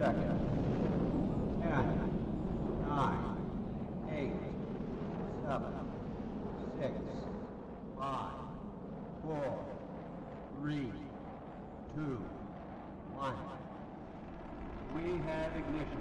seconds. 10, 9, 8, 7, 6, 5, 4, 3, 2, 1. We have ignition.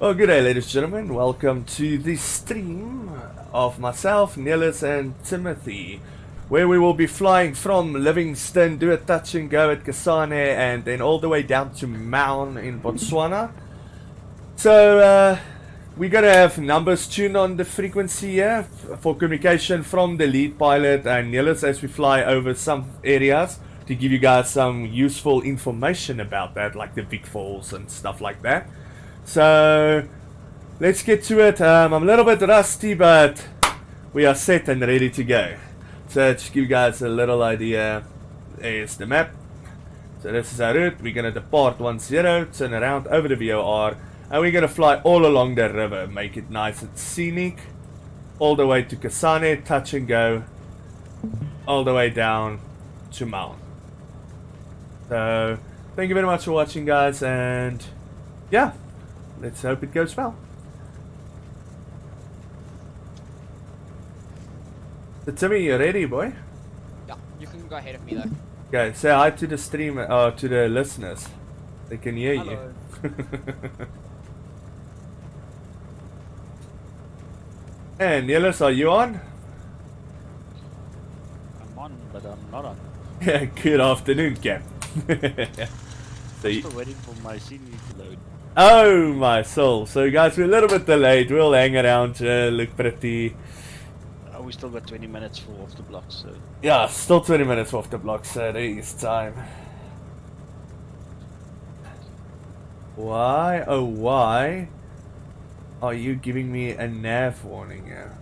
Well, good day, ladies and gentlemen. Welcome to the stream of myself, Nelis, and Timothy, where we will be flying from Livingston, do a touch and go at Kasane, and then all the way down to Maun in Botswana. So, we're going to have numbers tuned on the frequency here for communication from the lead pilot and Nelis as we fly over some areas to give you guys some useful information about that, like the big falls and stuff like that. So let's get to it. I'm a little bit rusty, but we are set and ready to go. So to give you guys a little idea, there's the map. So this is our route. We're going to depart 10, turn around over the VOR, and we're going to fly all along the river, make it nice and scenic, all the way to Kasane, touch and go, all the way down to Mount. So thank you very much for watching, guys, and yeah, let's hope it goes well. So Timmy, you ready, boy? Yeah, you can go ahead of me though. Okay, say hi to the streamer, to the listeners. They can hear Hello. you. And Niels, are you on? I'm on, but I'm not on. Yeah, good afternoon, Cap. So I'm you, still waiting for my Scenic to load. oh my soul. So guys, we're a little bit delayed. We'll hang around, look pretty. We still got 20 minutes for off the block, so Yeah, still 20 minutes off the block, so there is time. Why, oh why are you giving me a nav warning here?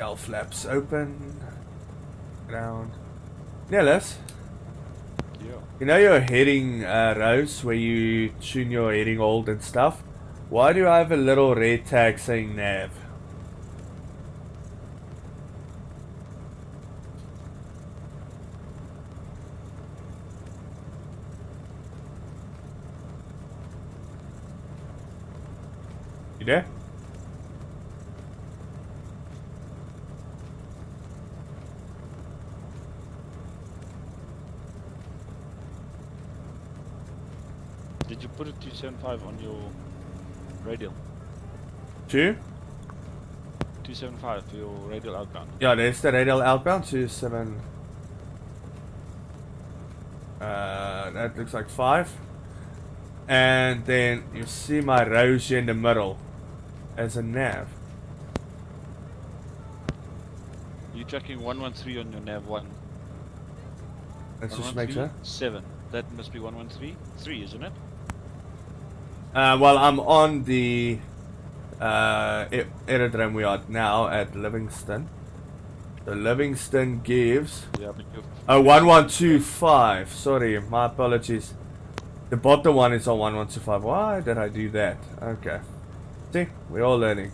L flaps open. Ground. Niels, yeah. you know your heading rows where you tune your heading hold and stuff? Why do I have a little red tag saying nav? You there? Did you put a 275 on your radial? 2? 275 for your radial outbound. Yeah, there's the radial outbound 27. That looks like 5. And then you see my rows here in the middle as a nav. You're tracking 113 on your nav 1. Let's just make sure. 7. That must be 113. 3, isn't it? Well, I'm on the aerodrome we are now at Livingston. So Livingston gives Yeah, but you're... oh 1125. Sorry, my apologies. The bottom one is on 1125. Why did I do that? Okay. See, we're all learning.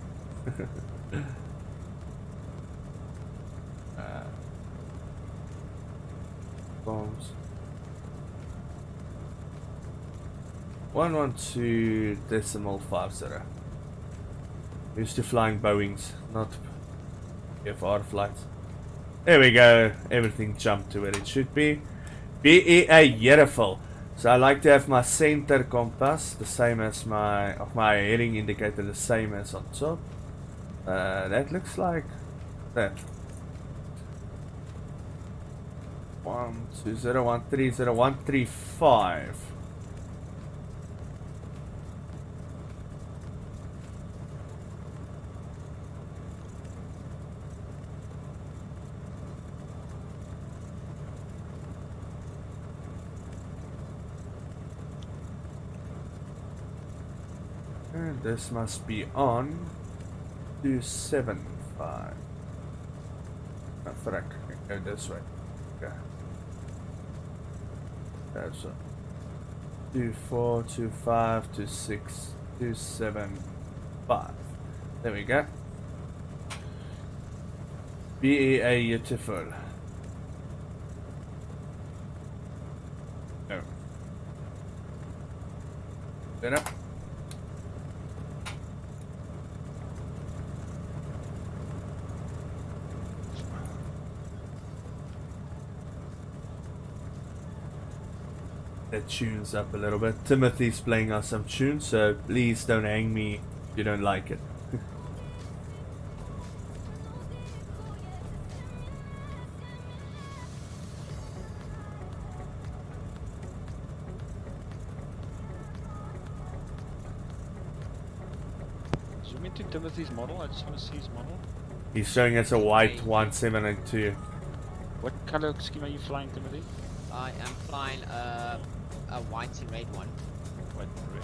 Bombs. 112.50. Used to flying Boeings, not FR flights. There we go. Everything jumped to where it should be. BEA beautiful. So I like to have my center compass the same as my heading indicator the same as on top. That looks like that. 120.130.135. And this must be on 275. Oh, frick. Go this way. Okay. That's 24, 25, 26, 275. There we go. BEA beautiful. No. Better. That tunes up a little bit. Timothy's playing us some tunes, so please don't hang me if you don't like it. me to Timothy's model. I just want to see his model. He's showing us a white 172. What color scheme are you flying, Timothy? I am flying a white and red one. White and red.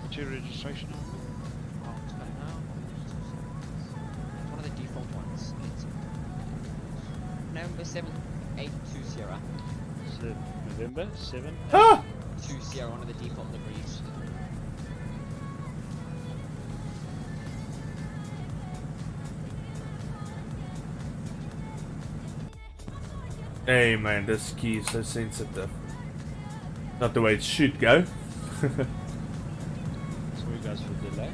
What's your registration number? Oh, it's got it now. It's one of the default ones. It's November 7820. November 7. Ah! 20, one of the default liveries. Hey man, this key is so sensitive. Not the way it should go. Sorry guys for the delay.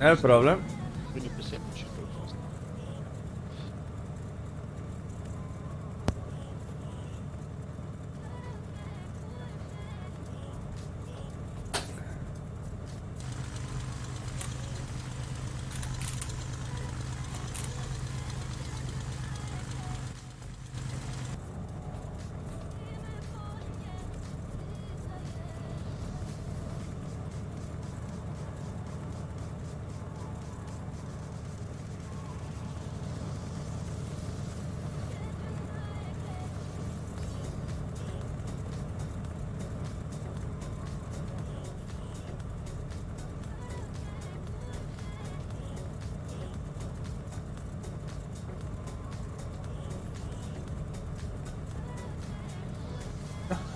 No problem. 20% should go fast.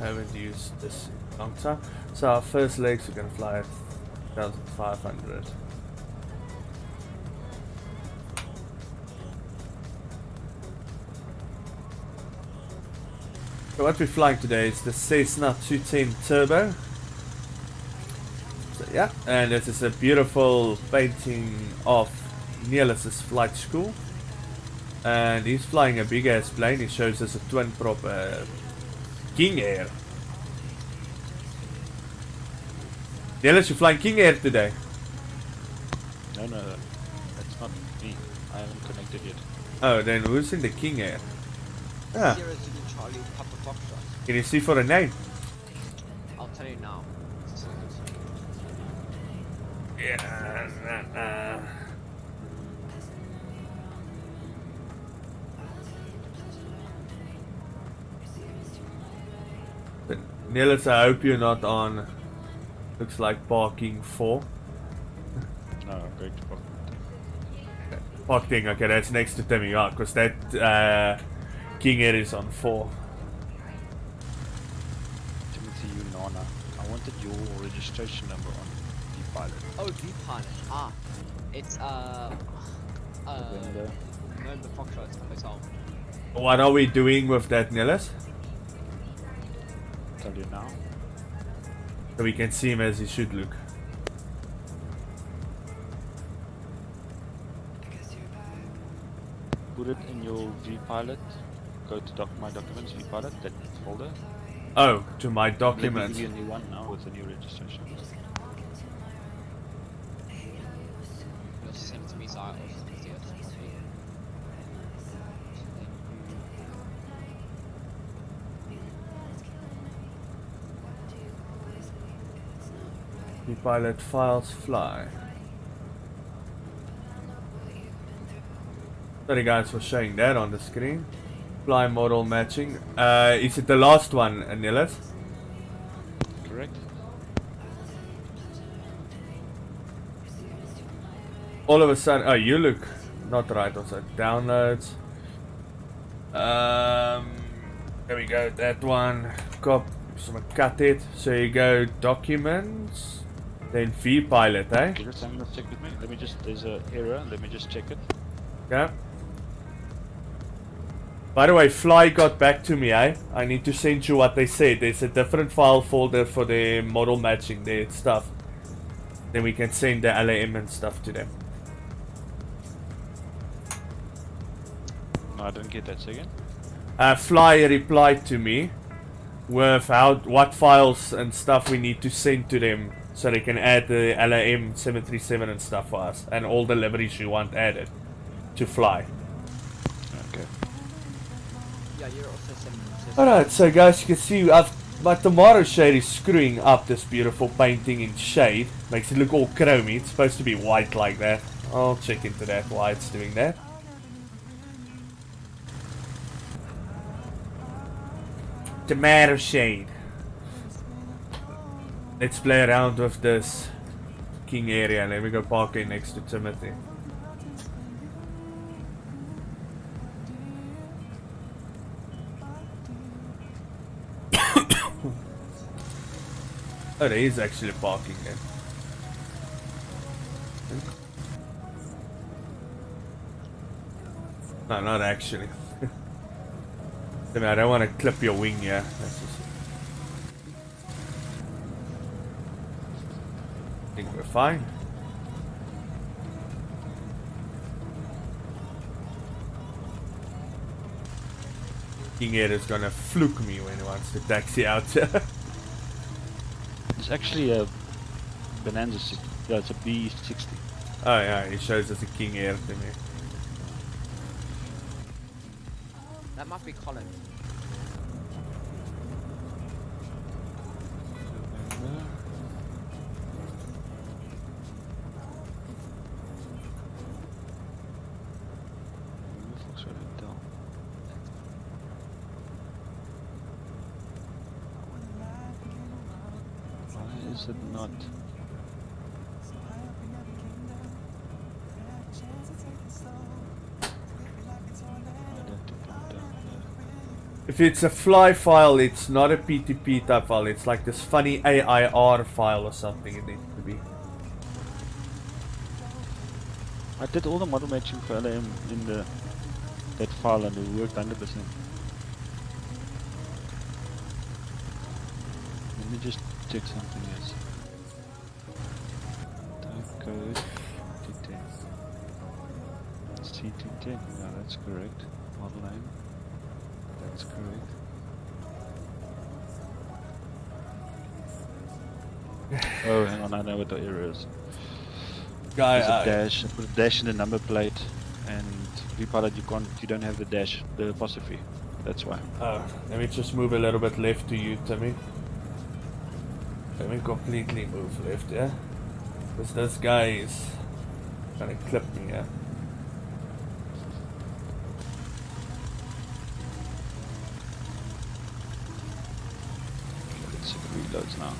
I haven't used this in a long time. So our first legs we're gonna fly at 1500. So what we're flying today is the Cessna 210 Turbo. So yeah, and this is a beautiful painting of Neelis's flight school. And he's flying a big ass plane. He shows us a twin prop King Air. Neelis, you flying King Air today? No, that's not me. I haven't connected yet. Oh, then who's in the King Air? Ah, Sierra Zulu Charlie Papa Foxtrot. can you see for a name? I'll tell you now. Yeah. But Neelis, I hope you're not on. Looks like parking 4. No, I'm going to park. Parking, okay, that's next to Timmy, yeah, because that King Air is on 4. Timothy, you Nana. I wanted your registration number on the pilot. Oh, V-Pilot. Ah. It's, November. November Foxtrot Hotel. What are we doing with that, Neelis? Tell you now. So we can see him as he should look. Put it in your vPilot. Go to my documents, vPilot, that folder. Oh, to my Let me documents. give you a new one now with a new registration. You'll send it to me so I'll see it. The pilot files fly. Sorry guys for showing that on the screen. Fly model matching. Is it the last one, Neelis? Correct? All of a sudden, oh, you look not right also. Downloads. There we go, that one. Cut it. So you go documents, then vPilot, eh? Okay, just I'm gonna check with me. Let me just, there's an error, let me just check it. Okay. By the way, Fly got back to me, eh? I need to send you what they said. There's a different file folder for the model matching, their stuff. Then we can send the LAM and stuff to them. No, I didn't get that second. Fly replied to me with what files and stuff we need to send to them so they can add the LAM 737 and stuff for us, and all the liveries you want added to fly. Okay. Yeah, you're also sending them. Alright, so guys, you can see my tomato shade is screwing up this beautiful painting in shade. Makes it look all chromey. It's supposed to be white like that. I'll check into that, why it's doing that. Tomato shade. Let's play around with this king area. Let me go park it next to Timothy. Oh, there is actually parking there. No, not actually. I mean, I don't want to clip your wing here. That's just... I think we're fine. King here is gonna fluke me when he wants to taxi out. It's actually a Bonanza 60. Yeah, it's a B60. Oh yeah, he shows us a king air to me. That might be Colin. Why is it not? If it's a fly file, it's not a PTP type file. It's like this funny AIR file or something it needs to be. I did all the model matching for LM in that file and it worked 100%. Let me just check something else. Type code T10. C210. Yeah, that's correct. Model name. That's correct. Oh, hang on, I know what the error is. There's a dash. I put a dash in the number plate, and Repilot you don't have the dash, the apostrophe. That's why. Let me just move a little bit left to you, Timmy. Let me completely move left, yeah? Because this guy is gonna clip me, yeah? Let's see if it reloads now.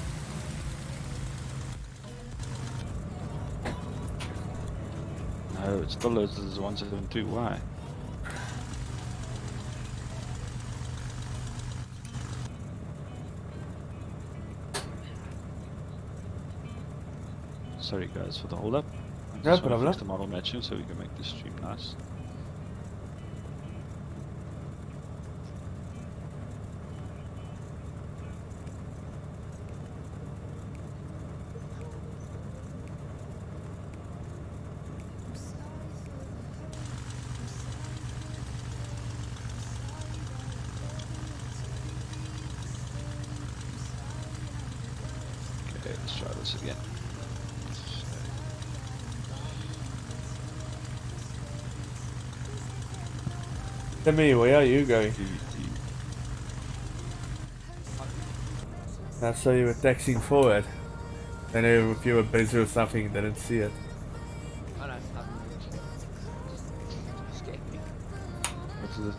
No, it still loads as 172. Why? Sorry guys for the hold up. No problem. Fix the model matching so we can make this stream nice. Okay, let's try this again. Timmy, where are you going? I saw you were texting forward. I know if you were busy or something, didn't see it. Oh no, I'm scared me. What's this?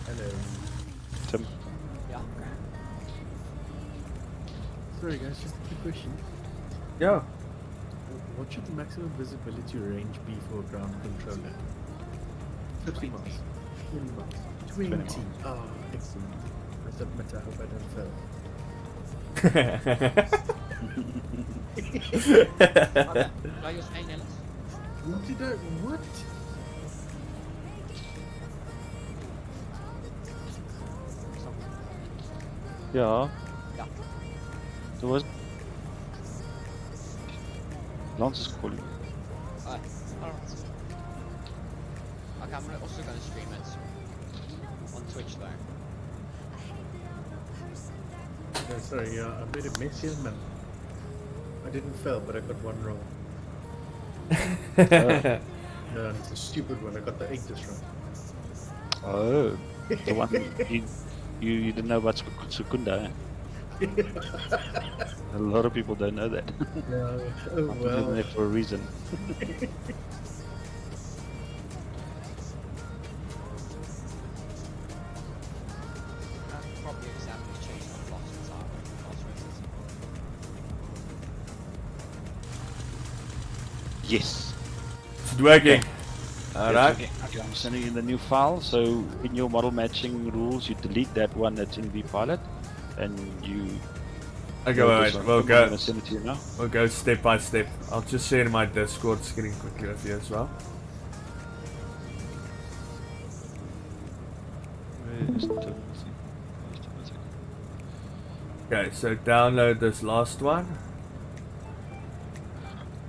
Hello. Tim? Yeah. Sorry guys, just a quick question. Yeah. What should the maximum visibility range be for a ground controller? 50 miles. 20 miles. 20. 20 miles. Ah, excellent. I submit, I hope I don't fail. Are you saying Ellis? What did I... What? Yeah. Yeah. There was Lance is calling. Alright. Okay, I'm also gonna stream it on Twitch though. Yeah, sorry, I made a mess here, man. I didn't fail, but I got one wrong. Yeah, it's a stupid one. I got the 8 just wrong. Oh, the one you didn't know about Secunda. Eh? A lot of people don't know that. No, oh I'm well. doing that for a reason. Probably exactly change the philosophies are Yes. It's working. Alright. Okay, I'm sending in the new file. So in your model matching rules, you delete that one that's in vPilot, and you. Okay, load wait, this one. we'll I'm go. gonna send it to you now. We'll go step by step. I'll just share my Discord screen quickly with you as well. Where is Timothy? Where's Timothy? Okay, so download this last one.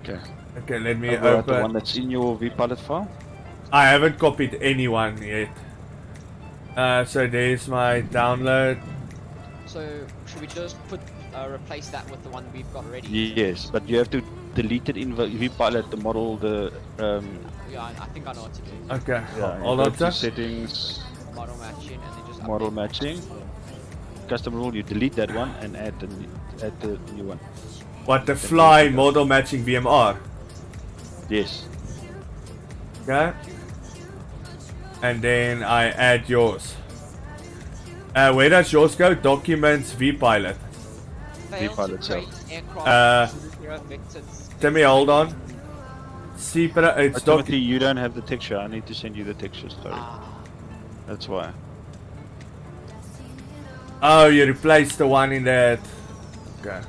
Okay. Okay, let me Override the one open. that's in your vPilot file. I haven't copied anyone yet. So there's my download. So should we just replace that with the one we've got already? Yes, but you have to delete it in vPilot, the model, the Yeah, I think I know what to do. Okay, yeah, hold go on, to sir. settings, Model matching and then just model update. matching, custom rule. You delete that one and add the new one. What, the FLLI model matching VMR? Yes. Okay. And then I add yours. Where does yours go? Documents, vPilot. Failed to vPilot, so- create aircraft zero vectors. Timmy, hold on. Cpra, it's Timothy, you don't have the texture. I need to send you the texture. Sorry, Ah, that's why. Oh, you replaced the one in that. Okay.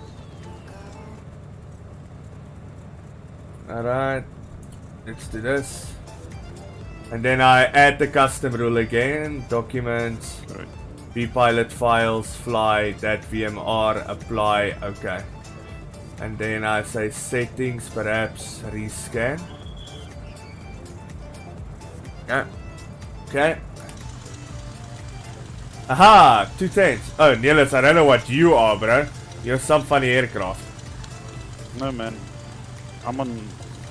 Alright. Let's do this. And then I add the custom rule again. Documents, Right. vPilot files, fly, that VMR, apply. Okay. And then I say settings, perhaps rescan. Okay. Okay. Aha! 210s. Oh, Niels, I don't know what you are, bro. You're some funny aircraft. No man, I'm on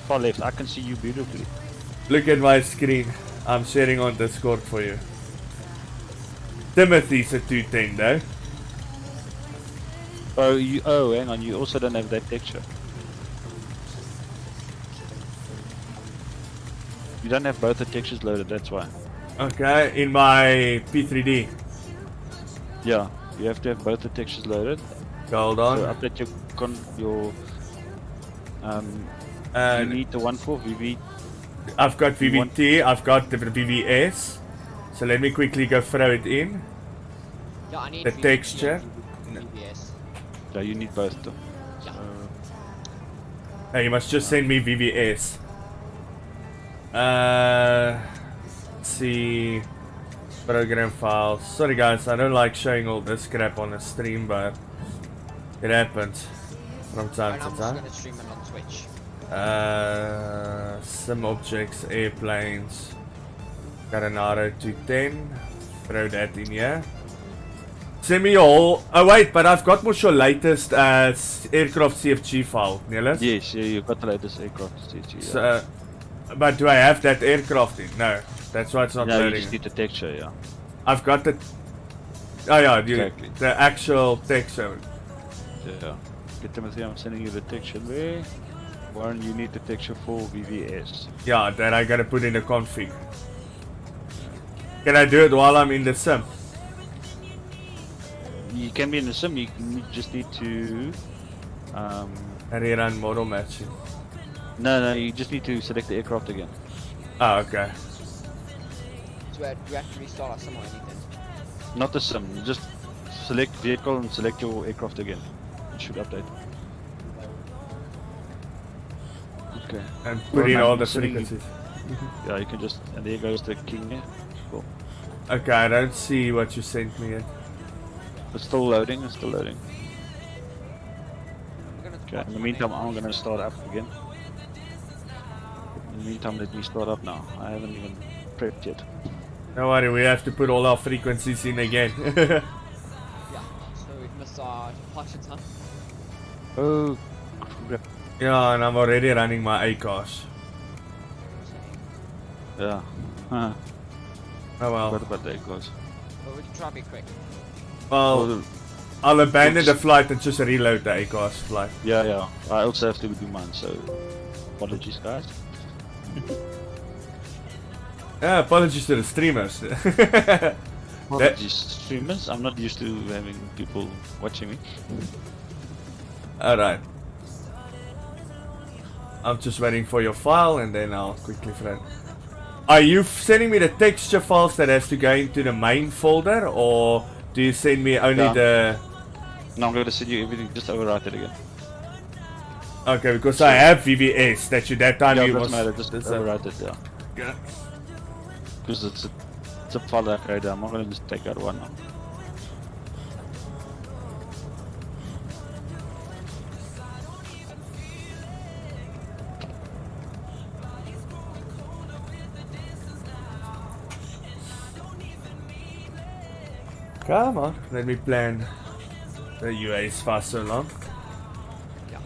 far left. I can see you beautifully. Look at my screen. I'm sharing on Discord for you. Timothy's a 210 though. Oh, hang on. You also don't have that texture. You don't have both the textures loaded. That's why. Okay, in my P3D. Yeah, you have to have both the textures loaded. Hold So on. update your you And need the one for VV. I've got VVT, I've got the VVS. So let me quickly go throw it in. yeah, I need The VBS. texture. VBS. Yeah, you need both though. Yeah. Hey, you must just send me VVS. Let's see. Program files. Sorry guys, I don't like showing all this crap on the stream, but it happens from time And to I'm just time. gonna stream it on Twitch. Sim objects, airplanes, Caranaro 210. Throw that in here. Send me all. Oh wait, but I've got your latest aircraft CFG file, Niels. Yes, yeah, you got the latest aircraft. Yeah. So, but do I have that aircraft in? No, that's why it's not No, you loading. just need the texture, yeah. I've got the. Oh yeah, Exactly. the actual texture. Yeah. Get Timothy, I'm sending you the texture there. Warren, you need the texture for VVS. Yeah, that I gotta put in the config. Can I do it while I'm in the sim? You can be in the sim, you just need to Rerun model matching. no, you just need to select the aircraft again. Oh, okay. So do we have to restart our sim or anything? Not the sim, just select vehicle and select your aircraft again. It should update. Okay. And put in Well, all I'm the sending you- frequencies. Yeah, you can just, and there goes the king there. Cool. Okay, I don't see what you sent me yet. It's still loading, it's still loading. We're gonna Okay, in the meantime, I'm gonna start up again. the meantime, let me start up now. I haven't even prepped yet. Don't worry, we have to put all our frequencies in again. Yeah. So we've missed our departure time. Oh, crap. Yeah, and I'm already running my ACOS. Yeah. Huh. Oh What well. about that, guys? But we can try to be quick. Well, I'll abandon the flight and just reload the ACOS flight. Yeah. I also have to do mine, so apologies, guys. Yeah, apologies to the streamers. Apologies, streamers. I'm not used to having people watching me. Alright. I'm just waiting for your file and then I'll quickly friend. Are you sending me the texture files that has to go into the main folder, or do you send me only the... No, I'm going to send you everything, just overwrite it again. Okay, because I have VVS that time Yeah, you it was... doesn't matter, just overwrite it, yeah. Yeah. Because it's a file that I created, I'm not going to just take out one now. Come on, let me plan. The UA is fast so long. Yeah.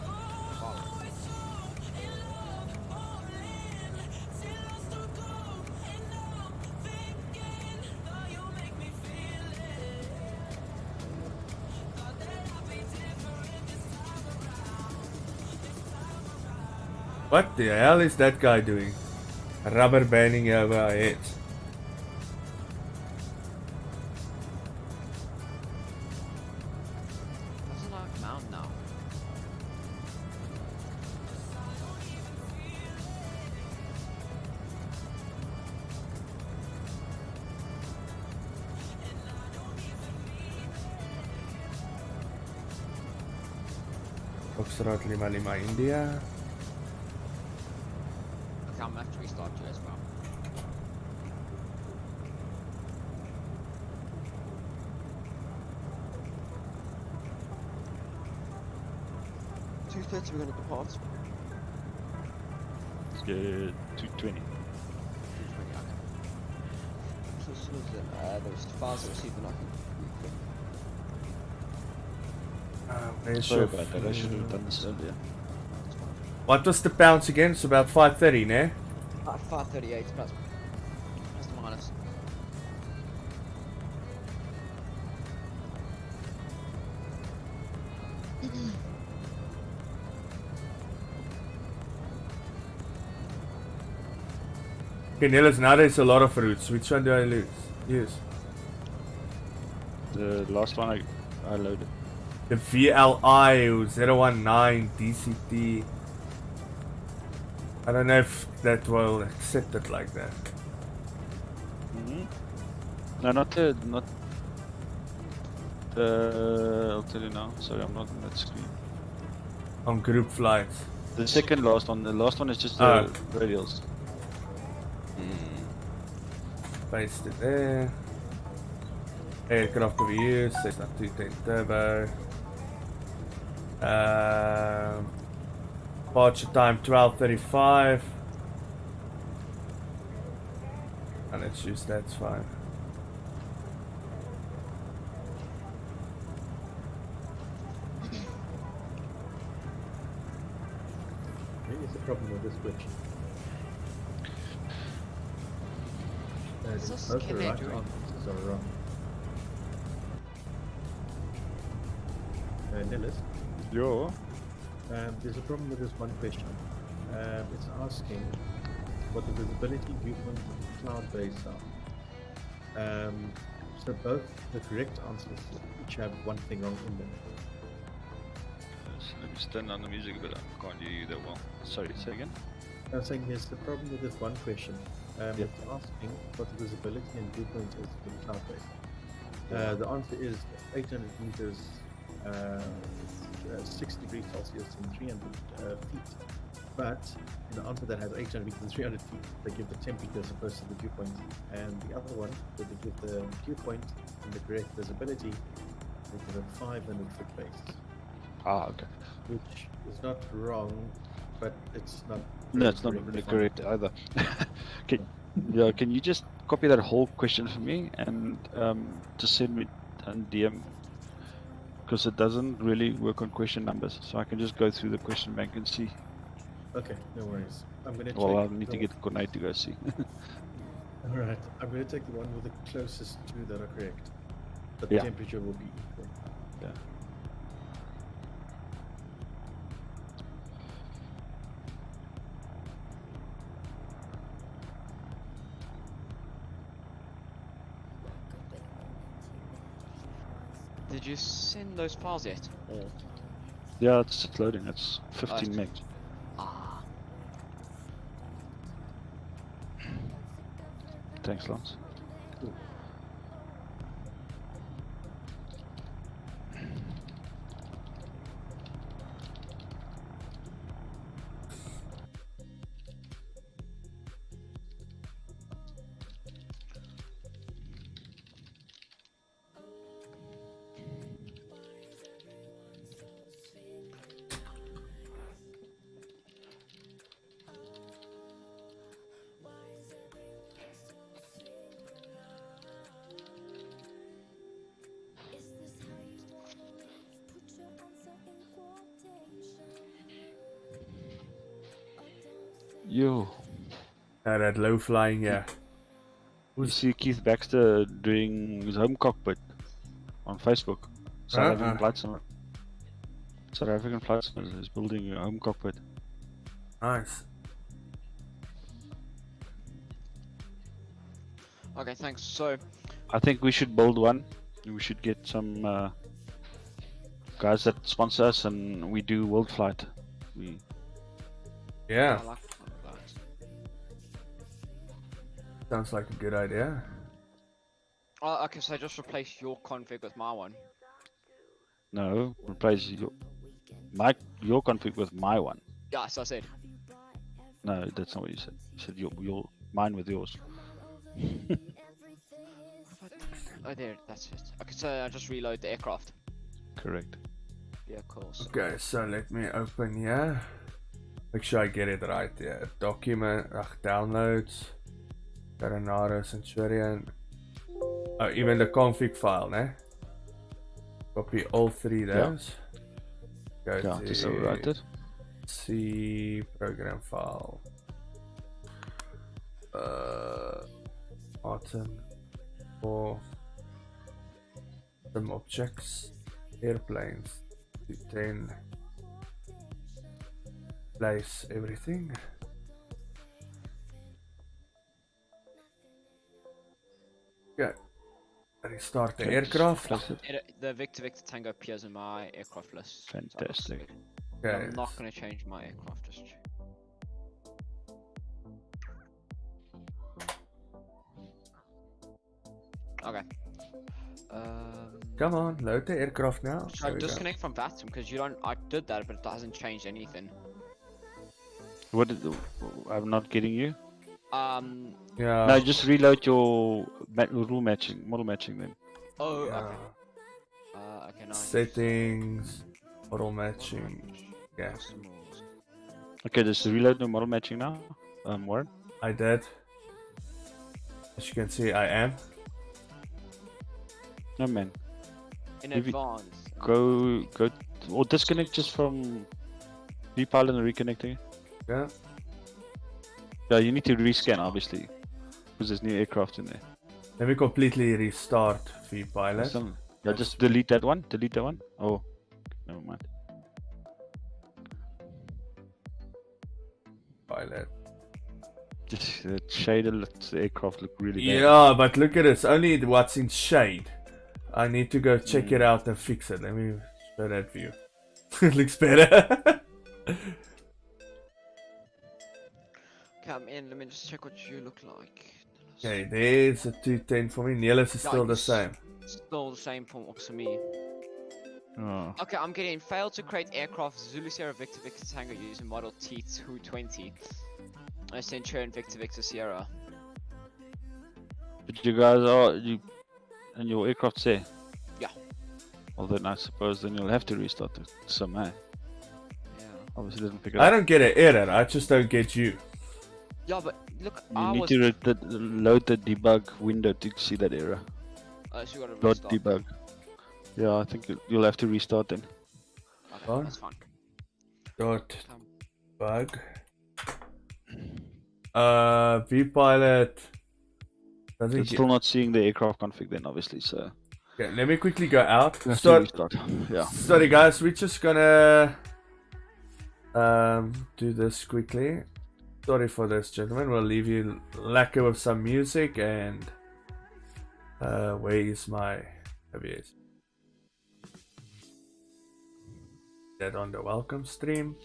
What the hell is that guy doing? Rubber banding over our heads. That's not a mountain now. Foxtrot Lima Lima India. Okay, I'm gonna have to restart you as well. We're gonna depart. Let's go 220. 220, okay. So as soon as those files are received, then I can Where's Sorry your about that, I should have done this earlier. What was the pounds again? It's about 530, ne? At 538, plus the minus. Okay, Niels, now there's a lot of routes. Which one do I use? The last one I loaded. The FLLI 019 DCT. I don't know if that will accept it like that. No, not I'll tell you now. Sorry, I'm not on that screen. On group flights. The second last one. The last one is just the radials. Paste it there. Aircraft reviews, Cessna 210 Turbo. Departure time 12:35. And let's use that's fine. Maybe it's a problem with this switch. So Both the skinny right doing. answers are wrong. Niels, Yo. there's a problem with this one question. It's asking what the visibility, viewpoint, and cloud base are. So both the correct answers each have one thing wrong in them. Let me stand on the music a bit. I can't hear you that well. Sorry, say again. I'm saying here's the problem with this one question. Yep. It's asking what the visibility and viewpoint is for the cloud base. The answer is 800 meters, 6 degrees Celsius and 300 feet. But in the answer that has 800 meters and 300 feet, they give the temperature as opposed to the viewpoint. And the other one, where they give the viewpoint and the correct visibility, they give a 500 foot base. Ah, okay. Which is not wrong, but it's not No, it's not really correct either. Can you just copy that whole question for me and just send me an DM? Because it doesn't really work on question numbers, so I can just go through the question bank and see. Okay, no worries. I'm gonna check. Well, I'll need to get Konai to go see. Alright, I'm gonna take the one with the closest two that are correct. But the Yeah. temperature will be equal. Yeah. Did you send those files yet? Or Yeah, it's just loading. It's 15 it's- megs. ah, Thanks, Lance. Yo, That low flying, yeah. you see Keith Baxter doing his home cockpit on Facebook. South African Flight Center. South African Flight Center is building a home cockpit. Nice. okay, thanks. So, I think we should build one. We should get some guys that sponsor us, and we do world flight. We Yeah, I like that. sounds like a good idea. Oh, okay, so just replace your config with my one. no replace your config with my one. Yeah, so I said. No, that's not what you said. You said your mine with yours. Oh, there, that's it. Okay, so I just reload the aircraft. Correct. Yeah, of course. Okay, so let me open here. Make sure I get it right here. Document, downloads. Coronado, Centurion. Oh, even the config file, ne? Copy all three those. Go Yeah, to just overwrite it. C program file. Button for some objects, airplanes, to 10. Place everything. Okay. Restart the Okay, aircraft. place it. The Victor Tango appears in my aircraft list. so I'll just Fantastic. leave it. Okay. I'm not going to change my aircraft just yet. Okay. Come on, load the aircraft now. Should There I we go. disconnect from Vatum? Because you don't. I did that, but it hasn't changed anything. What did I'm not getting you? Yeah. No, just reload your rule matching, model matching then. Oh, yeah. okay. Okay, nice. Settings, model matching. Yeah, Custom rules. Okay, just reload the model matching now. Warren. I did. As you can see, I am. No man, In Maybe- advance. go or disconnect just from repilot and reconnecting. Yeah. Yeah, you need to rescan obviously, because there's new aircraft in there. Let me completely restart VPilot. Yeah, just delete that one. Delete that one. Oh, never mind. Pilot. Just the shader lets the aircraft look really bad. Yeah, but look at this. Only what's in shade. I need to go check it out and fix it. Let me show that view. It looks better. Come in. Let me just check what you look like. Okay, there's a 210 for me. Nelis is still the Nice. same. Still the same for me. Oh, Okay, I'm getting failed to create aircraft Zulu Sierra Victor Victor Tango using model T220. Centurion Victor Victor Sierra. but you guys are and your aircraft's there. Yeah. Well then I suppose then you'll have to restart it somehow. Yeah. obviously didn't pick it I up. don't get an error. I just don't get you. Yeah, but look, You I need was. to load the debug window to see that error. So you gotta Dot restart. debug. Yeah, I think you'll have to restart then. Okay, Oh. that's fine. Dot Um, bug. Vpilot. Doesn't It's get. still not seeing the aircraft config then, obviously, so Okay, let me quickly go out. you have to restart. Yeah. Sorry guys, we're just gonna do this quickly. Sorry for this, gentlemen. We'll leave you lacquer with some music and where is my OBS? That on the welcome stream.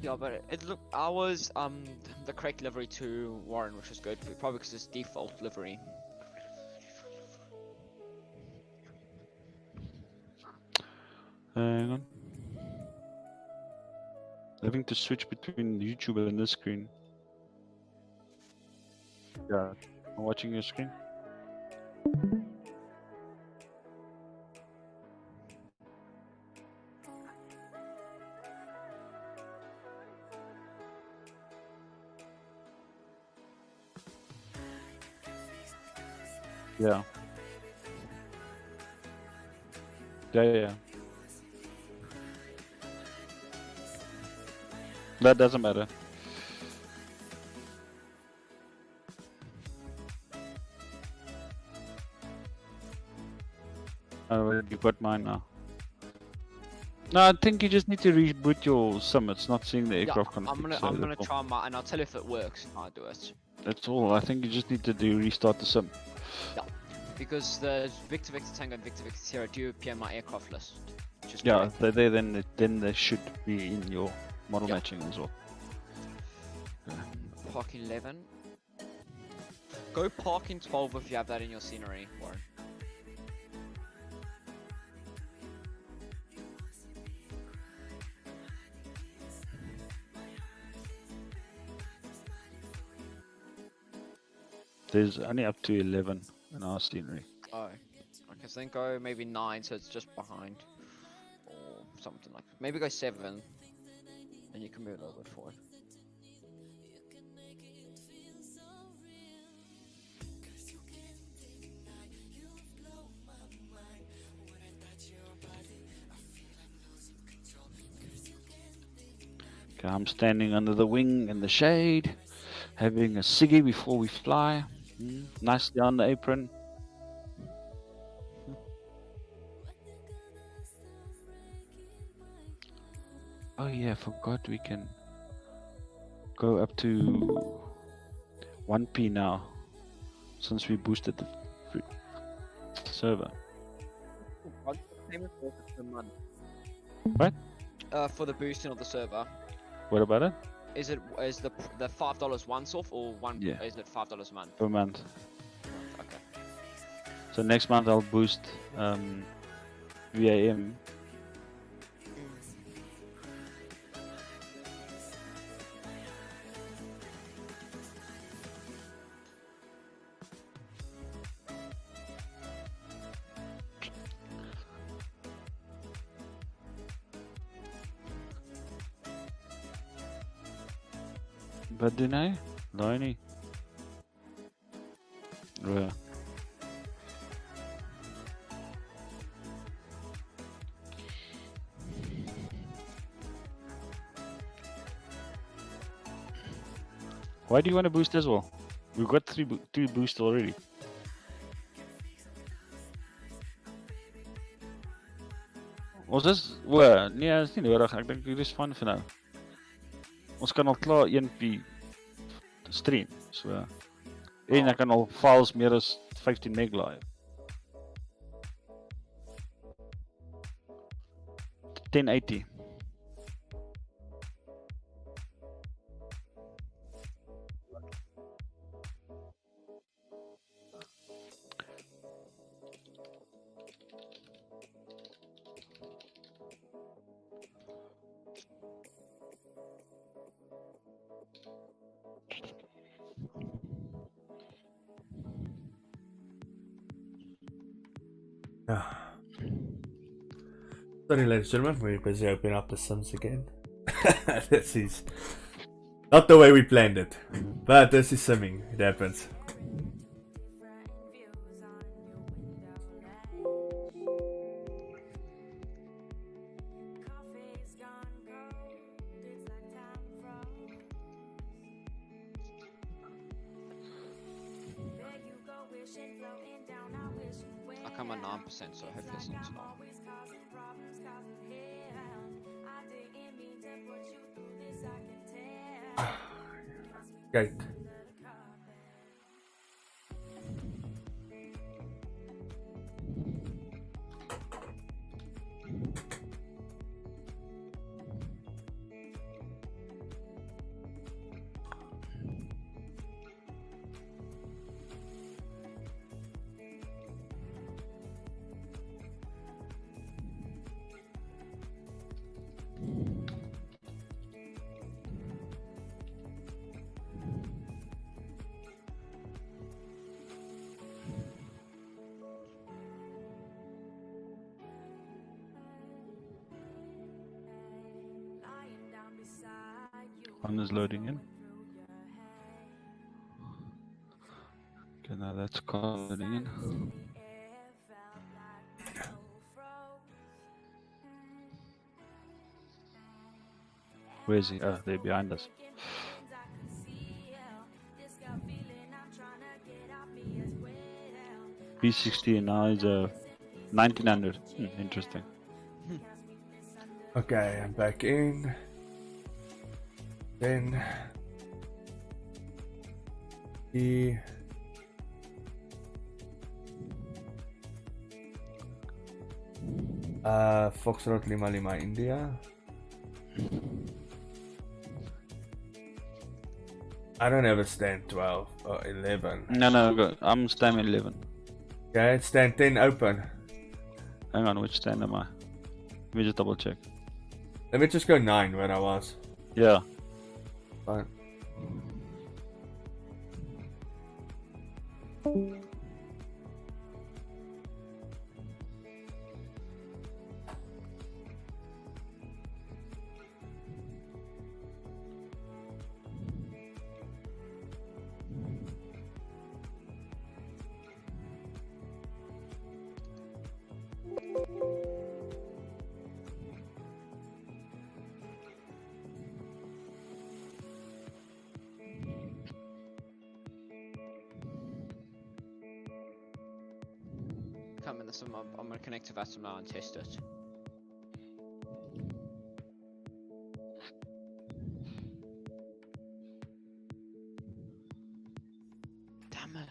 yeah, but it look. I was the correct livery to Warren, which was good. Probably because it's default livery. Hang on. Having to switch between YouTube and this screen. Yeah. I'm watching your screen. Yeah. Yeah. That doesn't matter. Oh, you got mine now. No, I think you just need to reboot your sim. It's not seeing the aircraft config. I'm gonna try my, and I'll tell you if it works. If I do it. That's all. I think you just need to restart the sim. Yeah, because the Victor Tango and Victor Sierra do appear on my aircraft list. Just Yeah, then they should be in your model matching as well. Park 11. Go park in 12 if you have that in your scenery, Warren. There's only up to 11 in our scenery. Oh, okay, so then go maybe 9, so it's just behind. Or something like that. Maybe go 7, and you can move a little bit forward. Okay, I'm standing under the wing in the shade, having a ciggy before we fly. Nicely on the apron. Oh yeah, I forgot we can go up to 1p now, since we boosted the server. What? For the boosting of the server, What about it? is the $5 once off or one? Yeah. Is it $5 a month? Per month. Okay. So next month I'll boost VAM. Wat doen hy? Daai nie. Ja. Why do you want to boost as well? We've got two boosts already. Ons is nee, is nie nodig. Ek dink dit is van vir nou. Ons kan al klaar 1p stream. So en ek kan al files meer as 15 meg laai. 1080. Sorry, ladies and gentlemen, we're busy opening up the Sims again. This is not the way we planned it, but this is simming. It happens. I'm at 9%, so hopefully it's not too long. Gate. One is loading in. Okay, now that's loading in. Where is he? Oh, they're behind us. B60 now is 1900. Interesting. Okay, I'm back in. Then the Foxtrot Lima Lima India. I don't ever stand 12 or 11. No, good. I'm stand 11. Okay, stand 10 open. Hang on, which stand am I? Let me just double check. Let me just go 9 where I was. Yeah. Fine. Come in, I'm gonna connect to Vassal now and test it. Damn it.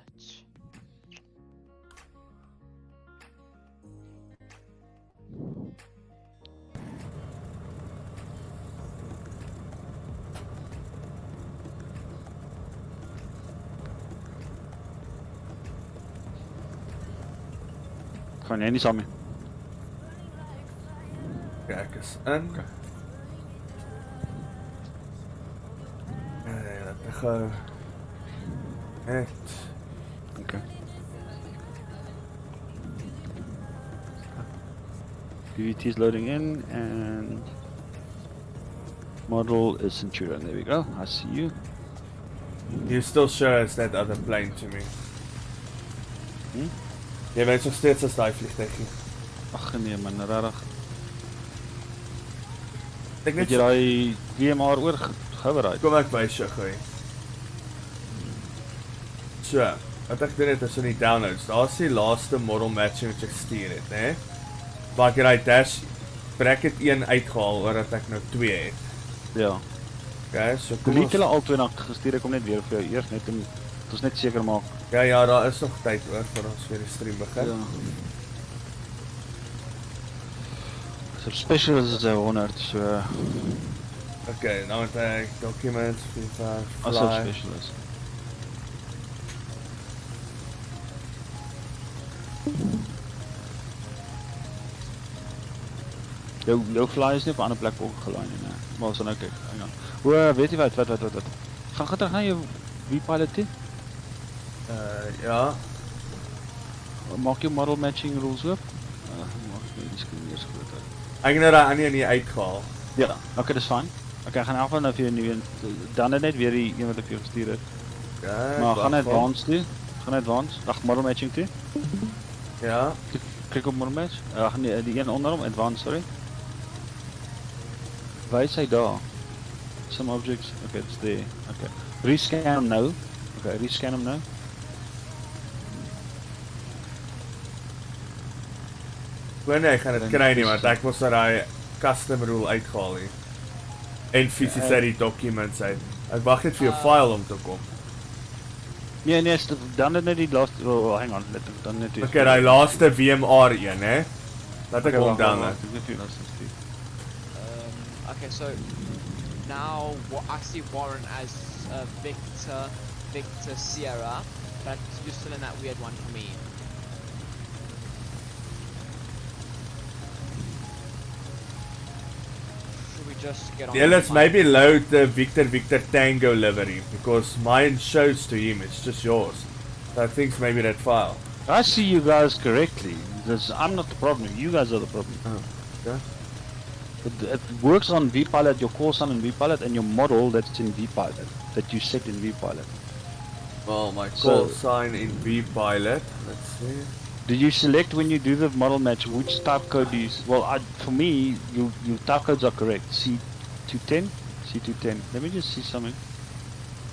Kan jy nie saam nie? Kijk eens in. Okay, laten we go. Net. Okay. PVT is loading in and model is Centurion. There we go. I see you. You still show us that other plane to me. Jy weet nog steeds as daai vliegtuigie. Ag nee man, regtig. Ek Het jy daai DMR oorgehou? Kom ek wys jou gou. So, wat ek doen het is in die downloads. Daar is die laaste model matching wat ek gestuur het, né? Maar ek het daai dash bracket 1 uitgehaal omdat ek nou 2 het. Ja. Okay, so kom Kom ons... jy hulle al twee na gestuur, ek kom net weer vir jou eers net om ons net seker maak. Ja, daar is nog tyd hoor voor ons weer die stream begin. Ja. So special is 100, so Okay, nou moet ek documents, as FLLI. special is. Jou fly is nie op 'n ander plek ook gelaai nie, nee. Maar ons gaan nou kyk. Hang on. O, weet jy wat? Gaan terug na jou V-pilot toe. Ja. Maak jou model matching rules oop. Maak die skerm eers groter. Ek het nou daai ander nie uitgehaal. Ja, okay, dis fyn. Okay, gaan in elk geval nou vir jou 'n nuwe een. Dan net weer die een wat ek vir jou gestuur het. Okay. Maar gaan advanced toe. Gaan advanced. Ag, model matching toe. Ja. Klik op model match. Ag nee, die een onder hom, advanced, sorry. Wys hy daar. Some objects. Okay, it's there. Okay. Rescan hom nou. Okay, rescan hom nou. Wanneer ek gaan dit kry nie, want ek moes daai custom rule uitgehaal hier. En fisies uit die documents uit. Ek wag net vir jou file om te kom. Nee, dan net die laaste. Oh, hang on, dan net die. Okay, daai laaste VMR een, hè. Laat ek hom download. Okay, so now I see Warren as Victor Sierra, but you're still in that weird one for me. Should we just get on? Yeah, let's maybe load the Victor Tango livery, because mine shows to him, it's just yours. So I think maybe that file. I see you guys correctly. I'm not the problem. You guys are the problem. Okay. It works on vPilot, your call sign in vPilot, and your model that's in vPilot, that you set in vPilot. Well, my call sign in vPilot, let's see. Did you select when you do the model match which type code do you well, for me, your type codes are correct. C210, C210. Let me just see something.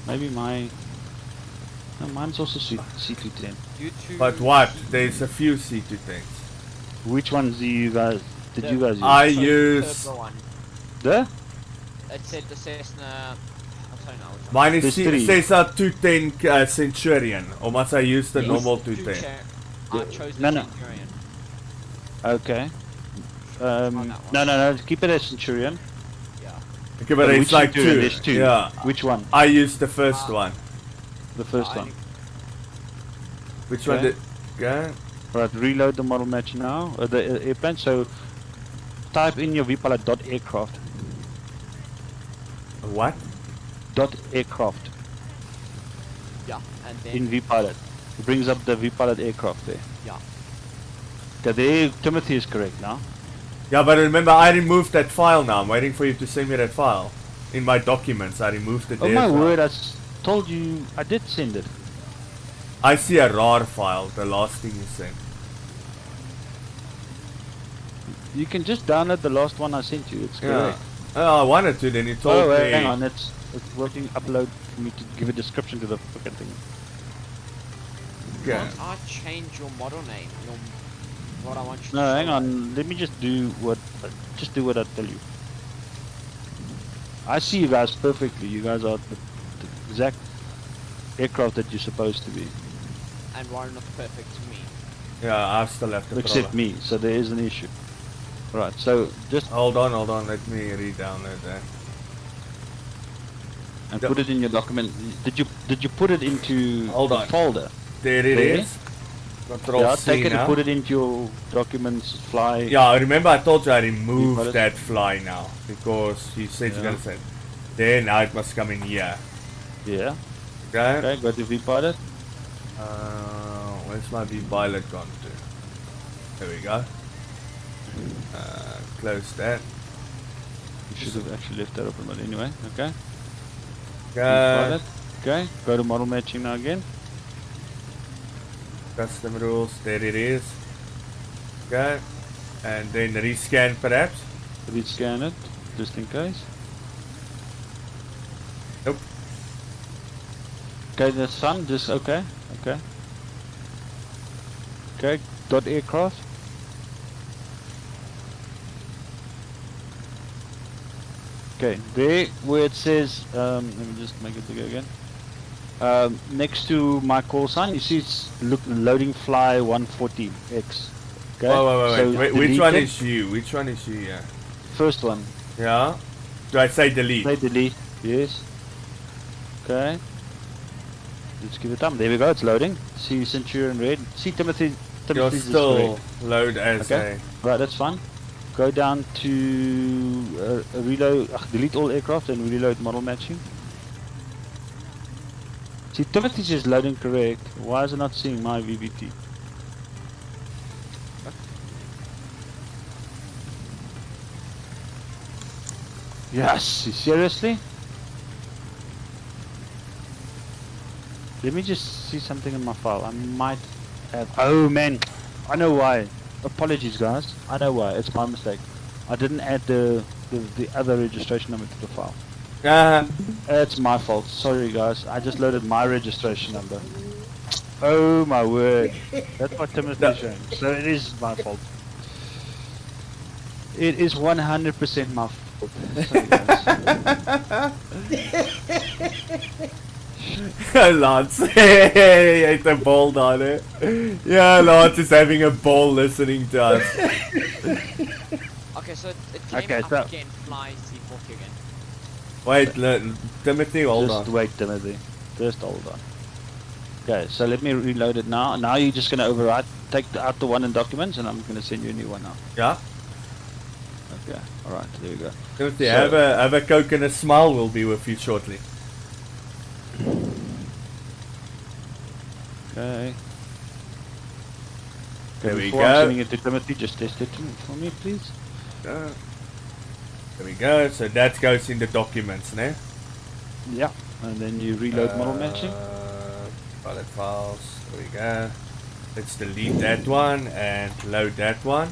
Maybe no, mine's also C210. But what? There's a few C2 things. Which ones do you guys did you guys use? I use The? It said the Cessna. I'm sorry, no. Which one? mine is There's three. Cesar 210 Centurion, or must I use the Yes, normal two 210? check. I chose the No, no. Centurion. Okay. that No, keep it as Centurion. Yeah. Okay, but Which it's like Centurion? two. There's two. Yeah, Which one? I used the first one. The first I one. Which one Okay. did? Okay. Right, reload the model match now. The airplane. So type in your vPilot .aircraft. What? .aircraft Yeah, and then in vPilot. It brings up the vPilot aircraft there. yeah. Okay, there Timothy is correct now. Yeah, but remember, I removed that file now. I'm waiting for you to send me that file. In my documents, I removed it Oh there my as well. word! Told you I did send it. I see a RAR file, the last thing you sent. You can just download the last one I sent you. It's Yeah. correct. Oh, I wanted to, then you told me. Hang on. It's working. Upload for me to give a description to the fucking thing. Okay. Can't I change your model name? What I want you to No, hang show? on. Let me just do what I tell you. I see you guys perfectly. You guys are the exact aircraft that you're supposed to be, And Warren looks perfect to me. Yeah, I still have to except me. So there is an issue. Right. So just Hold on. Let me re-download that. and Yep. put it in your document. Did you put it into Hold the on. folder? There it There? is. Control Yeah, C take it now. and put it into your documents. Fly. Yeah, remember I told you I Got removed it. that fly now. Because you said you're Yeah. going to say. Then now it must come in here. Yeah. Okay? Okay. Go to vPilot. Where's my V-pilot gone to? There we go. Close that. You should have actually left that open, but anyway. Okay. Okay. vPilot. Okay. Go to model matching now again. Custom rules. There it is. Okay. And then rescan perhaps. Rescan it, just in case. Nope. Okay, that's fine. Just okay. Okay. Dot aircraft. Okay, there where it says, let me just make it bigger again. Next to my call sign, you see it's loading fly 140X. Okay. Wait. Which delete one it. is you? Which one is you? Yeah. First one. Yeah. Do I say delete? Say delete. Yes. Okay. Let's give it time. There we go. It's loading. See Centurion red. See Timothy. You're Timothy's is still correct. load as Okay. Right. That's fine. go down to reload, delete all aircraft and reload model matching. See, Timothy's is loading correct. Why is it not seeing my VBT? Yes, seriously? Let me just see something in my file. I might have... Oh man, I know why. Apologies guys, I know why. It's my mistake. I didn't add the other registration number to the file. It's my fault. Sorry guys, I just loaded my registration number. Oh my word. That's what Timothy's showing. So it is my fault. It is 100% my fault. Sorry guys. Lance, he ate a ball down there. Yeah, Lance is having a ball listening to us. Okay, so it came Okay, up so- again, fly C40 again. Wait, Timothy, hold Just on. wait Timothy. Just hold on. Okay, so let me reload it now. Now you're just gonna override, take out the one in documents and I'm gonna send you a new one now. Yeah? Okay, alright, there we go. Timothy, So- have a Coke and a smile. We'll be with you shortly. Okay. There we Before I'm go. sending it to Timothy, just test it for me, please. There we go. So that goes in the documents, ne? Yeah. And then you reload model matching. Pilot files. There we go. Let's delete that one and load that one.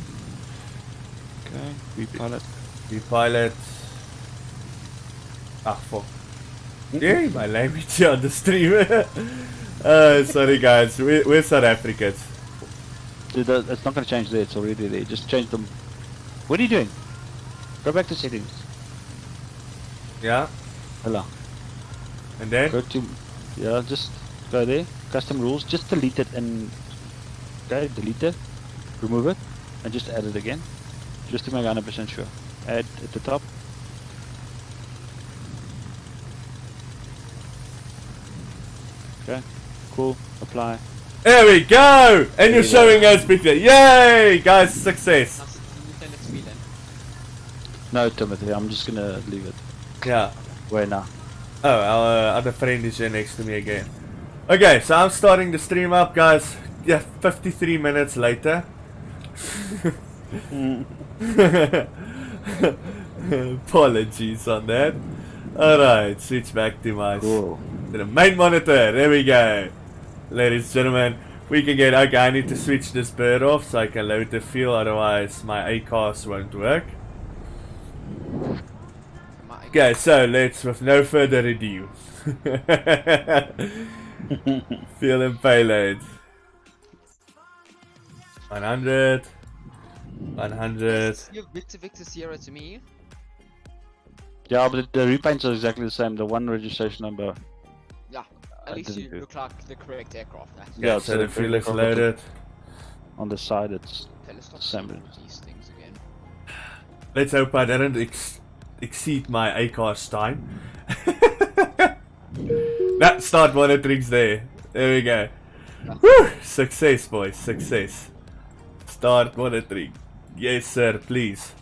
Okay, repilot. Pilot. Ah, fuck. Yeah, my language on the stream. Sorry guys, we're South Africans. Dude, it's not going to change there, it's already there. Just change them. What are you doing? Go back to settings. Yeah, Hello. and then Go to, yeah, just go there. Custom rules, just delete it and, okay, delete it. Remove it. And just add it again. Just to make 100% sure. Add at the top. Okay, cool, apply. there we go. And you're showing us picture. Yay, guys, success. Now, you send it to me then. No, Timothy, I'm just gonna leave it. Yeah. Where now? Oh, our other friend is here next to me again. Okay, so I'm starting the stream up, guys. Yeah, 53 minutes later. Apologies on that. Alright, switch back to my Cool. to the main monitor. There we go. Ladies and gentlemen, we can get... Okay, I need to switch this bird off so I can load the fuel, otherwise my ACAS won't work. Okay, so let's, with no further ado, fuel and payload. 100, 100. You have Victor Sierra to me. Yeah, but the repaints are exactly the same. The one registration number. Yeah, I at least you didn't do. look like the correct aircraft. That's Yeah, it's so the a fuel is very loaded. On the side, it's Okay, let's stop Same. seeing these things again. Let's hope I didn't exceed my ACAS time. That start monitoring's there. There we go. Woo! Success, boys, success. Start monitoring. Yes, sir, please.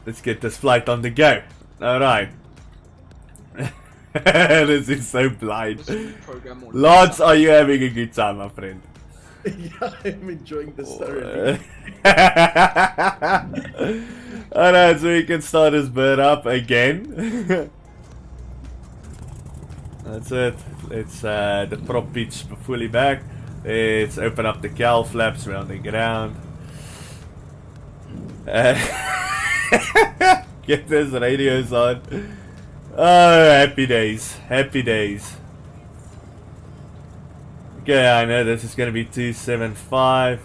Let's get this flight on the go. Alright. This is so blind. Just reprogram all of Lance, this are you having a good time, my friend? Yeah, I'm enjoying this thoroughly. Alright, so we can start this bird up again. That's it. Let's the prop pitch fully back. Let's open up the cowl flaps around the ground. Get those radios on. Oh, happy days. Happy days. Okay, I know this is gonna be 275.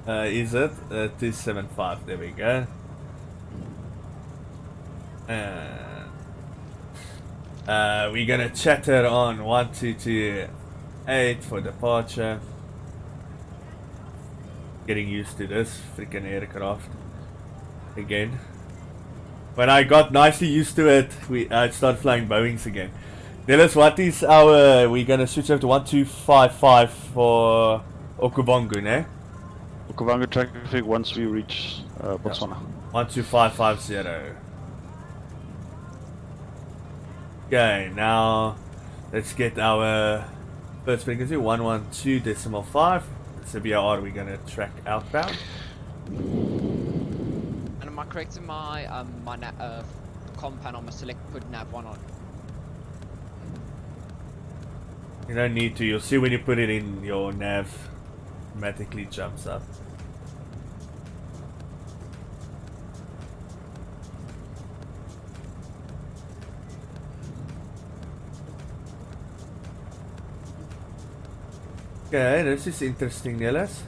Is it? 275, there we go. We're gonna chatter on 1228 for departure. Getting used to this freaking aircraft again. When I got nicely used to it, I started flying Boeings again. Dennis, what is our... We're gonna switch over to 1255 for Okubongo, ne? Okavango traffic once we reach Botswana. 12550. Okay, now let's get our first frequency 112.5. It's the BR we're gonna track outbound. And am I correct in my comm panel? I'm select put nav 1 on. You don't need to. You'll see when you put it in, your nav automatically jumps up. Okay, this is interesting, Niels.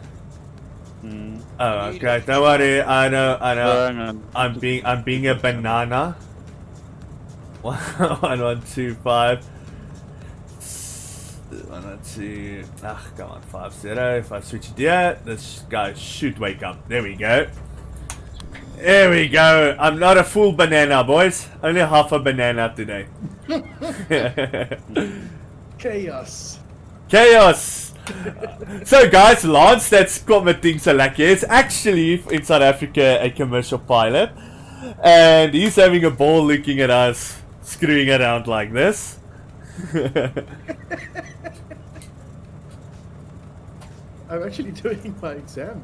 Oh, okay. Don't worry. I know. Hang on. I'm being a banana. 1125. 112. Ah, come on. 50. If I switch it here, this guy should wake up. There we go. There we go. I'm not a full banana, boys. Only half a banana today. Chaos. Chaos. So guys, Lance, that's committing Salaki, is actually in South Africa a commercial pilot, and he's having a ball looking at us screwing around like this. I'm actually doing my exam.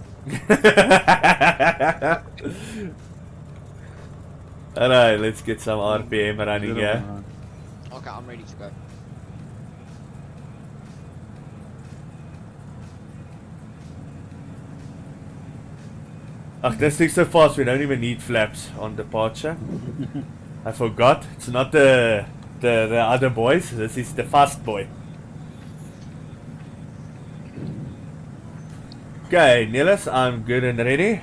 Alright, let's get some RPM running here. Okay, I'm ready to go. Ach, this thing's so fast we don't even need flaps on departure. I forgot. It's not the other boys. This is the fast boy. Okay, Niels, I'm good and ready.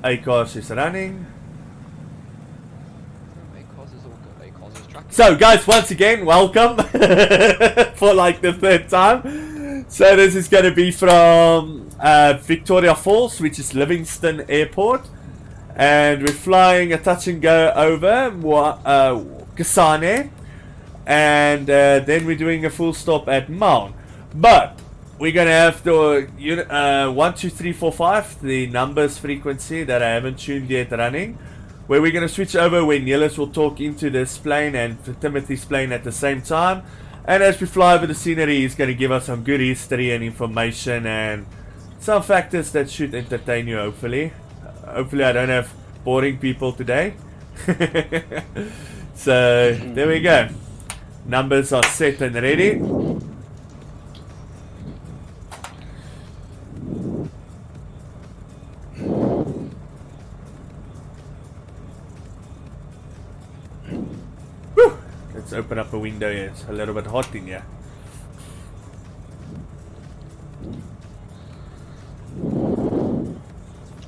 ACARS is running. ACARS is all good. ACARS is tracking. So guys, once again, welcome for like the third time. So this is going to be from Victoria Falls, which is Livingston Airport, and we're flying a touch and go over Kasane, and then we're doing a full stop at Maun. But we're gonna have the 12345, the numbers frequency that I haven't tuned yet, running, where we're gonna switch over when Niels will talk into this plane and Timothy's plane at the same time. And as we fly over the scenery, he's going to give us some good history and information and some factors that should entertain you, hopefully. Hopefully I don't have boring people today. So, there we go. Numbers are set and ready. Whew. Let's open up a window here. It's a little bit hot in here.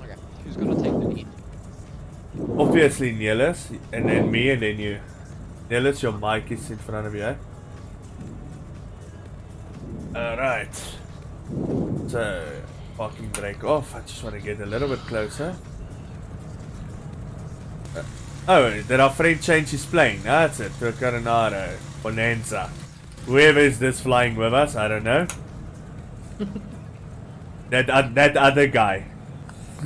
Okay, who's gonna take the lead? Obviously Niels, and then me, and then you. Niels, your mic is in front of you, eh? Alright. So, parking brake off. I just want to get a little bit closer. Oh, did our friend change his plane? That's it. To a Coronado. Bonanza. Whoever is this flying with us, I don't know. that other guy.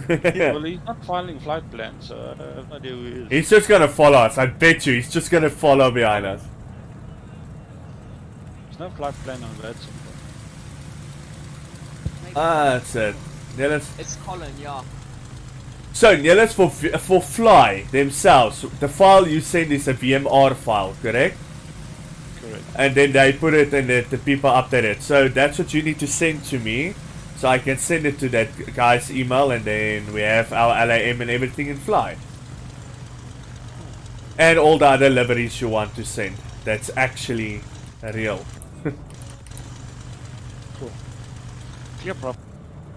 Yeah, well, he's not filing flight plans, so I have no idea who he is. He's just gonna follow us. I bet you. He's just gonna follow behind us. There's no flight plan on that. That's it. Niels. It's Colin, yeah. So, Niels, for Fly themselves, the file you send is a VMR file, correct? Correct. And then they put it and the people update it. So that's what you need to send to me, so I can send it to that guy's email, and then we have our LAM and everything in Fly. And all the other liveries you want to send. That's actually real. Cool. Yeah, problem.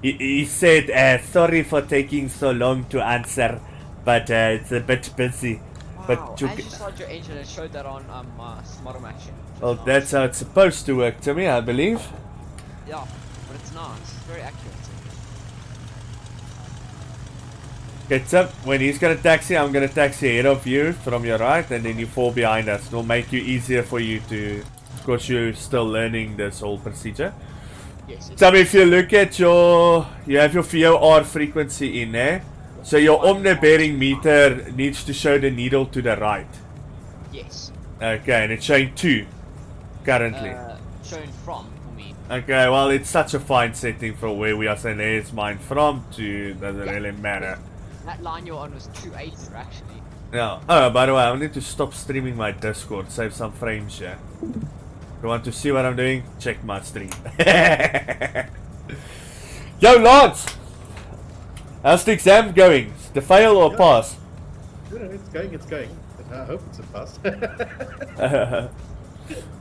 He said, sorry for taking so long to answer, but it's a bit busy. Wow, But you and you started your engine and showed that on Model Action. well, that's how it's supposed to work to me, I believe. Yeah, but it's nice. It's very accurate. Okay, so when he's gonna taxi, I'm gonna taxi ahead of you from your right, and then you fall behind us. It'll make you easier for you to, of course, you're still learning this whole procedure. Yes. So if you look at you have your VOR frequency in there. So your omni-bearing meter needs to show the needle to the right. Yes. Okay, and it's showing 2 currently. Shown from, for me. Okay, well it's such a fine setting for where we are saying there's mine from to, doesn't really matter. That line you're on was 280 actually. Yeah. Oh, by the way, I need to stop streaming my Discord, save some frames here. If you want to see what I'm doing, check my stream. Yo, Lance! How's the exam going? The fail or pass? No, it's going. I hope it's a pass.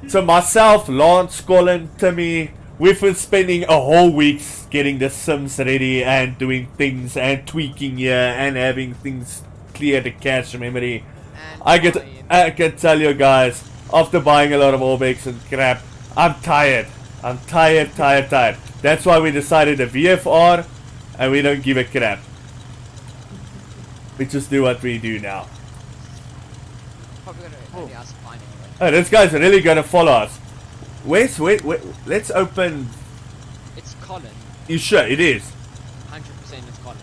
So myself, Lance, Colin, Timmy, we've been spending a whole week getting the Sims ready and doing things and tweaking here and having things clear the cache memory. And I can tell you guys, after buying a lot of Orbex and crap, I'm tired. I'm tired. That's why we decided a VFR and we don't give a crap. We just do what we do now. probably gonna only ask fine anyway. Oh, this guy's really gonna follow us. Wait, let's open. It's Colin. You sure it is? 100% it's Colin.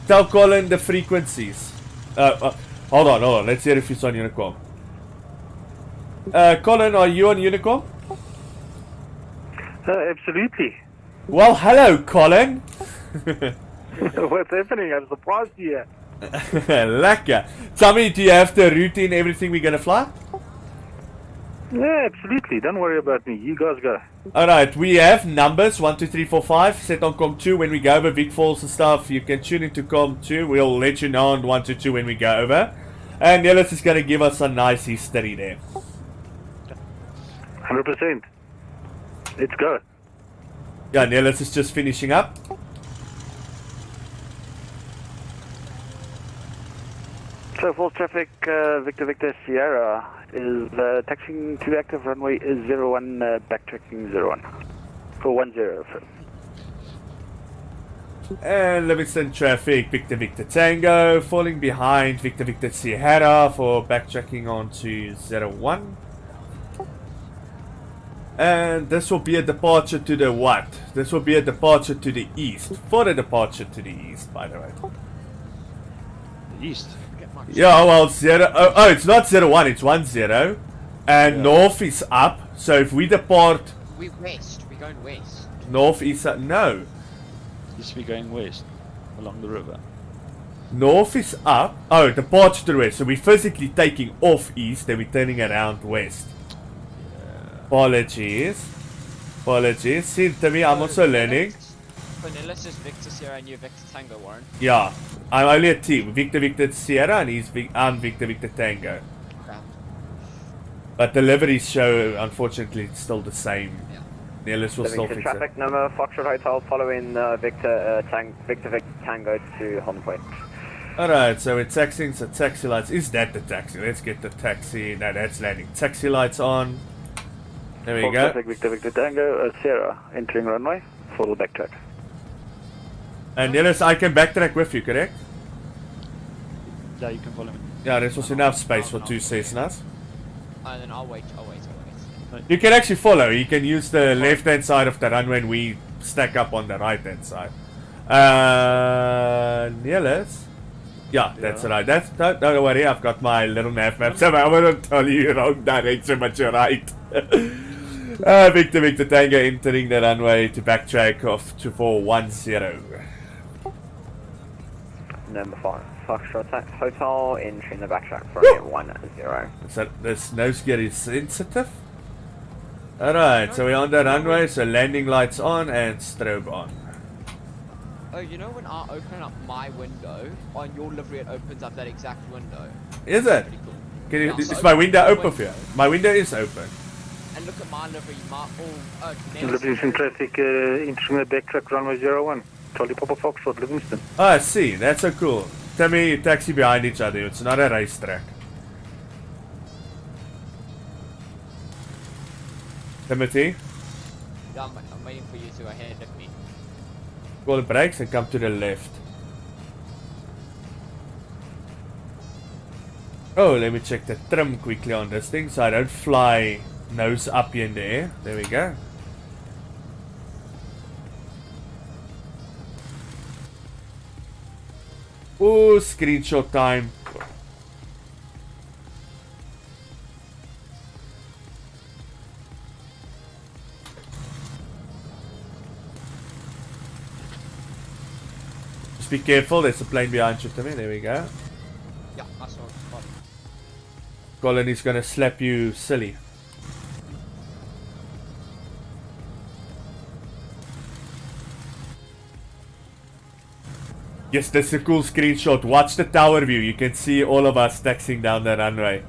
Tell Colin the frequencies. Hold on. Let's hear if he's on Unicom. Colin, are you on Unicom? Absolutely. Well, hello, Colin. What's happening? I'm surprised here. Lekker. Tell me, do you have the routine, everything we're gonna fly? Yeah, absolutely. Don't worry about me. You guys go. Alright, we have numbers 1, 2, 3, 4, 5 set on Com2. When we go over Vic Falls and stuff, you can tune into Com2. We'll let you know on 1 to 2 when we go over. And Nellis is gonna give us a nice history there. 100%. Let's go. Yeah, Nellis is just finishing up. So, full traffic, Victor Sierra is taxiing to active runway is 01, backtracking 01. For 10. And Livingston traffic, Victor Tango, falling behind Victor Sierra for backtracking onto 01. And this will be a departure to the what? This will be a departure to the east. For a departure to the east, by the way. East. Yeah, well, it's not 01, it's 10. And north is up, so if we depart... We're west. We're going west. North is up, no. East we going west. Along the river. North is up. Oh, departure to the west. So we're physically taking off east, then we're turning around west. Apologies. See, to me, I'm also learning. Vanillas is Victor Sierra and you're Victor Tango, Warren. Yeah, I'm only a team. Victor Sierra and I'm Victor Tango. Okay. But the liveries show, unfortunately, it's still the same. Yeah. Nearless will still fix traffic it. number Foxtrot Hotel following Victor Tango to Holland Point. Alright, so we're taxiing, so taxi lights. Is that the taxi? Let's get the taxi. No, that's landing. Taxi lights on. There we Full go. traffic, Victor Tango, Sierra entering runway. Full backtrack. And Nearless, I can backtrack with you, correct? Yeah, you can follow me. Yeah, there's also enough space for 2 Cessnas. And then I'll wait. You can actually follow. You can use the left-hand side of the runway and we stack up on the right-hand side. Nearless? Yeah, that's right. Don't worry, I've got my little nav map, so I won't tell you wrong direction, but you're right. Victor Tango entering the runway to backtrack off to 410. Number 5 Foxtrot Hotel entering the backtrack for 10. So this nose gear is sensitive. Alright, so we're on the runway, so landing lights on and strobe on. Oh, you know when I open up my window, on your livery it opens up that exact window. Is it? Pretty cool. Can you, Yeah, so is my window open open for you? My window is open. And look at my livery, Livingston traffic, entering the backtrack runway 01. Charlie Papa Foxtrot, Livingston. Oh, I see. That's so cool. Tell me, taxi behind each other. It's not a racetrack. Timothy, Yeah, I'm waiting for you to go ahead of me. call the brakes and come to the left. Oh, let me check the trim quickly on this thing so I don't fly nose up here in the air. There we go. Oh, screenshot time. Just be careful, there's a plane behind you, Timmy. There we go. Yeah, I saw it. Spot. Colin is gonna slap you silly. Yes, that's a cool screenshot. Watch the tower view. You can see all of us taxiing down the runway.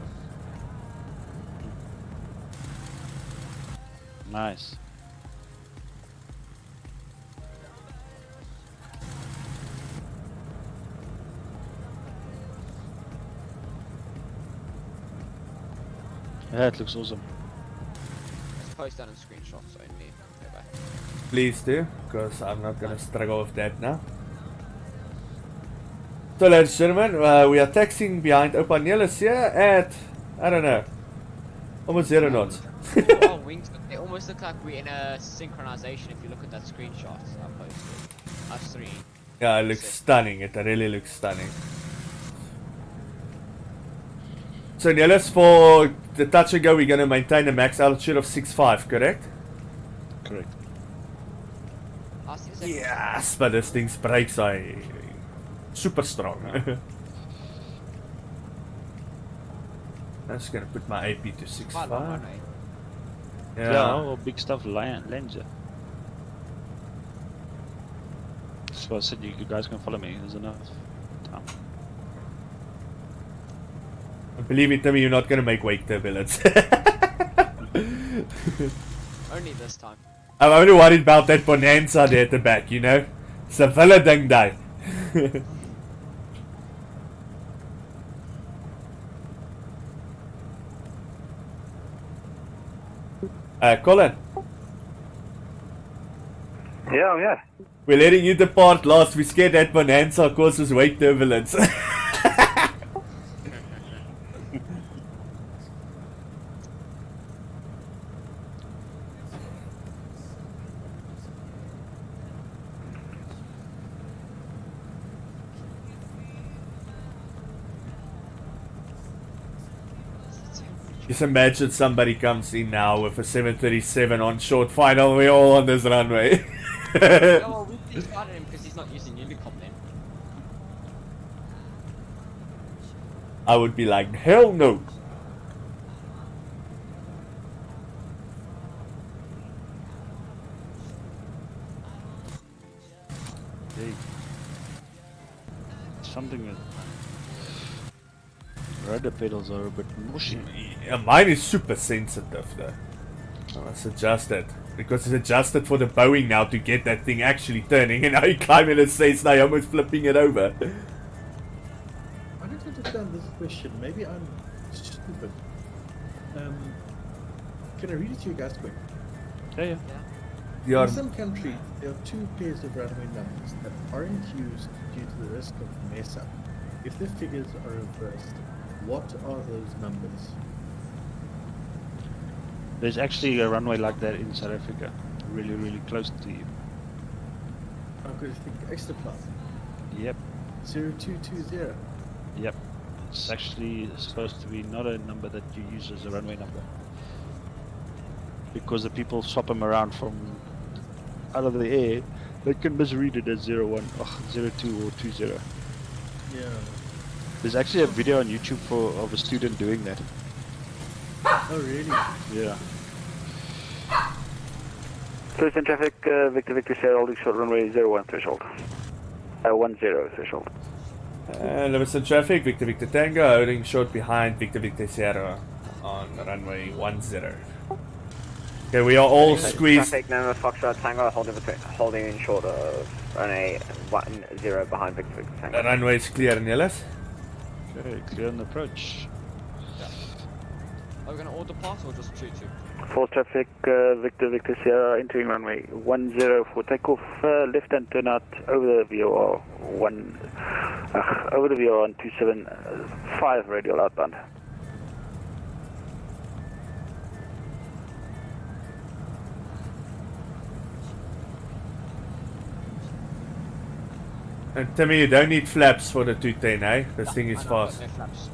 Nice. Yeah, it looks awesome. Let's post that in screenshots only. Go back. Please do, because I'm not gonna struggle with that now. So ladies and gentlemen, we are taxiing behind Opa Nelis here at, I don't know, almost 0 knots. Our wings, they almost look like we're in a synchronization if you look at that screenshot I posted. Us three. Yeah, it looks stunning. It really looks stunning. So Nelis, for the touch and go, we're gonna maintain a max altitude of 6.5, correct? Correct. Yes, but this thing's brakes are super strong. I'm just gonna put my AP to 6.5. Yeah, all big stuff lands here. So I said you guys can follow me. There's enough time. Believe me, Timmy, you're not gonna make wake turbulence. Only this time. I'm only worried about that bonanza there at the back, you know? It's a villa ding day. Colin, Yeah. we're letting you depart last. We scared that bonanza causes wake turbulence. Just imagine somebody comes in now with a 737 on short final. We're all on this runway. Yeah, well, we started him because he's not using Unicom then. I would be like, hell no. Hey. Something that rudder pedals are a bit mushy. Yeah, mine is super sensitive though. I must adjust it. Because it's adjusted for the Boeing now to get that thing actually turning, and now you climb in and says now you're almost flipping it over. I don't understand this question. Maybe I'm stupid. Can I read it to you guys quick? Yeah. You're, In some countries, there are two pairs of runway numbers that aren't used due to the risk of mess up. If the figures are reversed, what are those numbers? There's actually a runway like that in South Africa, really, really close to you. I'm going to think extra plus. Yep, 0220. yep. It's actually supposed to be not a number that you use as a runway number. Because the people swap them around from out of the air, they can misread it as 01, 02 or 20. Yeah. There's actually a video on YouTube of a student doing that. Oh, really? Yeah. Citizen traffic, Victor Sierra holding short runway 01 threshold. 10 threshold. Livingston traffic, Victor Tango, holding short behind Victor Sierra on runway 10. Okay, we are all squeezed. Traffic, November Foxtrot Tango holding in short of runway 10 behind Victor Tango. The runway is clear, Nelis. Okay, clear on the approach. Are we gonna all depart or just 2-2? False traffic, Victor Sierra entering runway 10 for takeoff, left and turn out over the VOR over the VOR on 275 radial outbound. And Timmy, you don't need flaps for the 210, eh? This thing is I know, I've got fast. no flaps.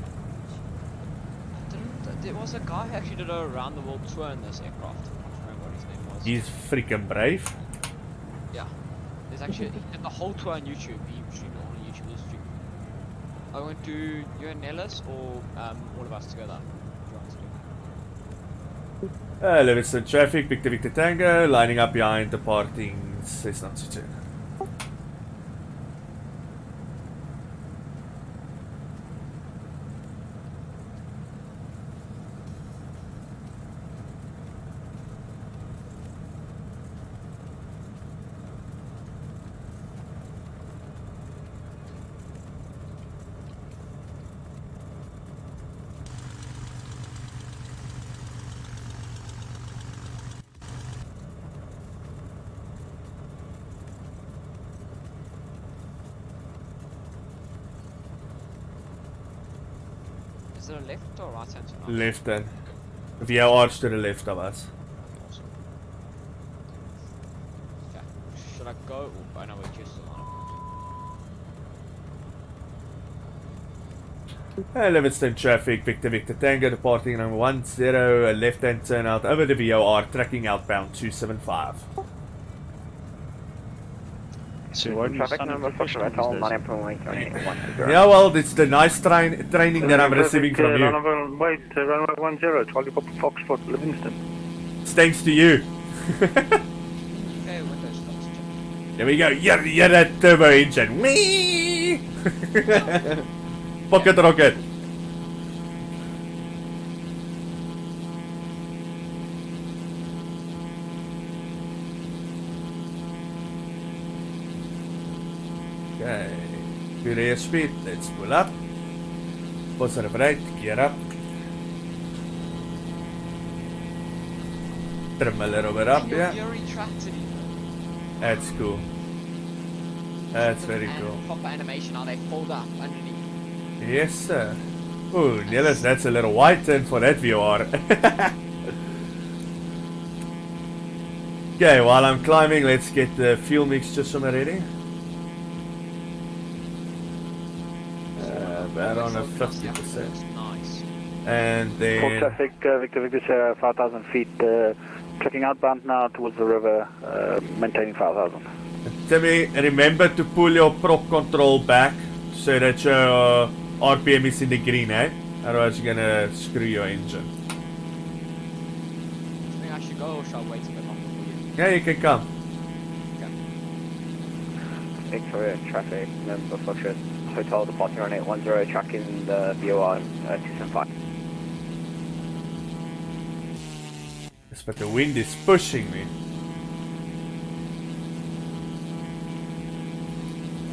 There was a guy who actually did a round the world tour in this aircraft. I can't remember what his name was. He's freaking brave. Yeah. There's actually he did the whole tour on YouTube. He streamed it all on YouTube. This stream. I went to you and Nellis or all of us together. If you want to do. Livingston traffic, Victor Victor Tango, lining up behind departing Cessna 22. Is it a left or right hand turn? Left then. VOR's to the left of us. Awesome. Okay. Should I go? Oh, I know we're just on. Livingston traffic, Victor Victor Tango, departing number 10, a left hand turn out over the VOR, tracking outbound 275. So why do you Traffic sound number like for professional Toronto, these days? 9.1. Yeah, well, it's the nice training that I'm receiving from you. Runway 10, Charlie Papa Foxtrot, Livingston. It's thanks to you. Okay, windows stops. There we go. Yeah, that turbo engine. Whee! Pocket rocket. Okay. Good airspeed. Let's pull up. Positive right. Gear up. Trim a little bit up, yeah. You're retracted even. That's cool. That's very And cool. proper animation how they fold up underneath. Yes, sir. Ooh, Niels, that's a little wide turn for that VOR. Okay, while I'm climbing, let's get the fuel mixture somewhere ready. About on a 50%. Nice. And Full then traffic, Victor Victor Sierra, 5,000 feet, tracking outbound now towards the river, maintaining 5,000. Timmy, remember to pull your prop control back so that your RPM is in the green, eh? Otherwise you're gonna screw your engine. Do you think I should go or shall I wait a bit longer for you? Yeah, you can come. Victoria traffic, number Foxtrot, hotel departing on 810, tracking the VOR 275. Yes, but the wind is pushing me.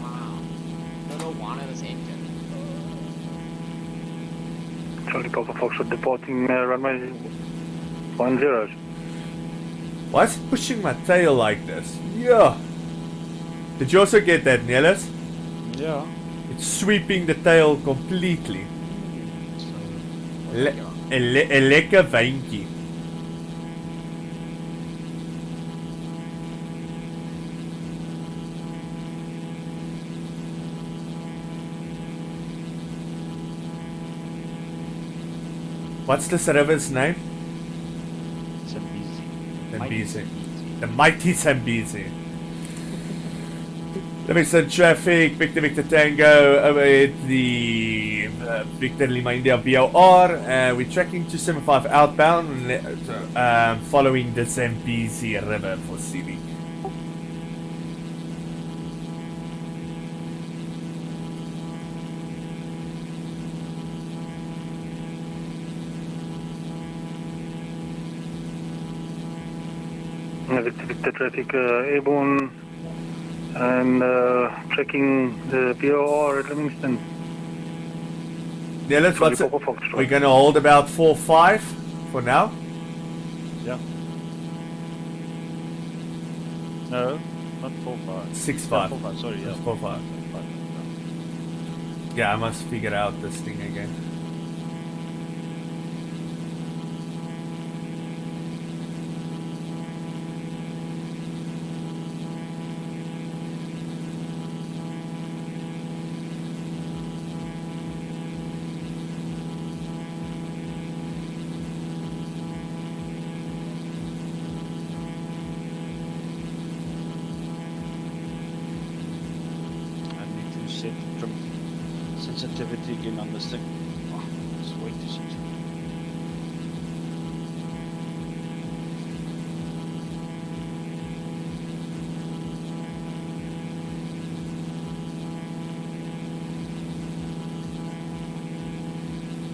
Wow. Little one of this engine. Charlie Papa Foxtrot departing runway 10. Why is it pushing my tail like this? Yeah. Did you also get that, Niels? Yeah. It's sweeping the tail completely. So, Een lekker wijntje. What's this river's name? Zambezi. The mighty Zambezi. Livingston traffic, Victor Victor Tango, overhead the Victor Lima India BOR. We're tracking 275 outbound, following the Zambezi River for Scenic. Victor Victor traffic, airborne and tracking the VOR at Livingston. Yeah, let's Charlie what's it? Papa Foxtrot. We're gonna hold about 4-5 for now. yeah. No, not 4-5. 6-5. 4-5, sorry, yeah. It's 4-5. Yeah, I must figure out this thing again. activity again on this thing. Oh, it's way too soon.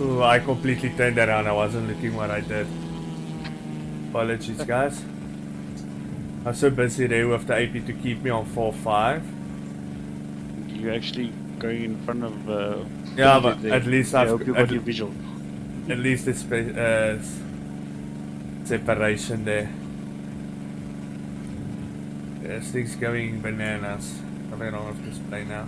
Ooh, I completely turned around. I wasn't looking what I did. Apologies, guys. I was so busy there with the AP to keep me on 4-5. You're actually going in front of. Yeah, but at least I I've hope you got your visual. at least it's separation there. This thing's going bananas. Something wrong with display now.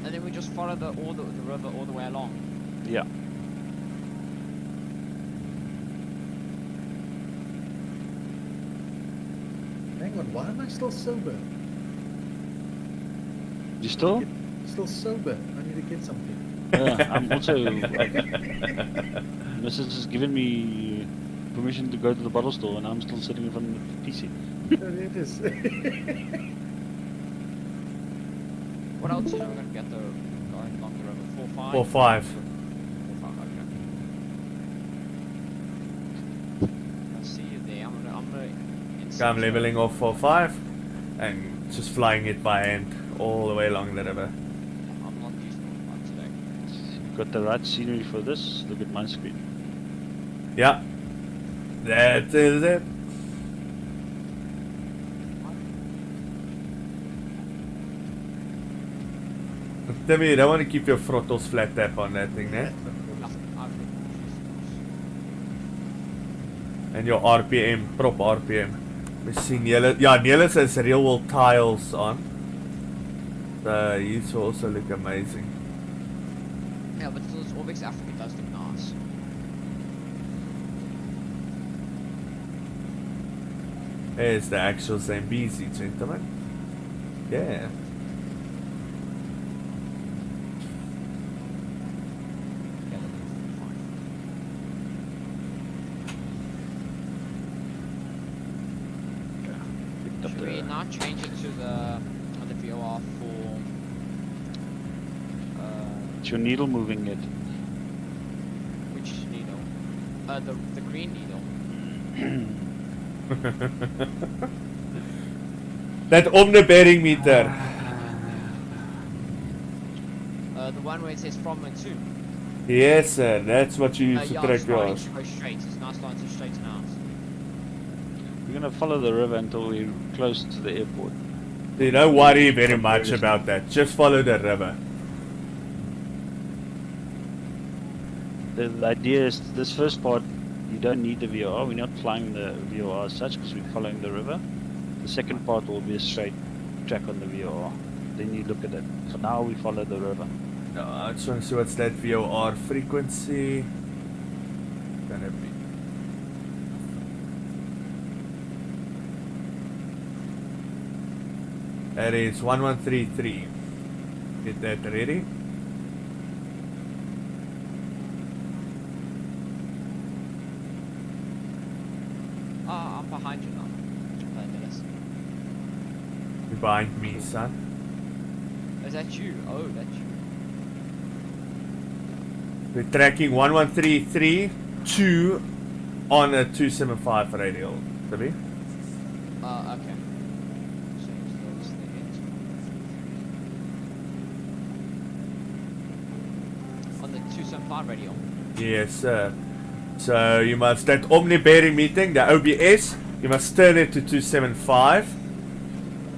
And then we just follow the river all the way along. Yeah. Hang on, why am I still sober? You still? Still sober. I need to get something. Yeah, I'm also. Mrs. has given me permission to go to the bottle store, and I'm still sitting in front of the PC. There it is. What else are we gonna get the going along the river? 4-5? 4-5. 4-5, okay. I see you there. I'm gonna I'm leveling off 4-5 and just flying it by hand all the way along the river. I'm not used to it today. You've got the right scenery for this. Look at my screen. Yeah. That is it. Timmy, you don't want to keep your throttles flat tap on that thing, eh? And your RPM, prop RPM. We see Nelis. Yeah, Nelis has real world tiles on. So these will also look amazing. Yeah, but this Orbix Africa does look nice. There's the actual Zambezi, gentlemen. Yeah. Should we now change it to the VOR for Is your needle moving yet? which needle? The green needle. That omni-bearing meter. The one where it says from and to. Yes, sir. That's what you use to Yeah, track it's starting yours. to go straight. It's now starting to straighten out. We're gonna follow the river until we're close to the airport. You don't worry very much about that. Just follow the river. The idea is this first part, you don't need the VOR. We're not flying the VOR as such because we're following the river. The second part will be a straight track on the VOR. Then you look at it. For now, we follow the river. I just want to see what's that VOR frequency. Gonna be. That is 1133. Get that ready. Ah, I'm behind you now. Dennis. You're behind me, son. Is that you? Oh, that's you. We're tracking 1133 2 on a 275 radial. Sabi? Okay. Change those things. On the 275 radio. Yes, sir. So you must, that omni-bearing meeting, the OBS, you must turn it to 275.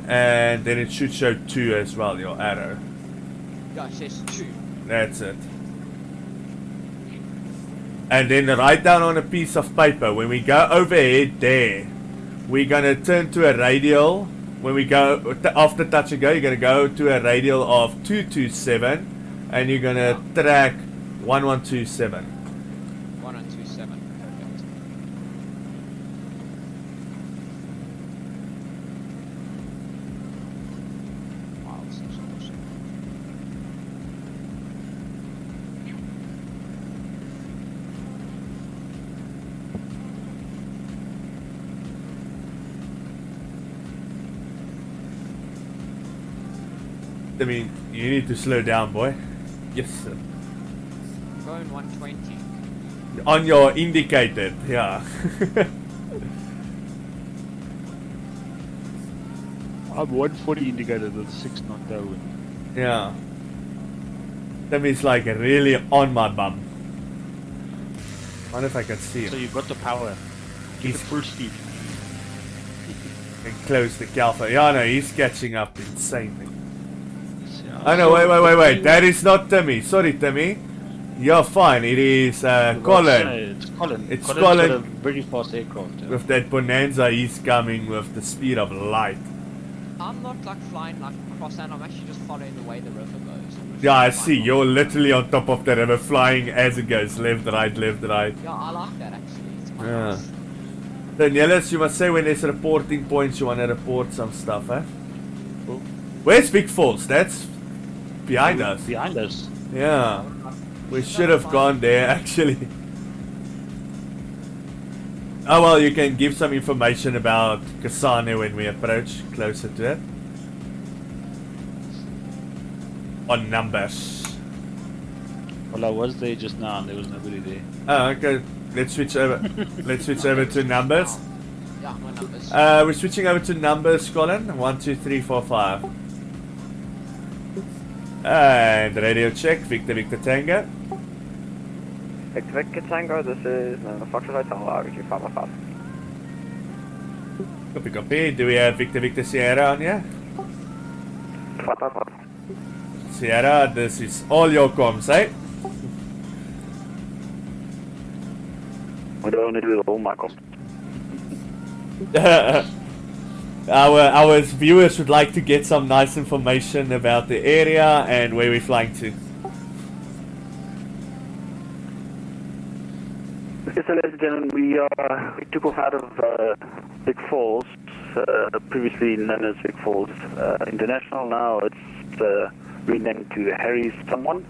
And then it should show 2 as well, your arrow. Yeah, it says 2. That's it. And then write down on a piece of paper, when we go overhead there, we're gonna turn to a radial. When we go, after touch and go, you're gonna go to a radial of 227, and you're gonna track 1127. 1127. Perfect. Wow, this is awesome. I mean, you need to slow down, boy. Yes, sir. I'm going 120. On your indicator, yeah. I'm 140 indicated with 6 knot tailwind. Yeah. Timmy's like really on my bum. Wonder if I can see So him. you've got the power. Keep it He's full speed. can close the Calfa. Yeah, no, he's catching up insanely. Yeah, Oh no, so wait. That is not Timmy. Sorry, Timmy. You're fine. It is Colin. It's Colin. It's Colin's got Colin. a very fast aircraft. Yeah. With that Bonanza, he's coming with the speed of light. I'm not like flying like across and I'm actually just following the way the river goes. I'm just Yeah, I flying see. off. You're literally on top of the river, flying as it goes, left, right, left, right. Yeah, I like that actually. It's quite Yeah. nice. Then Nellis, you must say when there's reporting points, you want to report some stuff, eh? Cool. Where's Big Falls? That's behind us. Behind us. Yeah. We should have gone there, actually. Oh well, you can give some information about Kasane when we approach closer to it. On numbers. Well, I was there just now and there was nobody there. Oh, okay. Let's switch over. Let's switch over to numbers. Yeah, my numbers. We're switching over to numbers, Colin. 1, 2, 3, 4, 5. And radio check. Victor Tango. Victor Tango, this is Foxtrot Hotel, RVQ 555. Copy. Do we have Victor Sierra on here? 555. Sierra, this is all your comms, eh? We don't only do the whole Michael. Our viewers would like to get some nice information about the area and where we're flying to. Okay, so ladies and gentlemen, we took off out of Big Falls, previously known as Big Falls International. Now it's renamed to Harry's Someone,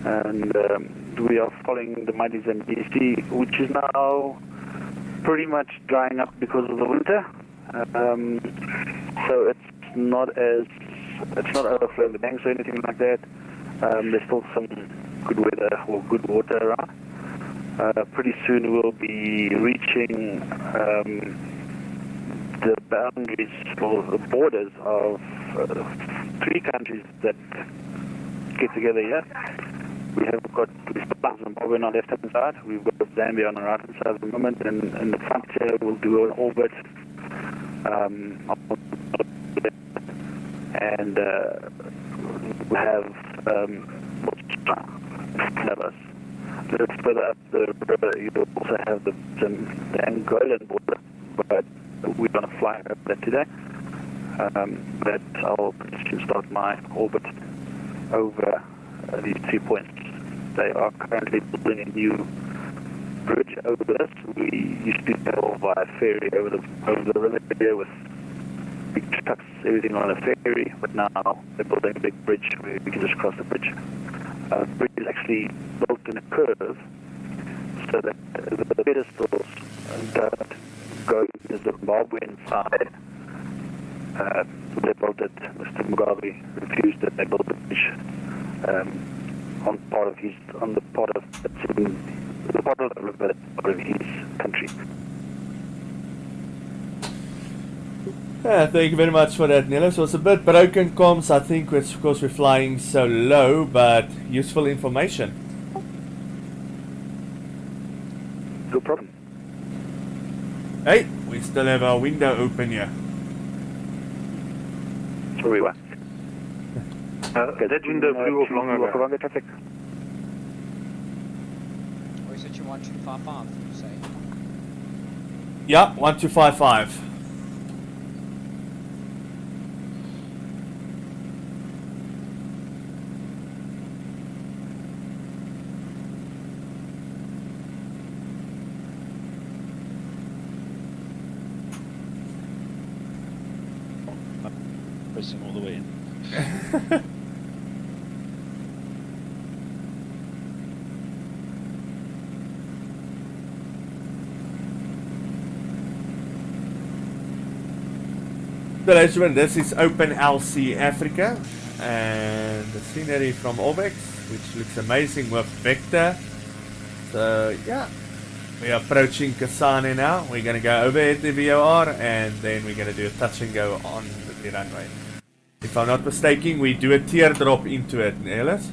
and we are following the mighty Zambezi, which is now pretty much drying up because of the winter. So it's not overflowing the banks or anything like that. There's still some good weather or good water around. Pretty soon we'll be reaching the boundaries or the borders of 3 countries that get together here. We've got Zimbabwe on our left-hand side, we've got Zambia on the right-hand side at the moment, and in the front here we'll do an orbit and we'll have Botswana. A little further up the river, you also have the Angolan border, but we're going to fly over that today. But I'll start my orbit over these 2 points. They are currently building a new bridge over this. We used to travel via ferry over the river here with big trucks, everything on a ferry, but now they're building a big bridge where we can just cross the bridge. The bridge is actually built in a curve so that the pedestals don't go to the Zimbabwean side. They built it. Mr. Mugabe refused that they built the bridge on the part of the river that's part of his country. Yeah, thank you very much for that, Nellis. It was a bit broken comms, I think, because we're flying so low, but useful information. No problem. Hey, we still have our window open here. That's where we were. Okay, that window flew off long ago. Wrong traffic. Or is it you 1255, you say? Yeah, 1255. Pressing all the way in. So ladies and gentlemen, this is Open LC Africa. and the scenery from Obex, which looks amazing with Vector. So yeah, we're approaching Kasane now. We're gonna go overhead the VOR and then we're gonna do a touch and go on the runway. If I'm not mistaken, we do a teardrop into it, Nelis.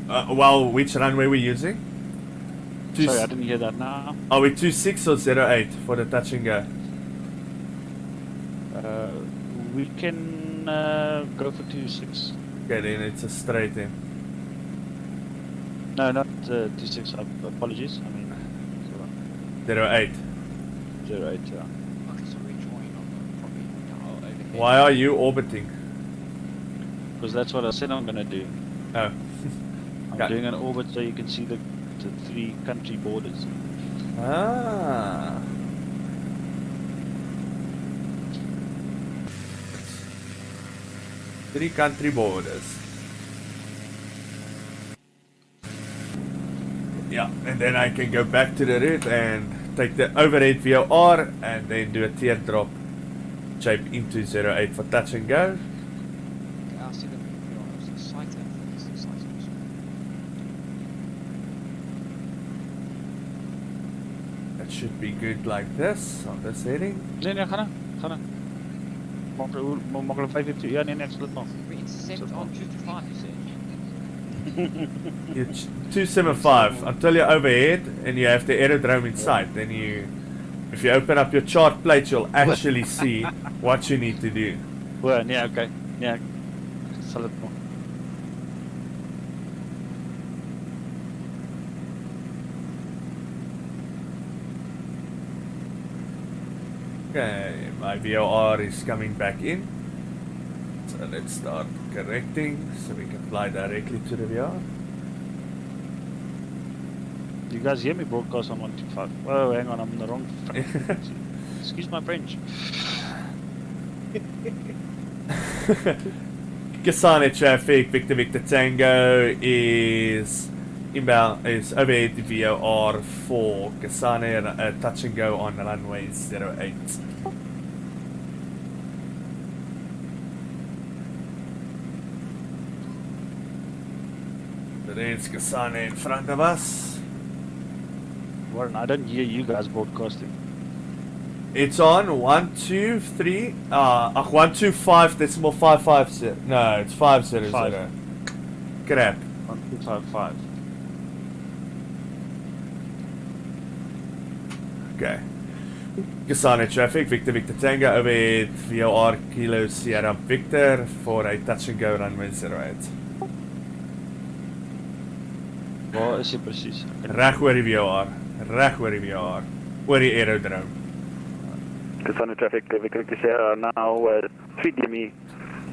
Well, which runway we using? Sorry, I didn't hear that now. Are we 26 or 08 for the touch and go? We can go for 26. Okay, then it's a straight in. No, not 26. Apologies. I mean, 08. 08. Yeah. Okay, so we're joining on the probably overhead. Why are you orbiting? Because that's what I said I'm gonna do. Oh. I'm Okay. doing an orbit so you can see the 3 country borders. Ah. Three country borders. Yeah, and then I can go back to the route and take the overhead VOR and then do a teardrop shape into 08 for touch and go. Okay, I'll see the site and the site also. That should be good like this on this heading. Nee, ga nou. Mag er 5 ja, nee, sal dit nog. We intercept on 225, you said. You're 275 until you're overhead and you have the aerodrome in sight. Then if you open up your chart plate, you'll actually see what you need to do. O, nee, okay. Nee, sal dit nog. Okay, my VOR is coming back in. So let's start correcting so we can fly directly to the VOR. You guys hear me broadcast on 125? Oh, hang on, I'm in the wrong frequency. Excuse my French. Kasane traffic, Victor Tango is inbound, is overhead the VOR for Kasane, touch and go on runway 08. So there's Kasane in front of us. Warren, I don't hear you guys broadcasting. It's on 123 125.550. No, it's 500. Five. Crap. 1255. Okay. Kasane traffic, Victor Tango overhead VOR Kilo Sierra Victor for a touch and go runway 08. Waar is jy presies? Reg oor die VOR. Reg oor die VOR. Oor die aerodrome. Kasane traffic, Victor Sierra now 3 DME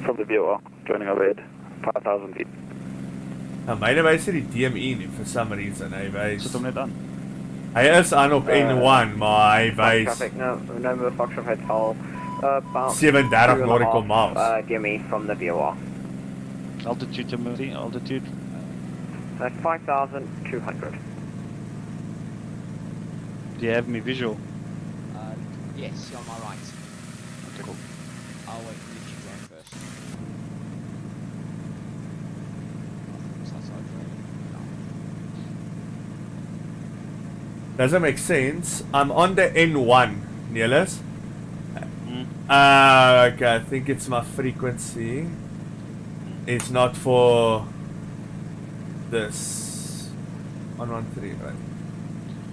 from the VOR, joining overhead, 5,000 feet. Nou, myne wys nie die DME nie, for some reason. Hy wys... Sit hom net aan. Hy is aan op N1, maar hy wys... Traffic, no Foxtrot Hotel, about 37 nautical 2.5 miles. DME from the VOR. Altitude, Timothy, altitude. 5,200. Do you have me visual? Yes, you're on my right. Okay, cool. I'll wait for you to join first. Doesn't make sense. I'm on the N1, Niels. Mm. Okay, I think it's my frequency. It's not for this. 113, right?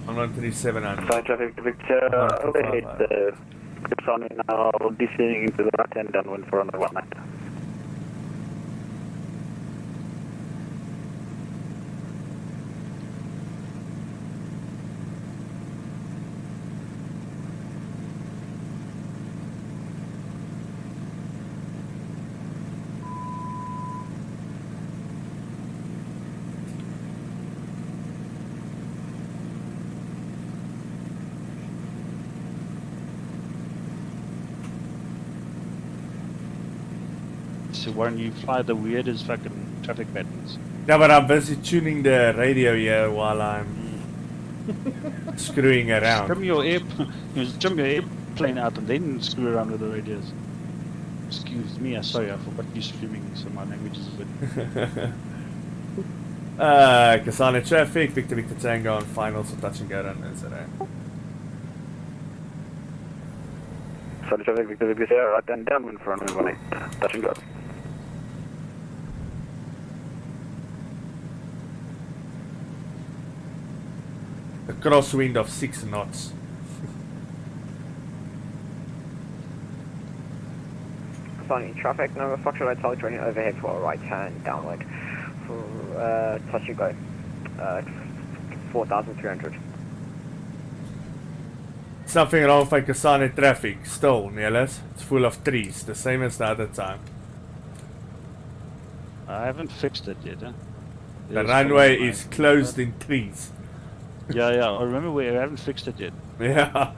113,700. Kasane traffic, Victor overhead, Kasane now descending into the right hand downwind for another 1 night. So Warren, you fly the weirdest fucking traffic patterns. Yeah, but I'm busy tuning the radio here while I'm screwing around. Trim your plane out and then screw around with the radios. Excuse me, I'm sorry, I forgot you're streaming, so my language is a bit... Kasane traffic, Victor Victor Tango on finals of touch and go down, is it right? Solid traffic, Victor Victor Sierra, right and downwind for runway 18, touch and go. A crosswind of 6 knots. Sunny traffic, Nova Foxtrot Hotel turning overhead for a right hand downward for touch and go. 4,300. Something wrong with Kasane traffic, still, Nelis. It's full of trees, the same as the other time. I haven't fixed it yet, huh? The There's runway probably is closed in trees. Yeah, I remember we haven't fixed it yet. Yeah.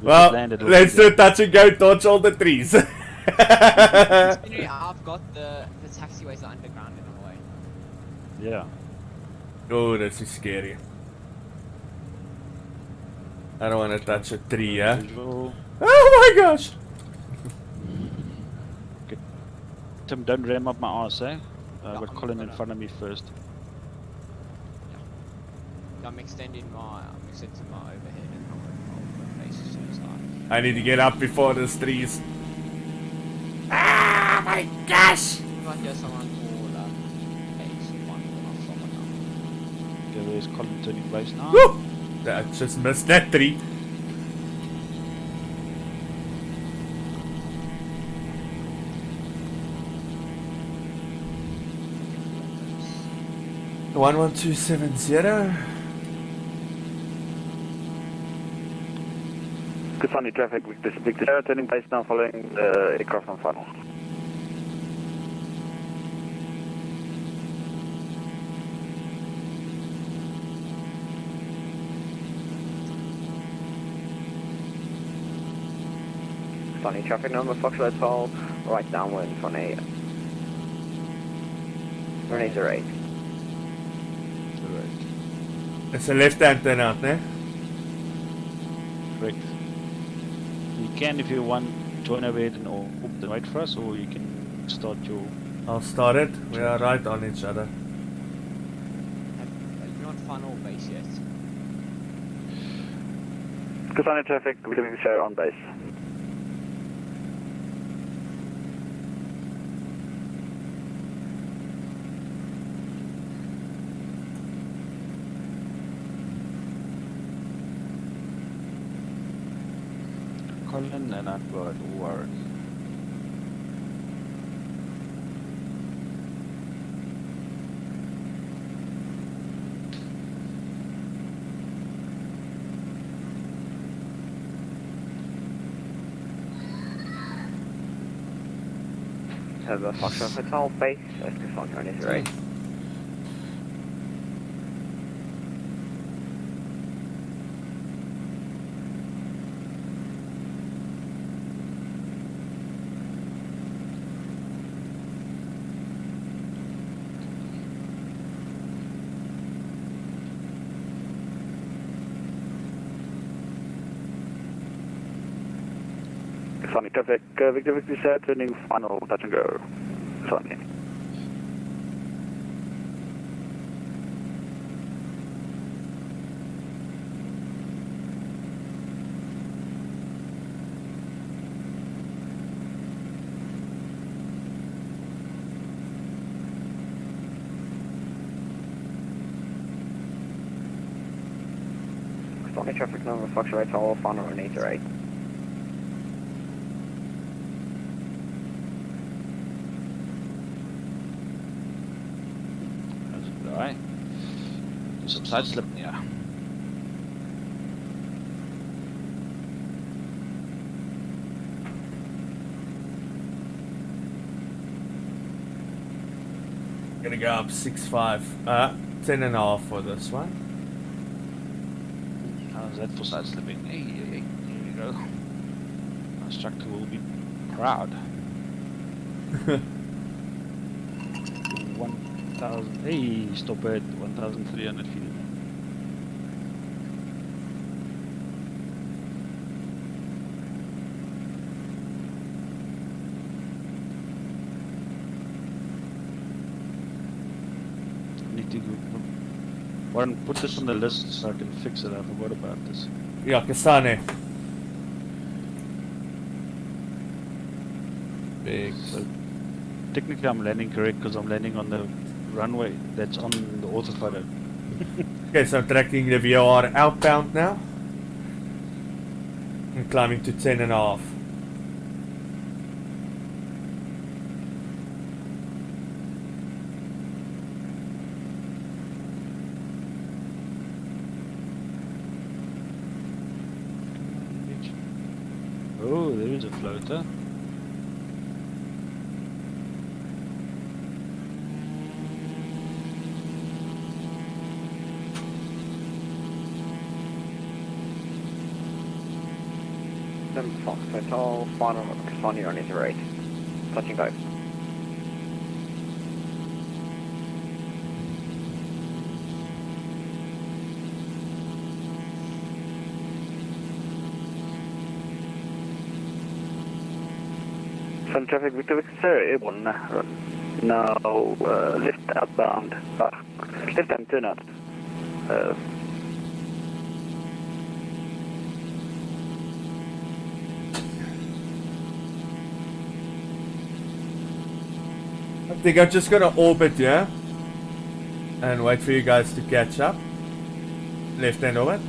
We Well, just landed let's do a touch and go, dodge all the trees. I've got the taxiways are underground in a way. Yeah. Oh, this is scary. I don't want to touch a tree, yeah? Visual. Oh my gosh! Okay. Tim, don't ram up my ass, eh? I've got I'm Colin in gonna- front of me first. I'm extending my overhead and I'll put base as soon as I need to get up before these trees. Ah my gosh! Right here, someone called X1 or someone Okay, there's Colin turning place now. Woo! I just missed that tree. else. 11270. Kasane traffic, Victor Victor Sierra turning base now following the aircraft on final. Sunny traffic, Nova Foxtrot Hotel right downwind for a runway 08. Alright. It's a left hand turn out, ne? Correct. You can, if you want, join overhead and or wait for us, or you can start your... I'll start it. We are right on each other. Are you on final base yet? Kasane traffic, Victor Victor Sierra on base. Colin and I've got Warren. Nova Foxtrot Hotel base, that's the Fox runway 08. Sunny traffic, Victor Victor Sierra turning final touch and go. Sunny. Sunny traffic, Nova Foxtrot Hotel final runway 08. Alright. Do some side slip, yeah. Gonna go up 6.5. 10.5 for this one. How's that for side slipping? Hey, there you go. Our instructor will be proud. 1,000. Hey, stop at 1,300 feet. put this on the list so I can fix it. I forgot about this. Ja, Kasane. Big. So technically I'm landing correct because I'm landing on the runway that's on the autopilot. Okay, so I'm tracking the VOR outbound now. I'm climbing to 10.5. Oh, there is a floater. Fox Hotel, final Cassani on his right. Touching go. Sun traffic, Victor Victor, airborne. Now, left outbound. Left hand turn out. I think I'm just gonna orbit here and wait for you guys to catch up. Left hand orbit.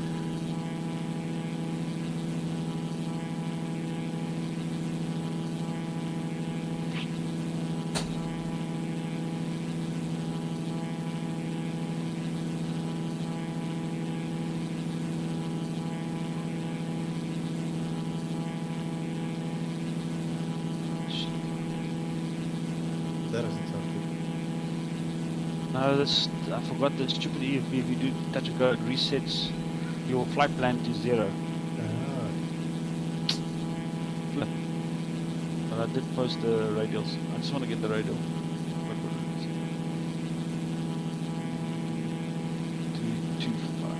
That doesn't sound good. No, this I forgot the stupid EFB. If you do touch a go, it resets your flight plan to 0. Ah, Flip. But I did post the radials. I just want to get the radial. What was it? 225.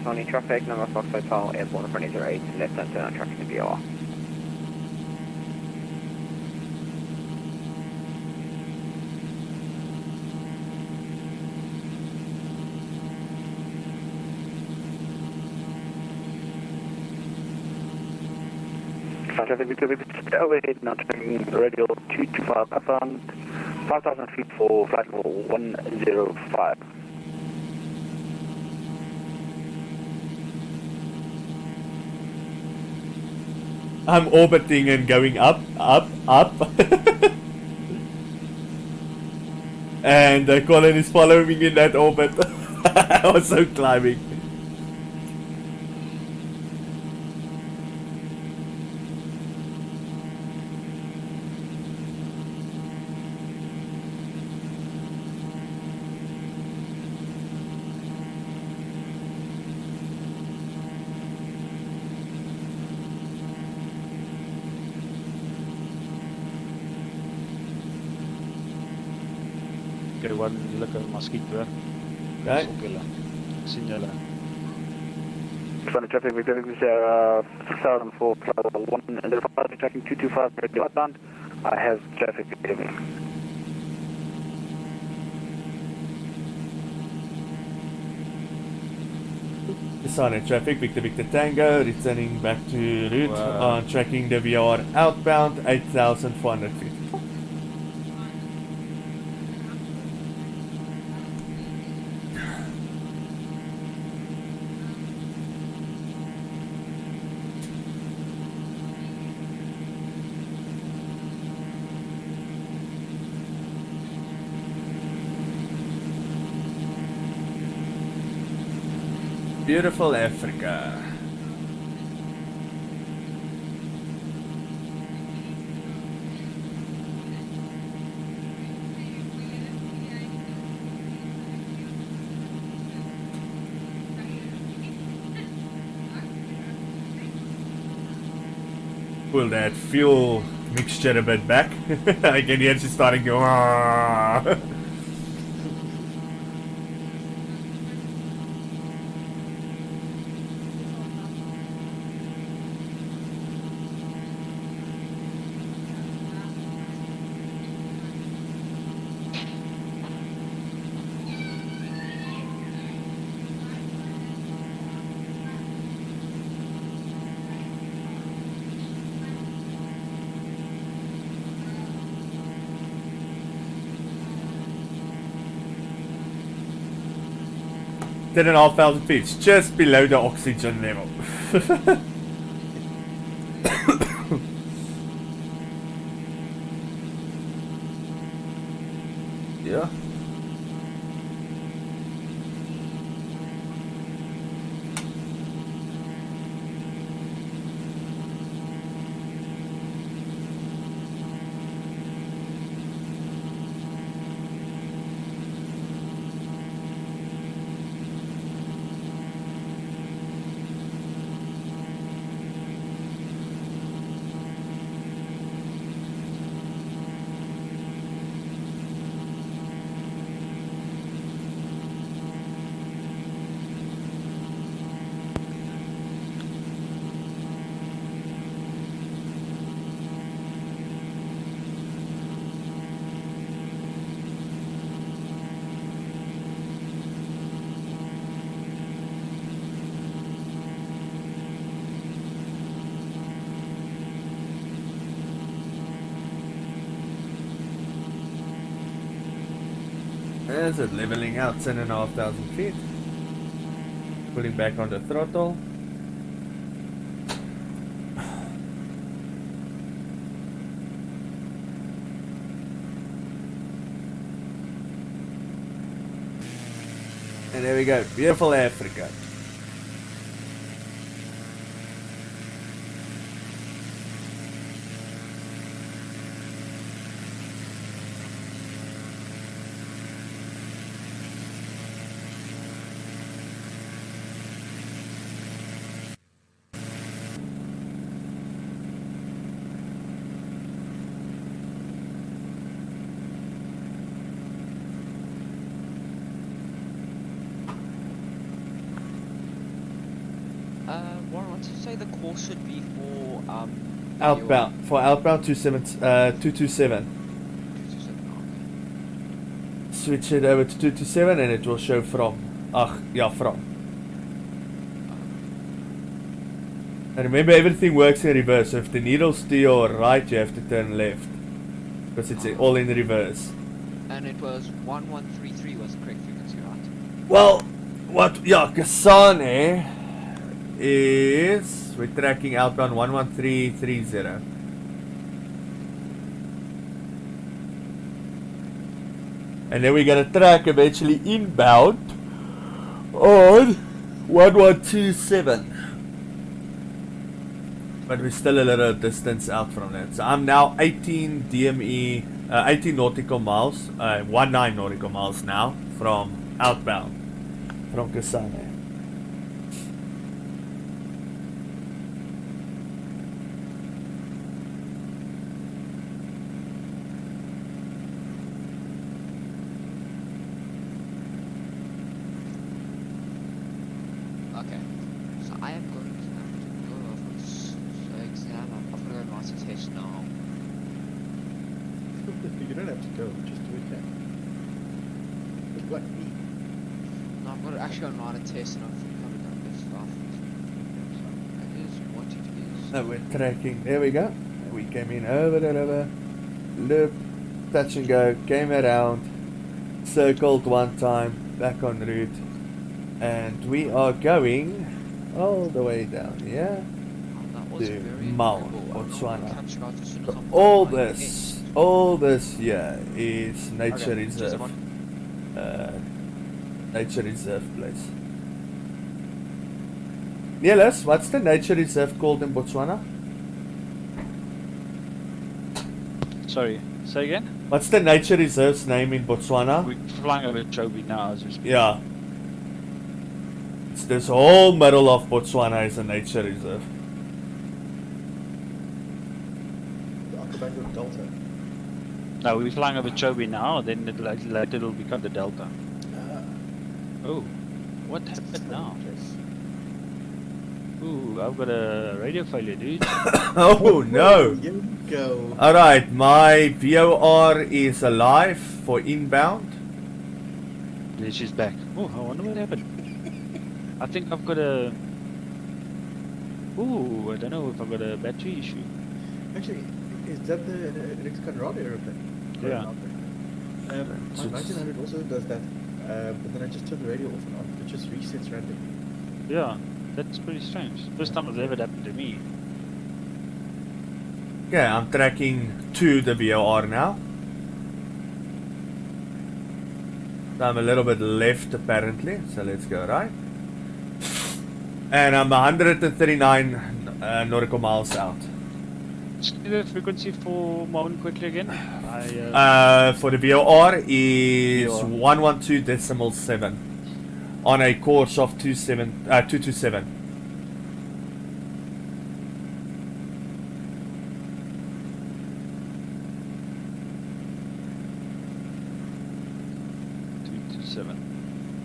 Cassani traffic, number Fox Hotel, airborne front 08, left hand turn on tracking the VOR. Sun traffic, Victor Victor, overhead, now turning radial 225 outbound, 5,000 feet for flight level 105. I'm orbiting and going up, up, up. And Colin is following me in that orbit. I was so climbing. Okay, one lekker maskiet weer. Okay. Dis op julle. Ek sien julle. Sun traffic, Victor Victor, 6,000 for flight level 105, tracking 225 radial outbound. I have traffic ahead of me. Designer traffic, Victor Victor Tango, returning back to route Wow. on tracking the VR outbound, 8,400 feet. Beautiful Africa. Pull that fuel mixture a bit back. I can hear she starting to go. 10,500 feet. It's just below the oxygen level. Yeah. There's it, leveling out 10,500 feet. Pulling back on the throttle. And there we go, beautiful Africa. Warren, what did you say the course should be for Outbound, for outbound 227. 227, Switch it over to 227 and it will show from. From. And remember, everything works in reverse. So if the needle's to your right, you have to turn left. Because it's all in reverse. and it was 1133 was the correct frequency, right? Well, Kasane is... We're tracking outbound 11330. And then we're gonna track eventually inbound on 1127. But we're still a little distance out from that. So I'm now 18 DME, 18 nautical miles, 19 nautical miles now from outbound, from Kasane. Okay, so I am going to have to go over this exam. I'm going to write a test now. You don't have to go, just do it now. Look like me. No, I'm going to actually go and write a test, and I'm probably going to get stuff. That is what it is. So we're tracking, there we go. We came in over the river, loop, touch and go, came around, circled one time, back on route. And we are going all the way down here That was to very Mount incredible. Botswana. Catch you guys as soon as So I'm all done my this here is nature Okay, cheers, reserve. everyone. Nature reserve place. Niels, what's the nature reserve called in Botswana? Sorry, say again? What's the nature reserve's name in Botswana? We're flying over Chobe now as we speak. Yeah. It's this whole middle of Botswana is a nature reserve. The Okavango Delta. No, we're flying over Chobe now, then later it'll become the Delta. Oh, what happened now? Ooh, I've got a radio failure, dude. Oh no! Here we go. Alright, my VOR is alive for inbound. Then she's back. Oh, I wonder what happened. I think I've got a... Ooh, I don't know if I've got a battery issue. Actually, is that the Rex Conrad aeroplane? Yeah. My 1900 also does that, but then I just turn the radio off and on. it just resets randomly. Yeah, that's pretty strange. First time it's ever happened to me. Okay, I'm tracking to the VOR now. So I'm a little bit left apparently, so let's go right. And I'm 139 nautical miles out. Just give me the frequency for Moan quickly again. For the VOR is VOR. 112.7 on a course of 227.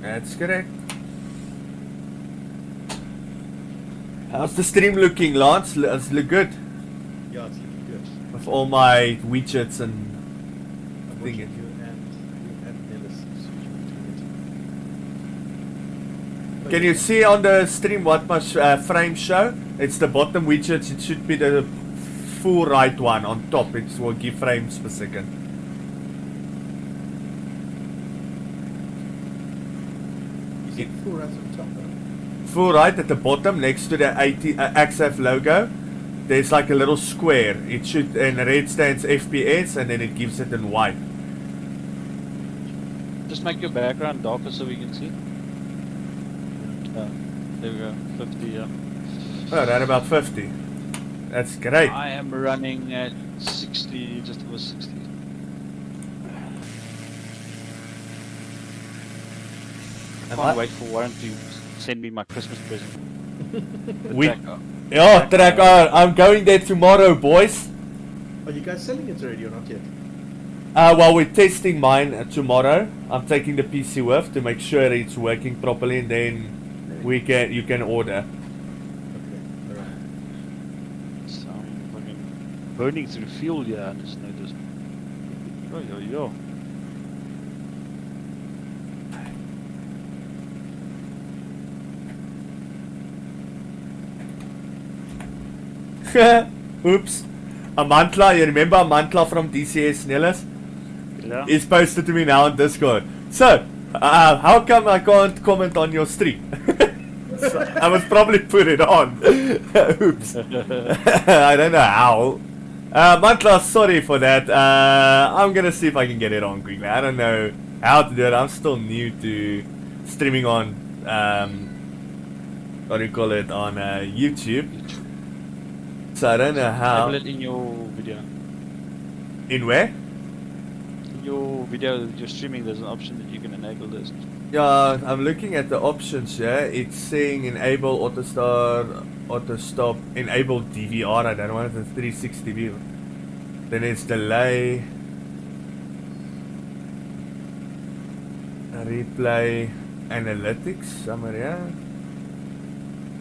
That's correct. How's the stream looking, Lance? It's look good Yeah, it's looking good. with all my widgets and I'm thing. watching you and Nellis switching between it. Can you see on the stream what my frame show? It's the bottom widgets. It should be the full right one on top. It will give frames per second. Is it full right on top though? Full right at the bottom next to the XF logo. There's like a little square. It should, and red stands FPS, and then it gives it in white. Just make your background darker so we can see. There we go, 50. Yeah. Oh, right about 50. That's great. I am running at 60, just over 60. I can't wait for Warren to send me my Christmas present. We, Tracker. yeah, Tracker. I'm going there tomorrow, boys. Are you guys selling it already or not yet? Well, we're testing mine tomorrow. I'm taking the PC with to make sure it's working properly, and then you can order. Okay, alright. So I'm fucking burning through fuel here, I just noticed. Yo. Oops. Amantla, you remember Amantla from DCS Nellis? Yeah. He's posted to me now on Discord. So, how come I can't comment on your stream? So, I must probably put it on. Oops. I don't know how. Mantla, sorry for that. I'm gonna see if I can get it on quickly. I don't know how to do it. I'm still new to streaming on, what do you call it, on YouTube. So I don't know how. Enable it in your video. In where? In your video that you're streaming, there's an option that you can enable this. Yeah, I'm looking at the options here. It's saying enable auto stop, enable DVR. I don't want the 360 view. Then it's delay, replay, analytics somewhere here.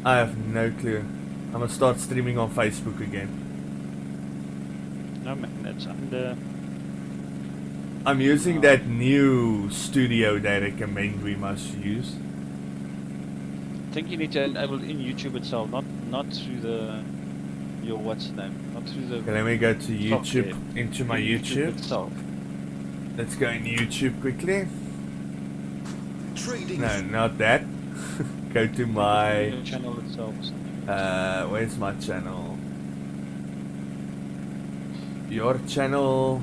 I have no clue. I'm gonna start streaming on Facebook again. No man, that's under. I'm using that new studio they recommend we must use. I think you need to enable it in YouTube itself, not through your what's the name, not through the. Okay, let me go to YouTube, software. into my In YouTube. itself. Let's go in YouTube quickly. No, not that. Go to my, Your channel itself or something. where's my channel? Your channel.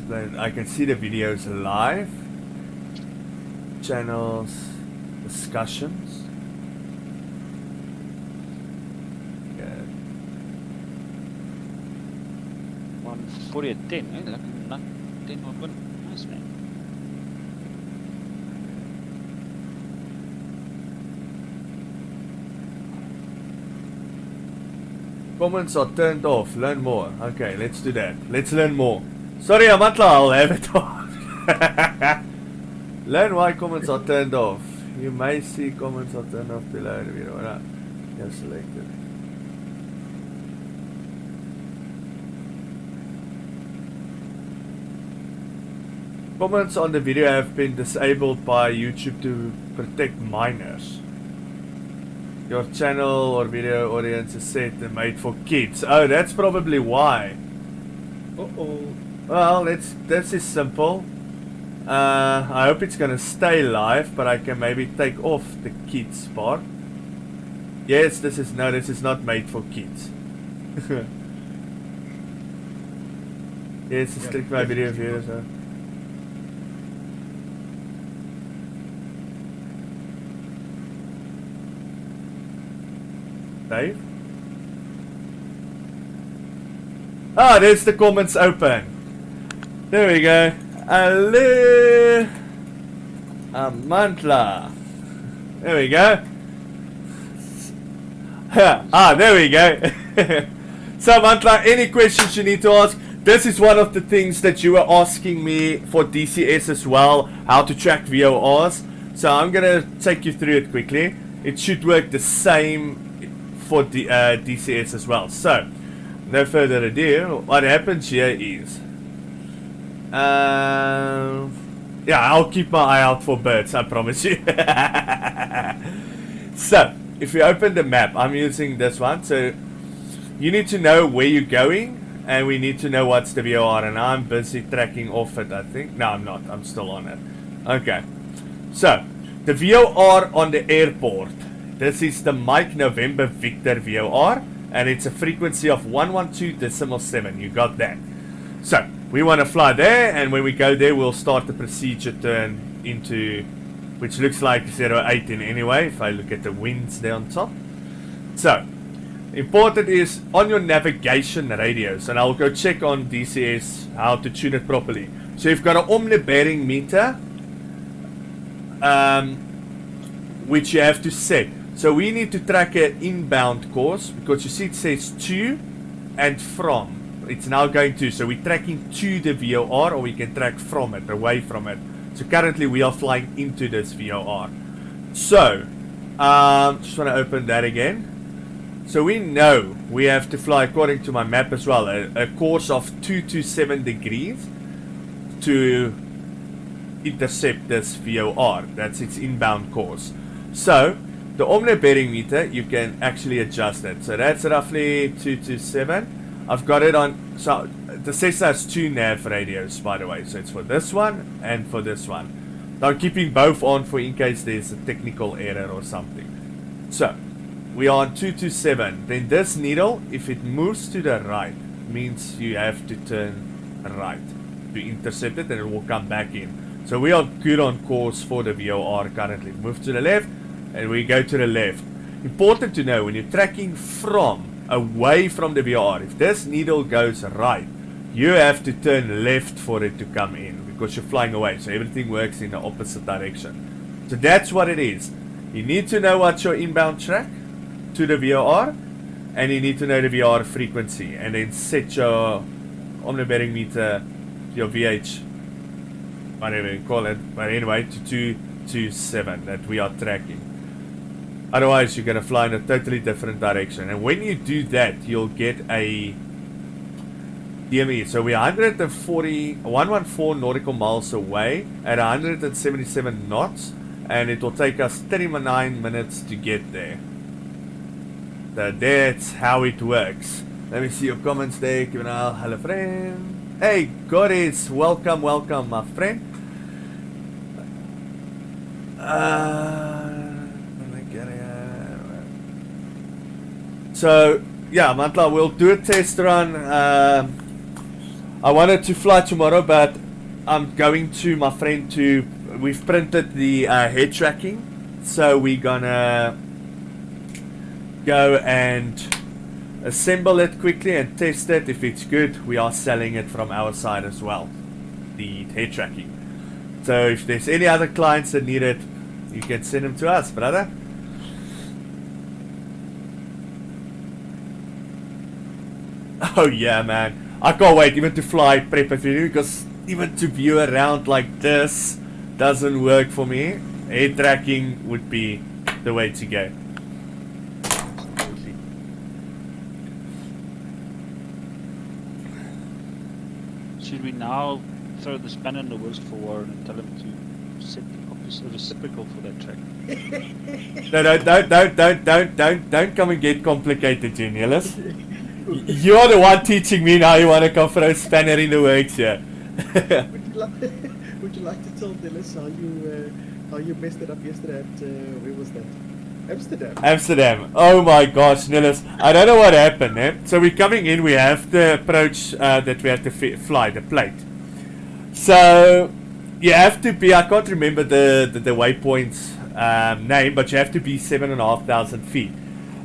So I can see the videos live. Channels, discussions. Okay. 140 at 10, eh? Like not 10 or 1. Nice man. Comments are turned off. Learn more. Okay, let's do that. Let's learn more. Sorry, Amatla, I'll have it on. Learn why comments are turned off. You may see comments are turned off below the video. Alright. Just selected. Comments on the video have been disabled by YouTube to protect minors. Your channel or video audience is set and made for kids. Oh, that's probably why. Uh-oh. Well, this is simple. I hope it's gonna stay live, but I can maybe take off the kids part. Yes, this is not made for kids. Yes, strict my video viewers. Dave? Ah, there's the comments open. There we go. Hello, Amantla. There we go. There we go. So, Amantla, any questions you need to ask? This is one of the things that you were asking me for DCS as well, how to track VORs. So I'm gonna take you through it quickly. It should work the same for the DCS as well. So, no further ado, what happens here is, yeah, I'll keep my eye out for birds, I promise you. So, if you open the map, I'm using this one. So, you need to know where you're going, and we need to know what's the VOR, and I'm busy tracking off it, I think. No, I'm not. I'm still on it. Okay. So, the VOR on the airport. This is the Mike November Victor VOR, and it's a frequency of 112.7. You got that. So, we want to fly there, and when we go there, we'll start the procedure turn into, which looks like 018 anyway, if I look at the winds there on top. So, important is on your navigation radios, and I'll go check on DCS how to tune it properly. So you've got an omni bearing meter, which you have to set. So we need to track an inbound course, because you see it says to and from. It's now going to, so we're tracking to the VOR, or we can track from it, away from it. So currently we are flying into this VOR. So, just want to open that again. So we know we have to fly, according to my map as well, a course of 227 degrees to intercept this VOR. That's its inbound course. So the omni bearing meter, you can actually adjust it. So that's roughly 227. I've got it on, so the Cessna has two nav radios, by the way. So it's for this one and for this one. Now I'm keeping both on for in case there's a technical error or something. So we are on 227. Then this needle, if it moves to the right, means you have to turn right to intercept it, and it will come back in. So we are good on course for the VOR currently. Move to the left, and we go to the left. Important to know, when you're tracking from, away from the VOR, if this needle goes right, you have to turn left for it to come in, because you're flying away. So everything works in the opposite direction. So that's what it is. You need to know what's your inbound track to the VOR, and you need to know the VOR frequency, and then set your omni bearing meter, your VH, whatever you call it, but anyway, to 227 that we are tracking. Otherwise you're going to fly in a totally different direction, and when you do that, you'll get a DME. So we're 114 nautical miles away at 177 knots, and it will take us 39 minutes to get there. So that's how it works. Let me see your comments there. Hello, friend. Hey, Goddess. Welcome, welcome, my friend. So, yeah, Mantla, we'll do a test run. I wanted to fly tomorrow, but I'm going to my friend to... We've printed the head tracking. So we're gonna go and assemble it quickly and test it. If it's good, we are selling it from our side as well, the head tracking. So if there's any other clients that need it, you can send them to us, brother. Oh yeah, man, I can't wait even to fly prep video, because even to view around like this doesn't work for me. Head tracking would be the way to go. Should we now throw the spanner in the works for Warren and tell him to set the opposite reciprocal for that track? No, don't come and get complicated, Genius. You are the one teaching me now. You want to come throw a spanner in the works here. Would you like to tell Dillis how you messed it up yesterday at where was that? Amsterdam. Amsterdam. Oh my gosh, Nillis. I don't know what happened, eh? So we're coming in, we have the approach that we have to fly, the plate. So you have to be, I can't remember the waypoint's name, but you have to be 7,500 feet.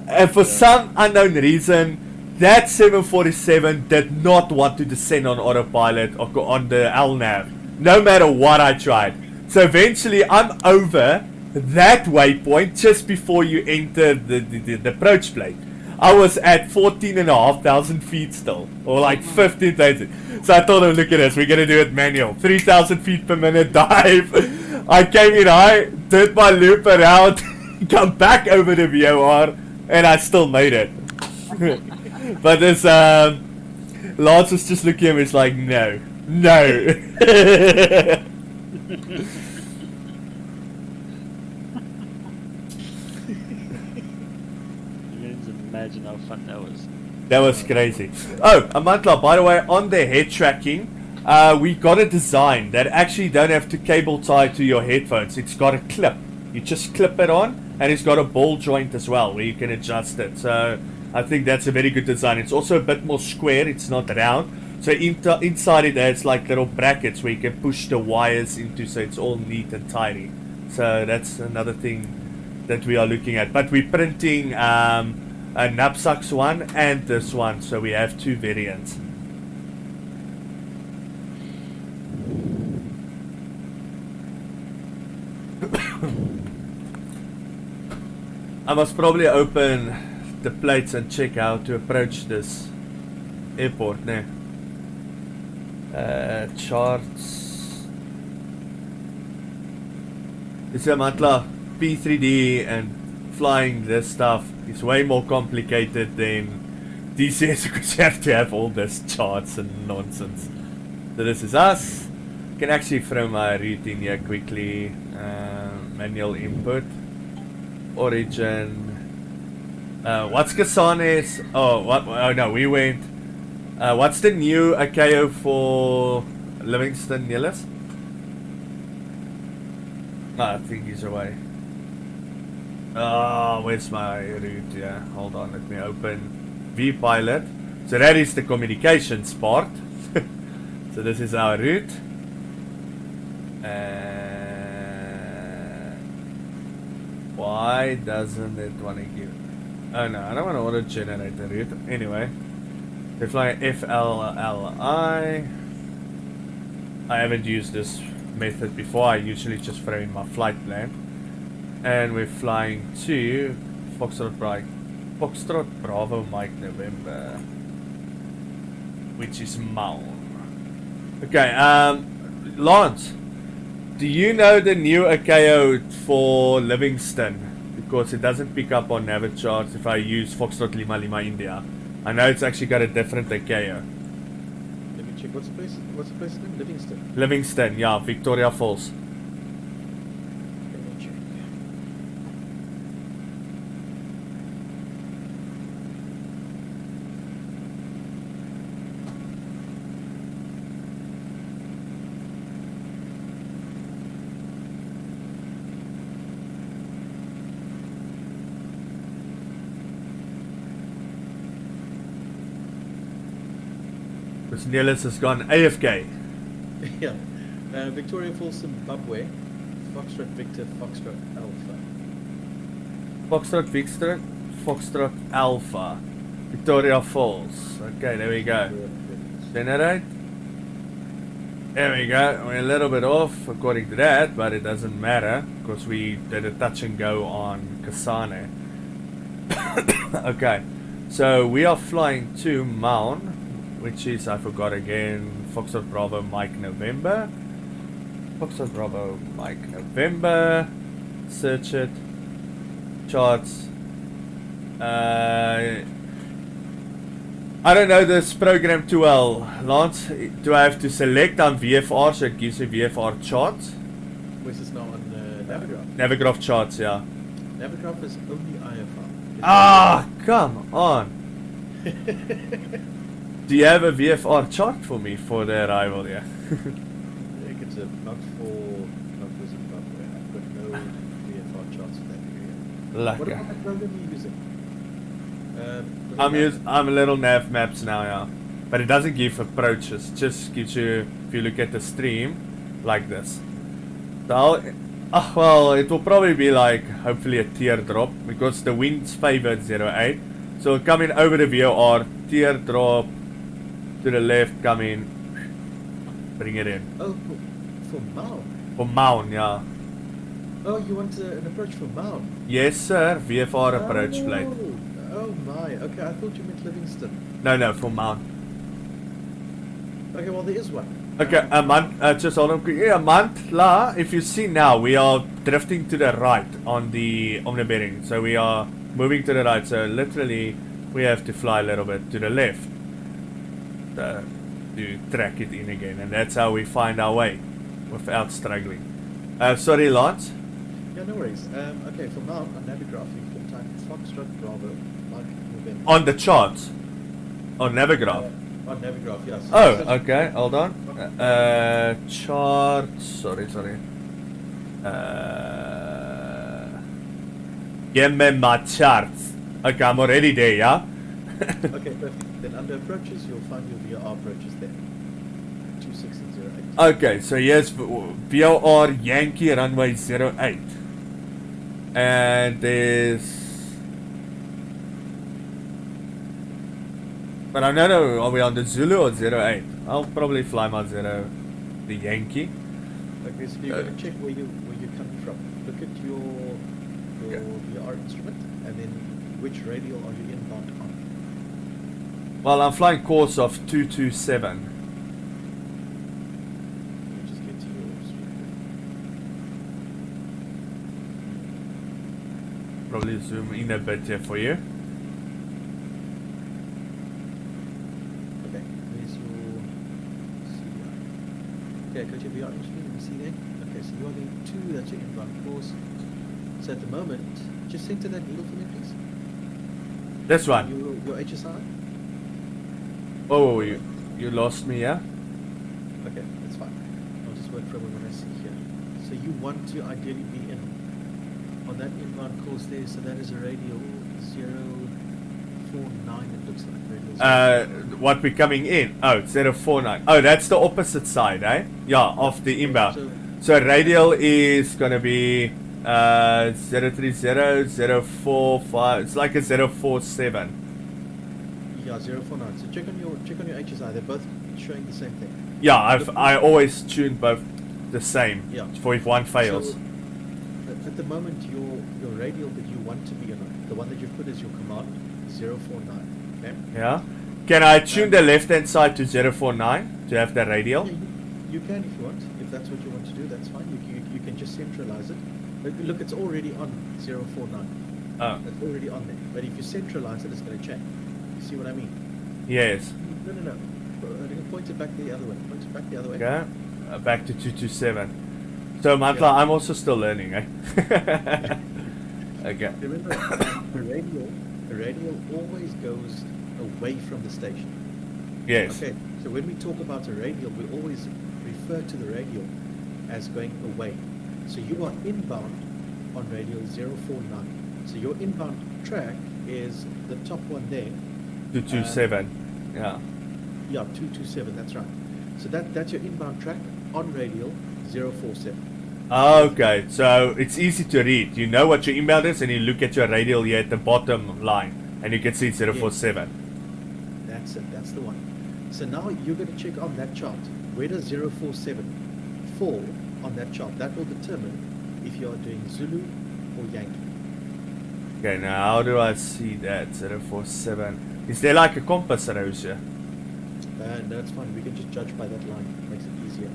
And for some unknown reason, that 747 did not want to descend on autopilot or on the LNAV, no matter what I tried. So eventually I'm over that waypoint just before you enter the approach plate. I was at 14,500 feet still, or like 15,000. So I told him, look at this, we're gonna do it manual, 3,000 feet per minute dive. I came in high, did my loop around, come back over the VOR, and I still made it. But this Lance was just looking at me, it's like, no. Imagine how fun that was. That was crazy. Oh, Amantla, by the way, on the head tracking, we got a design that actually don't have to cable tie to your headphones. It's got a clip. You just clip it on, and it's got a ball joint as well where you can adjust it. So I think that's a very good design. It's also a bit more square. It's not round. So inside it has like little brackets where you can push the wires into, so it's all neat and tidy. So that's another thing that we are looking at. But we're printing a knapsacks one and this one, so we have two variants. I must probably open the plates and check how to approach this airport now. Charts. It's a Matla P3D, and flying this stuff is way more complicated than DCS because you have to have all this charts and nonsense. So this is us. Can actually throw my route in here quickly. Manual input. Origin. What's Kasane's? Oh, what? Oh no, we went. What's the new AKO for Livingston, Niels? I think he's away. Oh, where's my route? Yeah, hold on, let me open vPilot. So that is the communications part. So this is our route. Why doesn't it want to give? Oh no, I don't want to auto generate the route. Anyway, we're flying FLLI. I haven't used this method before. I usually just throw in my flight plan. And we're flying to Foxtrot Bravo Mike November, which is Maun. Okay, Lance, do you know the new AKO for Livingston? Because it doesn't pick up on Navid charts if I use Foxtrot Lima Lima India. I know it's actually got a different AKO. Let me check. What's the place name? Livingston. Livingston, yeah, Victoria Falls. Let me check. Because Niels has gone AFK. Yeah. Victoria Falls, Zimbabwe. Foxtrot Victor, Foxtrot Alpha. Foxtrot Victor, Foxtrot Alpha. Victoria Falls. Okay, there we go. Generate. There we go. We're a little bit off according to that, but it doesn't matter because we did a touch and go on Kasane. Okay, so we are flying to Maun, which is, I forgot again, Foxtrot Bravo Mike November. Foxtrot Bravo Mike November. Search it. Charts. I don't know this program too well. Lance, do I have to select on VFR so it gives me VFR charts? Where's this now on Navigraph? Navigraph charts, yeah. Navigraph is only IFR. Ah, come on. Do you have a VFR chart for me for the arrival here? It's not for Zimbabwe. I've got no VFR charts for that area. What Lucky. about the program you're using? I'm a little nav maps now, yeah. But it doesn't give approaches. It just gives you, if you look at the stream, like this. So well, it will probably be like, hopefully a teardrop, because the wind's favored 08. So coming over the VOR, teardrop, to the left, coming, bring it in. Oh, for Maun. For Maun, yeah. Oh, you want an approach for Maun? Yes, sir. VFR approach plate. Oh my. Okay, I thought you meant Livingston. No, for Maun. Okay, well there is one. Okay, a month, just hold on quickly. A month, la, if you see now, we are drifting to the right on the bearing. So we are moving to the right. So literally, we have to fly a little bit to the left to track it in again. And that's how we find our way without struggling. Sorry, Lance. Yeah, no worries. Okay, for Maun, on Navigraph, you put type Foxtrot Bravo, Mike November. On the charts. On Navigraph. On Navigraph, yes. Oh, okay, hold on. Chart, sorry. Give me my charts. Okay, I'm already there, yeah? Okay, perfect. Then under approaches, you'll find your VOR approaches there. 26 and 08. Okay, so here's VOR Yankee runway 08. And there's... But I don't know, are we on the Zulu or 08? I'll probably fly my the Yankee. Okay, so you're going to check where you're coming from. Look at your VR instrument, and then which radial are you inbound on? Well, I'm flying course of 227. Let me just get to your stream. Probably zoom in a bit here for you. Okay, there's your CDI. Okay, got your VR instrument, you can see there. Okay, so you are getting 2, that's your inbound course. So at the moment, just center that needle for me, please. This one. Your HSI? Oh, you lost me, yeah? Okay, that's fine. I'll just work from what I see here. So you want to ideally be in on that inbound course there, so that is a radial 049, it looks like. Radial What we're coming in? Oh, 049. Oh, that's the opposite side, eh? Yeah, of the inbound. So radial is gonna be 030, 045. It's like a 047. Yeah, 049. So check on your HSI. They're both showing the same thing. Yeah, I always tune both the same. Yeah. For if one fails. So, at the moment, your radial that you want to be on, the one that you put as your command, 049. Okay. Yeah. Can I tune the left hand side to 049 to have the radial? Yeah, you can if you want. If that's what you want to do, that's fine. You can just centralize it. Look, it's already on 049. Oh. It's already on there. But if you centralize it, it's going to change. You see what I mean? Yes. No. Point it back the other way. Point it back the other way. Okay. Back to 227. So Mantla, I'm also still learning, eh? Okay. Remember, the radial always goes away from the station. Yes. Okay, so when we talk about a radial, we always refer to the radial as going away. So you are inbound on radial 049. So your inbound track is the top one there. 227. Yeah. Yeah, 227, that's right. So that's your inbound track on radial 047. Okay, so it's easy to read. You know what your inbound is, and you look at your radial here at the bottom line, and you can see 047. That's it, that's the one. So now you're going to check on that chart. Where does 047 fall on that chart? That will determine if you are doing Zulu or Yankee. Okay, now how do I see that? 047. Is there like a compass arrows here? No, it's fine. We can just judge by that line. It makes it easier.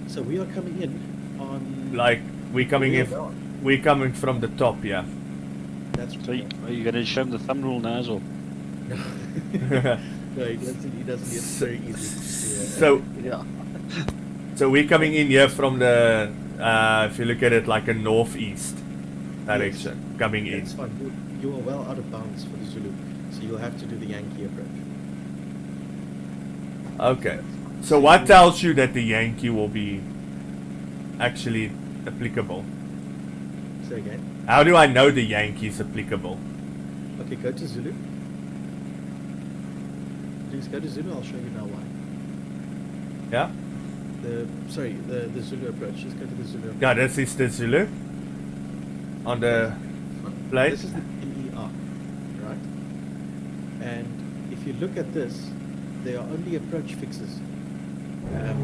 So we are coming in on... Like, we're coming from the top, yeah. That's So are you going to show him the thumb rule now as well? No, he doesn't. It's very easy. So, Yeah. so we're coming in here from the, if you look at it like a northeast direction, coming in. It's fine. you are well out of bounds for the Zulu, so you'll have to do the Yankee approach. Okay. So what tells you that the Yankee will be actually applicable? Say again. How do I know the Yankee is applicable? Okay, go to Zulu. Please go to Zulu. I'll show you now why. Yeah? The Zulu approach. Just go to the Zulu approach. Yeah, this is the Zulu. On the plate. This is the PER, right? And if you look at this, there are only approach fixes. There,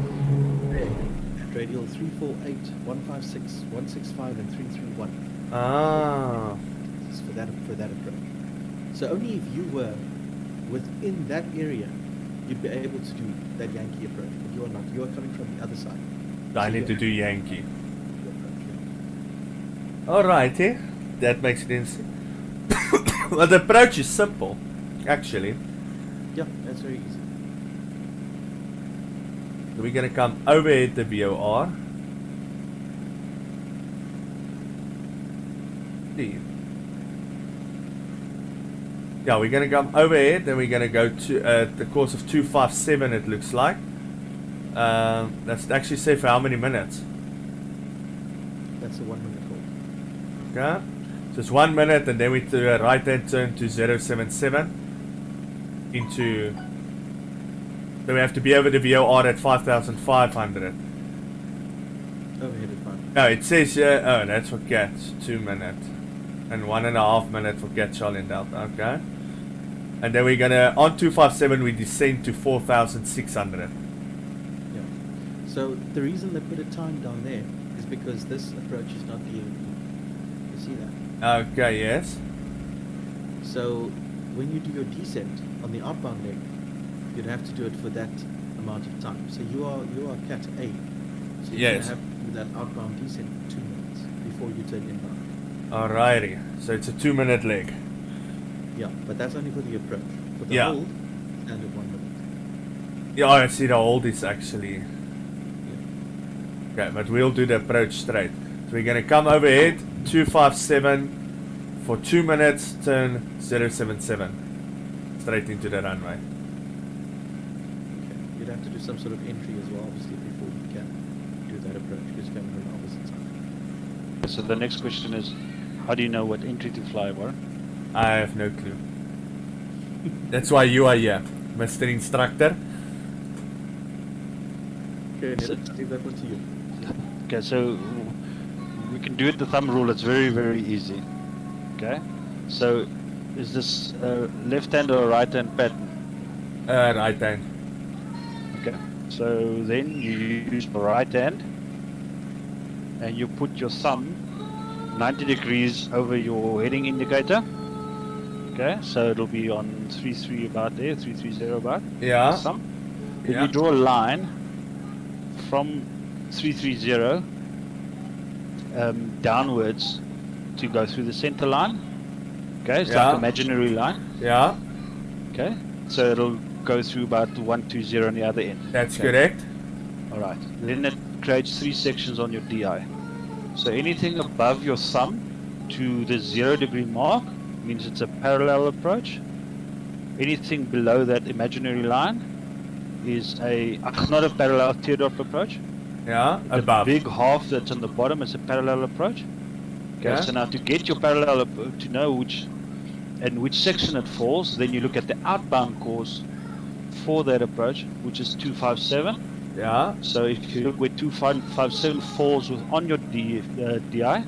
at radial 348, 156, 165, and 331. Ah. This is for that approach. So only if you were within that area, you'd be able to do that Yankee approach. But you are not. You are coming from the other side. I So need to you do have Yankee. to approach, yeah. Alrighty. That makes it easy. Well, the approach is simple, actually. Yeah, that's very easy. We're gonna come overhead the VOR. See. Yeah, we're gonna come overhead, then we're gonna go to the course of 257. It looks like. That's actually say for how many minutes? That's a 1 minute hold. Okay. So it's 1 minute, and then we do a right hand turn to 077 into. So we have to be over the VOR at 5,500. Overhead at 5. No, it says here. Oh, that's for cats. 2 minutes. And 1.5 minutes for cat Charlie and Delta. Okay. And then we're gonna on 257 we descend to 4,600. Yeah. So the reason they put a time down there is because this approach is not DMP. You see that? Okay. Yes. So when you do your descent on the outbound leg, you'd have to do it for that amount of time. So you are cat A. So you're Yes. gonna have to do that outbound descent for 2 minutes before you turn inbound. Alrighty. So it's a 2 minute leg. Yeah, but that's only for the approach. For the Yeah. hold, standard 1 minute. Yeah, I see the hold is actually. Yeah. Okay, but we'll do the approach straight. So we're gonna come overhead 257 for 2 minutes. Turn 077 straight into the runway. Okay. You'd have to do some sort of entry as well, obviously, before you can do that approach because you're coming from the opposite side. So the next question is, how do you know what entry to fly, Warren? I have no clue. That's why you are here, Mr. Instructor. Okay, So- let's leave that one to you. Okay, so we can do it the thumb rule. It's very, very easy. Okay, so is this left hand or right hand pattern? Right hand. Okay, so then you use the right hand and you put your thumb 90 degrees over your heading indicator. Okay, so it'll be on 33 about there, 330 about. Yeah. the thumb. Then Yeah. you draw a line from 330 downwards to go through the center line. Okay, it's Yeah. like imaginary line. Yeah, Okay, so it'll go through about 120 on the other end. that's Okay. correct. Alright, then it creates 3 sections on your DI. So anything above your thumb to the 0 degree mark means it's a parallel approach. Anything below that imaginary line is not a parallel teardrop approach. Yeah, The above. big half that's on the bottom is a parallel approach. Okay, Yeah. so now to get your parallel to know which section it falls, then you look at the outbound course for that approach, which is 257. Yeah, So if you look where 257 falls on your DI,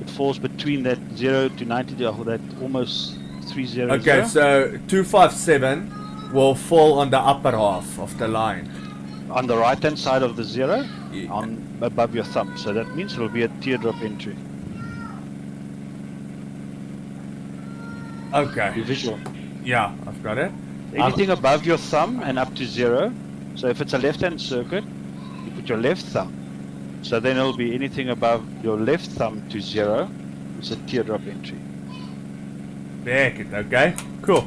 it falls between that 0 to 90, or that almost 300. okay, so 257 will fall on the upper half of the line. on the right hand side of the 0, Yeah. on above your thumb. So that means it will be a teardrop entry. Okay, You visual. yeah, I've got it. Anything above your thumb and up to 0. So if it's a left hand circuit, you put your left thumb. So then it'll be anything above your left thumb to 0. It's a teardrop entry. Back it, okay? Cool.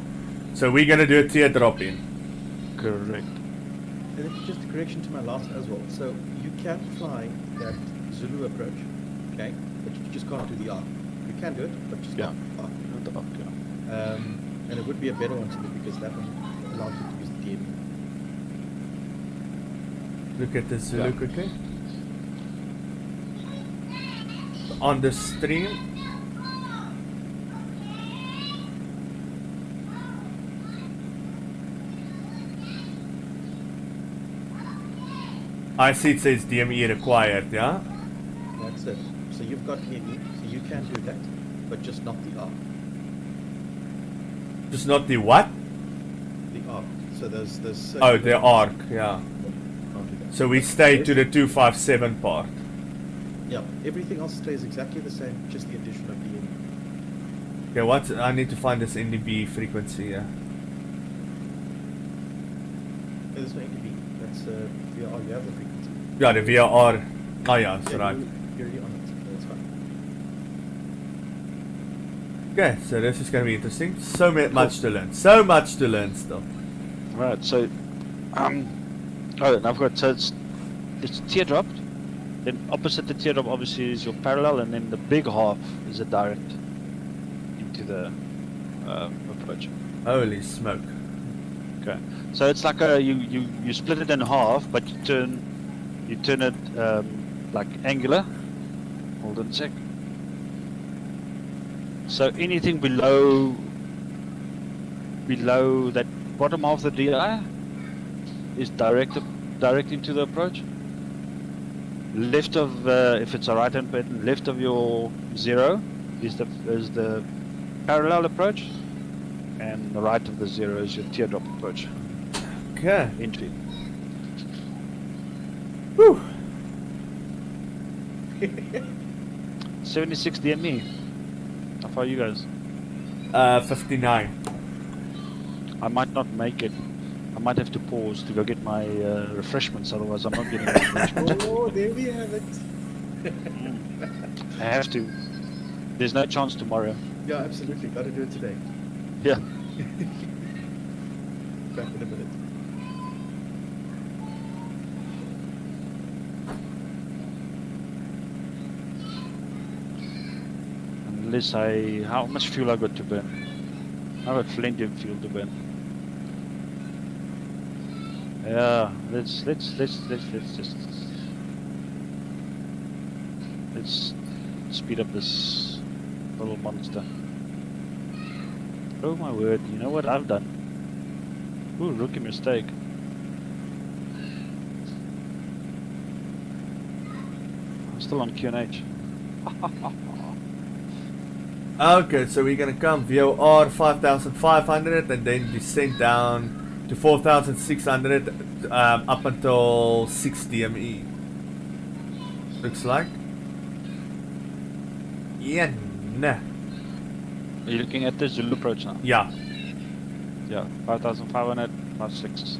So we're gonna do a teardrop in. Correct. And then just a correction to my last as well. So you can fly that Zulu approach, okay, but you just can't do the arc. You can do it, but just Yeah. not the arc. Not the arc, yeah. And it would be a better one to do because that one allows you to use the DME. Look at this Zulu Yeah. quickly. On the stream. I see it says DME required, yeah? That's it. So you've got DME, so you can do that, but just not the arc. Just not the what? The arc. So there's Oh, the arc, yeah. Can't do that. So we stay to the 257 part. Yeah, everything else stays exactly the same, just the addition of DME. Okay, what? I need to find this NDB frequency, yeah. There's no NDB. That's VRR. You have the frequency. Yeah, the VRR. Oh yeah, that's Yeah, right. You're already on it. That's fine. Okay, so this is going to be interesting. So much to learn. So much to learn still. Right, so oh, and I've got, so it's teardrop, then opposite the teardrop obviously is your parallel, and then the big half is a direct into the approach. Holy smoke. Okay, so it's like a you split it in half, but you turn it like angular. Hold on a sec. So anything below that bottom half of the DI is direct into the approach. Left of if it's a right hand pattern, left of your 0 is the parallel approach, and the right of the 0 is your teardrop approach. Okay. Entry. Whew. 76 DME. How far are you guys? 59. I might not make it. I might have to pause to go get my refreshments, otherwise I'm not getting any refreshments. Oh, there we have it. I have to. There's no chance tomorrow. Yeah, absolutely. Got to do it today. Yeah. Back in a minute. Unless how much fuel I got to burn? I got plenty of fuel to burn. Yeah, let's speed up this little monster. Oh my word! You know what I've done? Ooh, rookie mistake. I'm still on QNH. Okay, so we're gonna come VOR 5,500 and then descend down to 4,600 up until 6 DME. Looks like. Yeah, nah. Are you looking at the Zulu approach now? Yeah. Yeah, 5,500, 56.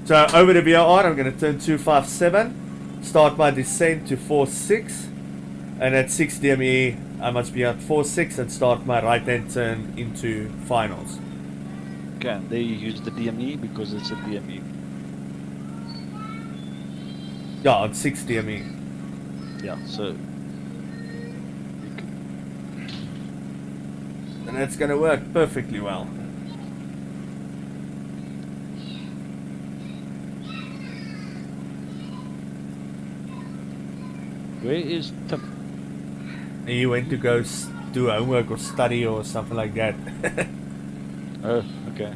So over the VOR, I'm gonna turn 257, start my descent to 46, and at 6 DME, I must be at 46 and start my right hand turn into finals. Okay, they use the DME because it's a DME. Yeah, at 6 DME. Yeah, so And it's gonna work perfectly well. where is Tim? And you went to go do homework or study or something like that. Oh, okay.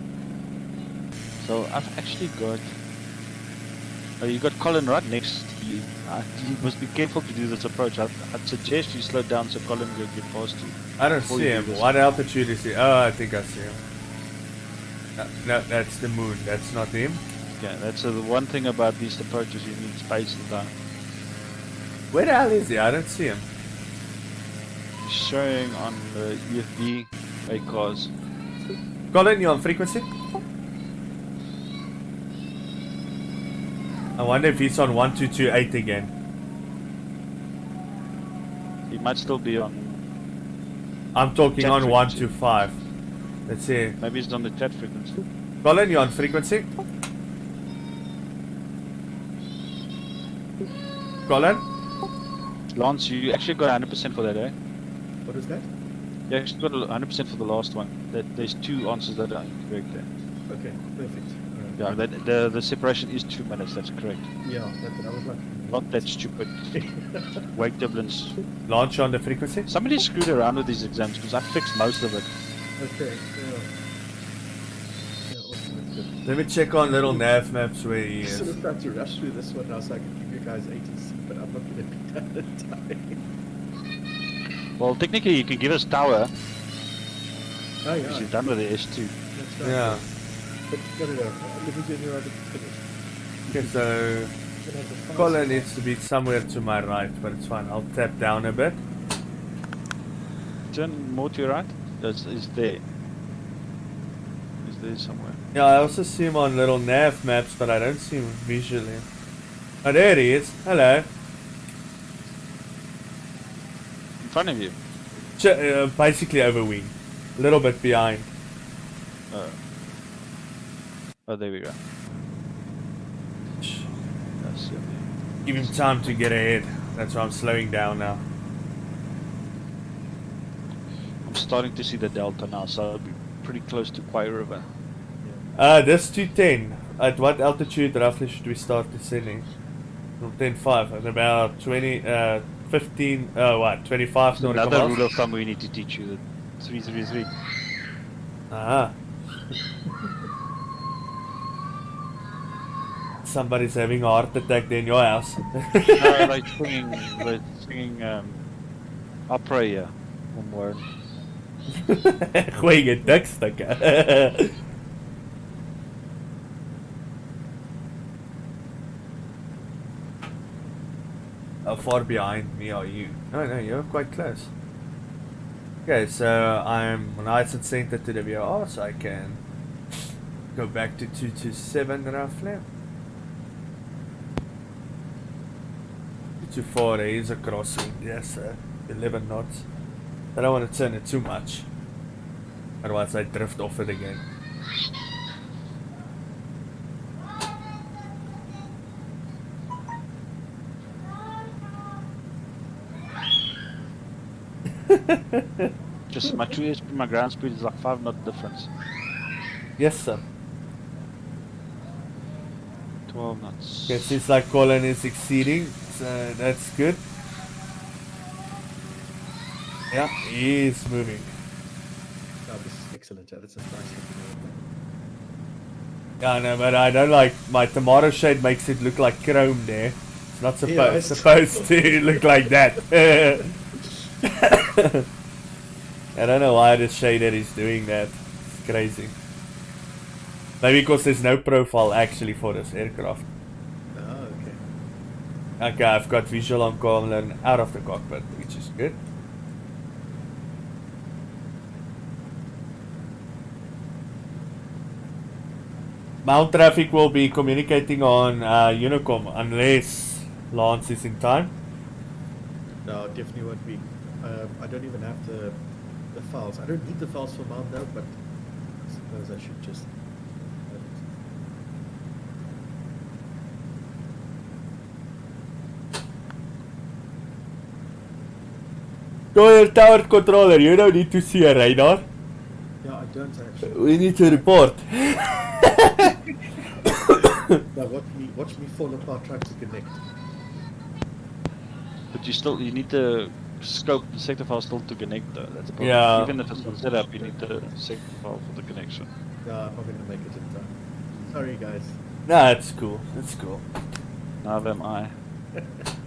So I've actually got. Oh, you got Colin right next to you. You must be careful to do this approach. I'd suggest you slow down so Colin can get past you. I don't Before see you him. do this. What altitude is he? Oh, I think I see him. No, that's the moon. That's not him. Okay, that's the one thing about these approaches. You need space and time. Where the hell is he? I don't see him. It's showing on the UFB cars. Colin, you on frequency? I wonder if he's on 1228 again. He might still be on. I'm talking Chat on frequency. 125. Let's see. Maybe he's on the chat frequency. Colin, you on frequency? Colin? Lance, you actually got 100% for that, eh? What is that? You actually got 100% for the last one. There's 2 answers that are incorrect there. Okay, perfect. Alright. Yeah, the separation is 2 minutes. That's correct. Yeah, I was like, Not that stupid. Wake Dublin's. Launch on the frequency. Somebody screwed around with these exams because I fixed most of it. okay, yeah. Yeah, awesome, that's good. Let me check on little nav maps where he I sort is. of tried to rush through this one now so I can give you guys ATC, but I'm not going to be done in time. Well, technically you can give us tower Oh, because yeah. you're done with the S2. That's right. Yeah. But no. Let me get you out of finish. Okay, so I'm gonna have the fast collar one. needs to be somewhere to my right, but it's fine. I'll tap down a bit. Turn more to your right. Is there. Is there somewhere. Yeah, I also see him on little nav maps, but I don't see him visually. Oh, there he is. Hello. In front of you. Basically over wing. A little bit behind. Oh, there we go. That's it. Give him time to get ahead. That's why I'm slowing down now. I'm starting to see the delta now, so I'll be pretty close to Kwai River. This 210. At what altitude roughly should we start descending? From 10.5 at about 15, 25 nautical Another miles. rule of thumb we need to teach you, the 333. Ah. Somebody's having a heart attack there in your house. No, they're singing opera here. One word. Goeie dikstukke. How far behind me are you? No, you're quite close. Okay, so I'm nice and center to the VOR, so I can go back to 227 roughly. 224 is a crossing, yes, 11 knots. I don't want to turn it too much, otherwise I drift off it again. Just my 2 HP, my ground speed is like 5 knot difference. Yes, sir. 12 knots. Okay, seems like Colin is exceeding, so that's good. Yeah, he is moving. Oh, this is excellent. Yeah, that's a nice thing. Yeah, no, but I don't like my tomato shade makes it look like chrome there. It's not Yeah, supposed to look like that. I don't know why the shader is doing that. It's crazy. Maybe because there's no profile actually for this aircraft. Oh, okay. Okay, I've got visual on Colin out of the cockpit, which is good. Mount traffic will be communicating on Unicom unless Lance is in time. No, definitely won't be. I don't even have the files. I don't need the files for Mount now, but I suppose I should just. Go ahead, tower controller, you don't need to see a radar. Yeah, I don't actually. We need to report. Now watch me fall apart trying to connect. But you need the scope, the sector file still to connect though. That's a problem. Yeah. Even if it's not set up, you need the sector file for the connection. Yeah, I'm not going to make it in time. Sorry, guys. Nah, it's cool. It's cool. Neither am I.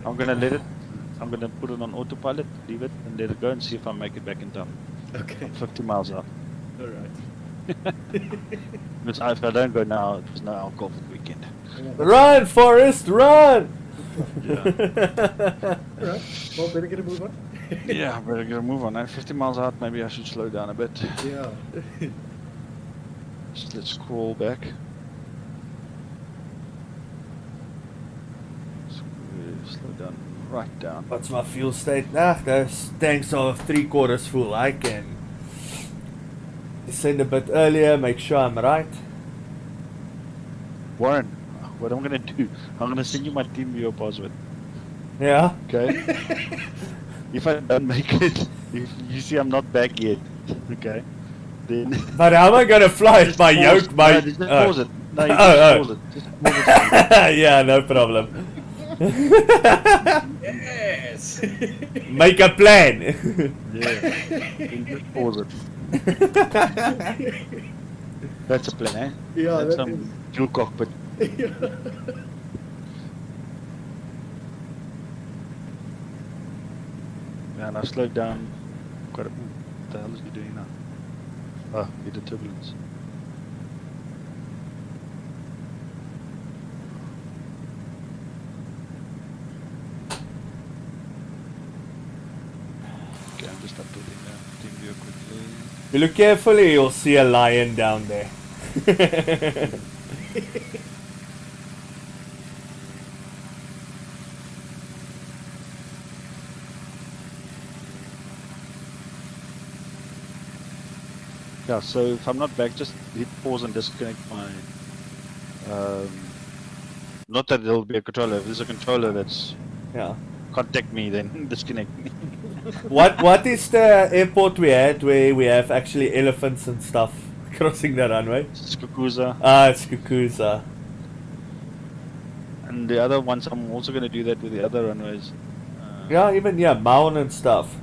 I'm gonna put it on autopilot, leave it, and let it go and see if I make it back in time. Okay. 50 miles out. All right. Because if I don't go now, there's no alcohol for the weekend. Run, Forrest, run! Yeah. All right. Well, better get a move on. Yeah, better get a move on that. 50 miles out, maybe I should slow down a bit. Yeah. Just let's crawl back. Slow down, right down. What's my fuel state? Nah, those tanks are 3/4 full. I can descend a bit earlier, make sure I'm right. Warren, what I'm gonna do, I'm gonna send you my team viewer password. Yeah. Okay? If I don't make it, You see, I'm not back yet. Okay. Then. But how am I gonna fly it? My yoke, my. No, just pause it. No, you Oh, just oh. pause it. Just pause it. Yeah, no problem. Yes. Make a plan. Yeah. Then just pause it. That's a plan, eh? Yeah, That's that some dual cockpit. Yeah, and I slowed down quite a bit. What the hell is he doing now? Oh, he did turbulence. Okay, I'm just updating the team view quickly. If you look carefully, you'll see a lion down there. Yeah, so if I'm not back, just hit pause and disconnect my. Not that there'll be a controller. If there's a controller that's Yeah. contact me, then disconnect me. What is the airport we had where we have actually elephants and stuff crossing the runway? Skukuza. Ah, it's Kukuza. And the other ones, I'm also going to do that with the other runways. Yeah, even Maun and stuff.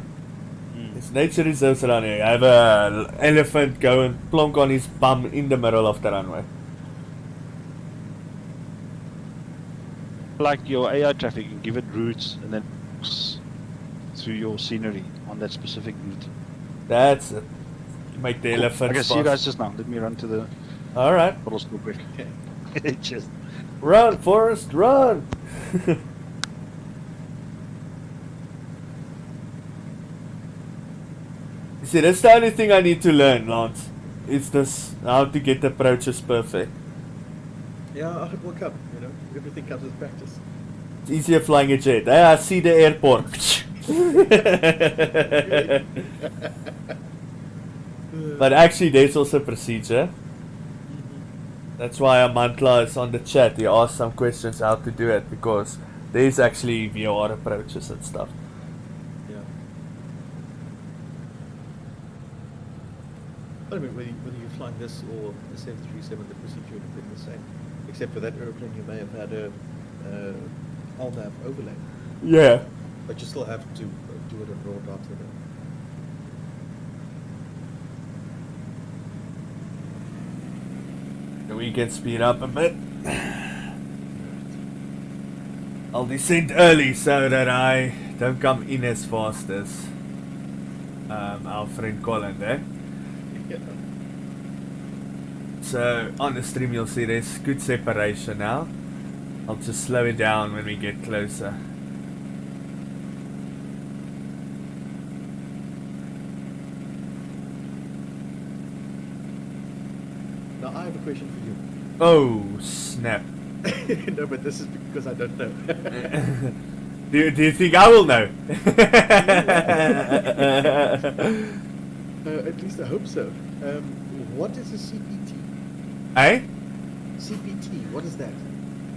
It's nature reserves around here. I have a elephant go and plonk on his bum in the middle of the runway. Like your AI traffic, you give it routes and then through your scenery on that specific route. That's it. Make the elephant. I can see you guys just now. Let me run to the Alright. bottle store quick. Okay. Just. Run, Forrest, run! You see, that's the only thing I need to learn, Lance. It's this, how to get approaches perfect. Yeah, it will come. You know, everything comes with practice. It's easier flying a jet. Hey, I see the airport. But actually, there's also procedure. That's why Amantla is on the chat. He asked some questions how to do it, because there's actually VOR approaches and stuff. Yeah. I mean, whether you're flying this or the 737, the procedure would have been the same. Except for that aeroplane, you may have had a LNAV overlay. Yeah. But you still have to do it in raw data. We can speed up a bit. I'll descend early so that I don't come in as fast as our friend Colin there. Yeah. So on the stream you'll see there's good separation now. I'll just slow it down when we get closer. Now I have a question for you. Oh snap. No, but this is because I don't know. do you think I will know? At least I hope so. What is a CPT? Eh? CPT, what is that?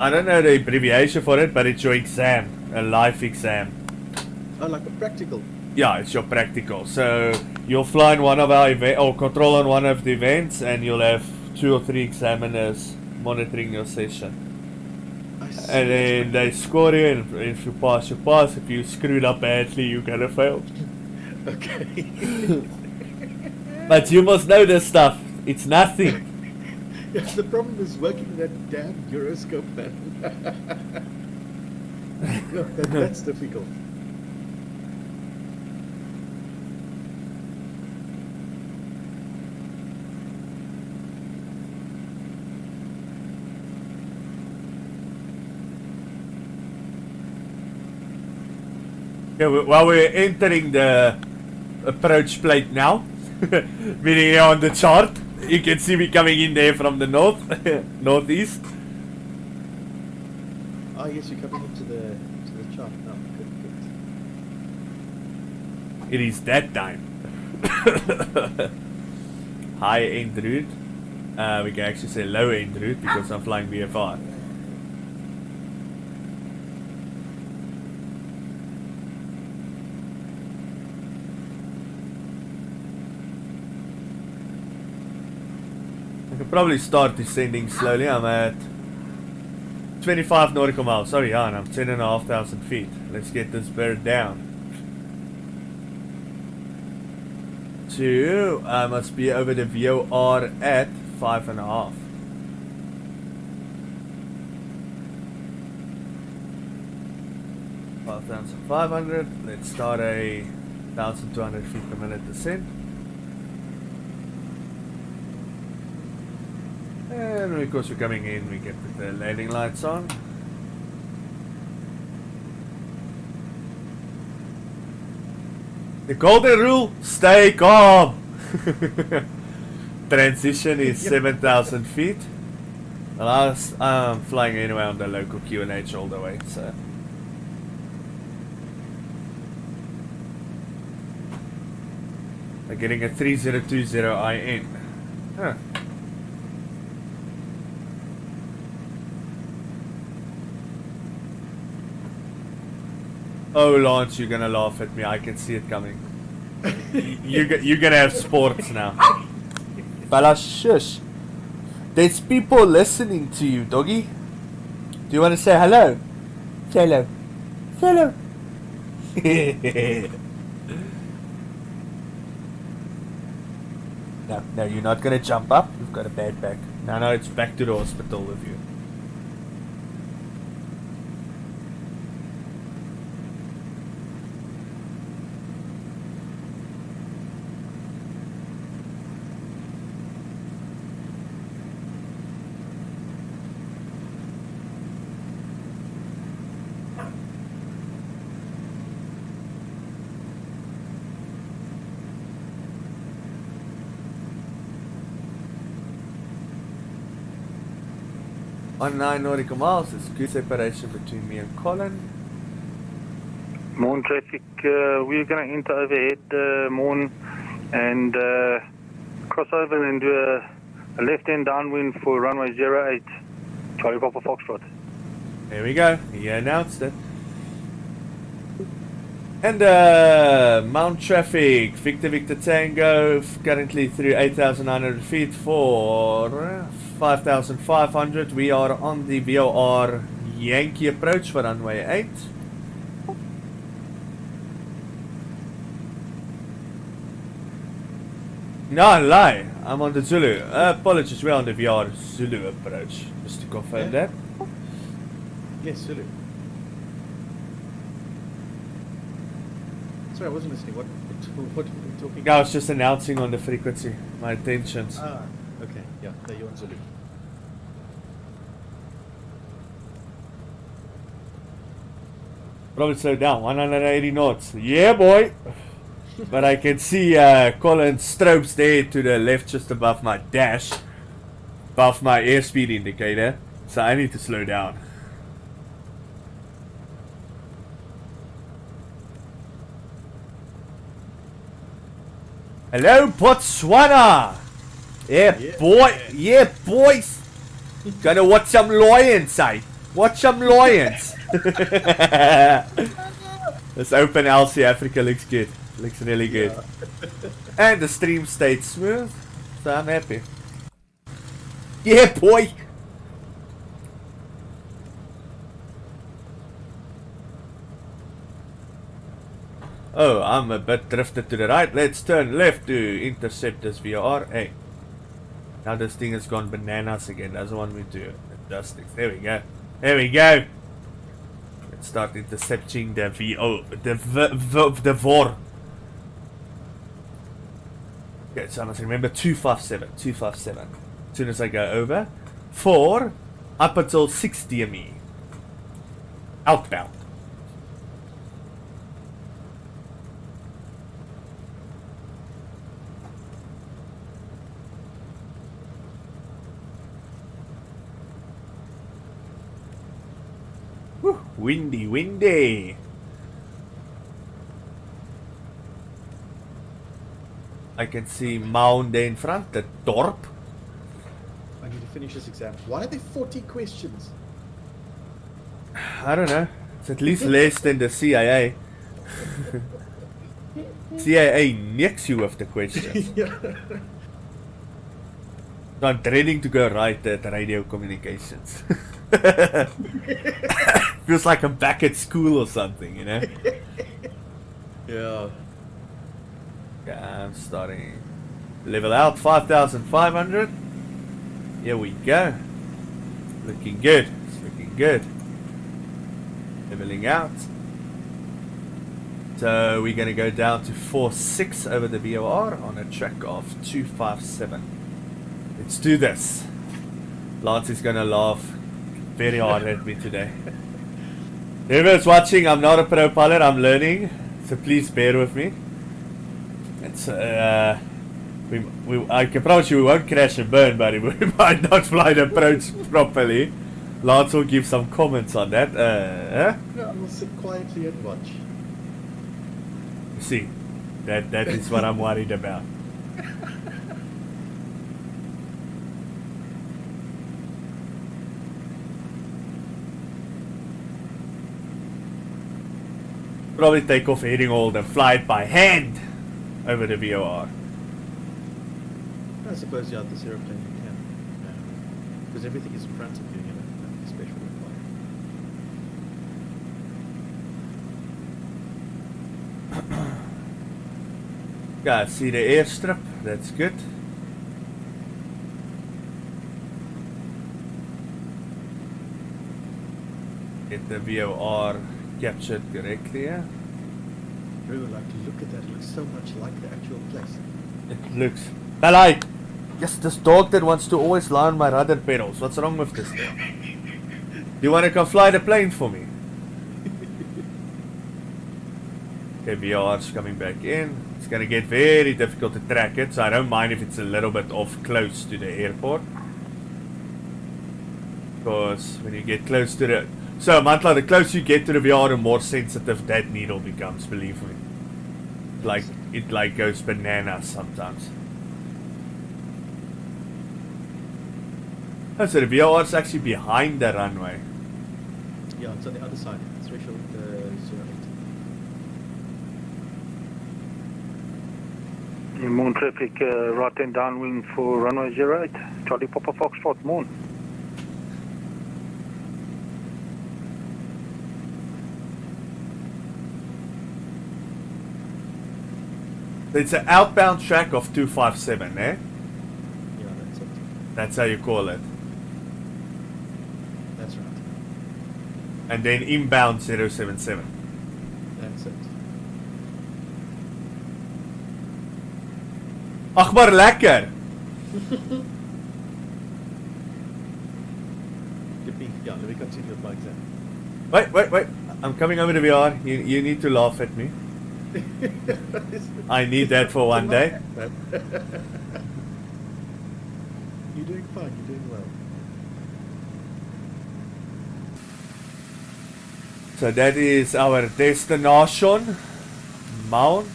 I don't know the abbreviation for it, but it's your exam, a life exam. Oh, like a practical. Yeah, it's your practical. So you'll fly in one of our events, or control on one of the events, and you'll have 2 or 3 examiners monitoring your session. I see. And then they score you, and if you pass, you pass. If you screwed up badly, you're gonna fail. Okay. But you must know this stuff. It's nothing. Yeah, the problem is working that damn Euroscope, man. No, that's difficult. Yeah, while we're entering the approach plate now, meaning here on the chart, you can see me coming in there from the north, northeast. Ah, yes, you're coming into the chart now. Good, good. It is that time. High end route. We can actually say low end route because I'm flying VFR. I can probably start descending slowly. I'm at 25 nautical miles. Sorry, yeah, and I'm 10,500 feet. Let's get this bird down. 2. I must be over the VOR at 5.5. $5,500. Let's start a 1,200 feet per minute descent. And because we're coming in, we can put the landing lights on. The golden rule, stay calm. Transition is 7,000 feet. Well, I'm flying anyway on the local QNH all the way, so. I'm getting a 3020 IN. Huh. Oh, Lance, you're gonna laugh at me. I can see it coming. You're gonna have sports now. Bala, shush. There's people listening to you, doggy. Do you want to say hello? Say hello. Say hello. No, you're not gonna jump up. You've got a bad back. No, it's back to the hospital with you. On 9 nautical miles, there's good separation between me and Colin. Morn traffic, we're going to enter overhead, Morn, and cross over and do a left-hand downwind for runway 08, Charlie Papa Foxtrot. There we go, he announced it. And mount traffic, Victor Tango, currently through 8,900 feet for 5,500. We are on the VOR Yankee approach for runway 8. No, lie. I'm on the Zulu. Apologies, we're on the VR Zulu approach. Just to confirm that. Yes, Zulu. Sorry, I wasn't listening. What were you talking about? I was just announcing on the frequency my intentions. Ah, okay. Yeah, no, you're on Zulu. Probably slow down, 180 knots. Yeah, boy! But I can see Colin strobes there to the left just above my dash. Above my airspeed indicator. So I need to slow down. Hello, Botswana! Yeah, boy! Yeah, boys! Gonna watch some lions, eh? Watch some lions! This open LC Africa looks good. Looks really good. And the stream stayed smooth, so I'm happy. Yeah, boy! Oh, I'm a bit drifted to the right. Let's turn left to intercept this VR. Hey. Now this thing has gone bananas again. Doesn't want me to adjust things. There we go. There we go. Let's start intercepting the VO. The VOR. Okay, so I must remember 257. 257. As soon as I go over. 4. Up until 6 DME. Outbound. Whew, windy, windy. I can see Mound in front, the Dorp. I need to finish this exam. Why are there 40 questions? I don't know. It's at least less than the CIA. CIA nicks you with the questions. Yeah. So I'm dreading to go right at radio communications. Feels like I'm back at school or something, you know? Yeah. Yeah, I'm starting. Level out 5,500. Here we go. Looking good. It's looking good. Leveling out. So we're going to go down to 4.6 over the VOR on a track of 257. Let's do this. Lance is going to laugh very hard at me today. Whoever's watching, I'm not a pro pilot, I'm learning. So please bear with me. It's I can promise you we won't crash and burn, but we might not fly the approach properly. Lance will give some comments on that. Yeah, we'll sit quietly and watch. See, that is what I'm worried about. Probably take off heading hold and fly it by hand over the VOR. I suppose, yeah, this aeroplane you can. Because everything is in front of you, you know, nothing special required. Yeah, see the airstrip, that's good. Get the VOR captured correctly, yeah? Really like to look at that, it looks so much like the actual place. It looks... FLLI! Yes, this dog that wants to always lie on my rudder pedals. What's wrong with this thing? Do you want to come fly the plane for me? Okay, VR's coming back in. It's going to get very difficult to track it, so I don't mind if it's a little bit off close to the airport. Because when you get close to the... So, Mantla, the closer you get to the VR, the more sensitive that needle becomes, believe me. Like, it like goes bananas sometimes. Oh, so the VR is actually behind the runway. Yeah, it's on the other side. Threshold 08. Moon traffic, right and downwind for runway 08. Charlie Papa Foxtrot, Moon. It's an outbound track of 257, eh? Yeah, that's it. That's how you call it. That's right. And then inbound 077. That's it. Ach maar lekker! Yeah, let me continue with my exam. Wait. I'm coming over the VR. You need to laugh at me. I need that for one day. You're doing fine, you're doing well. So that is our destination. Mount.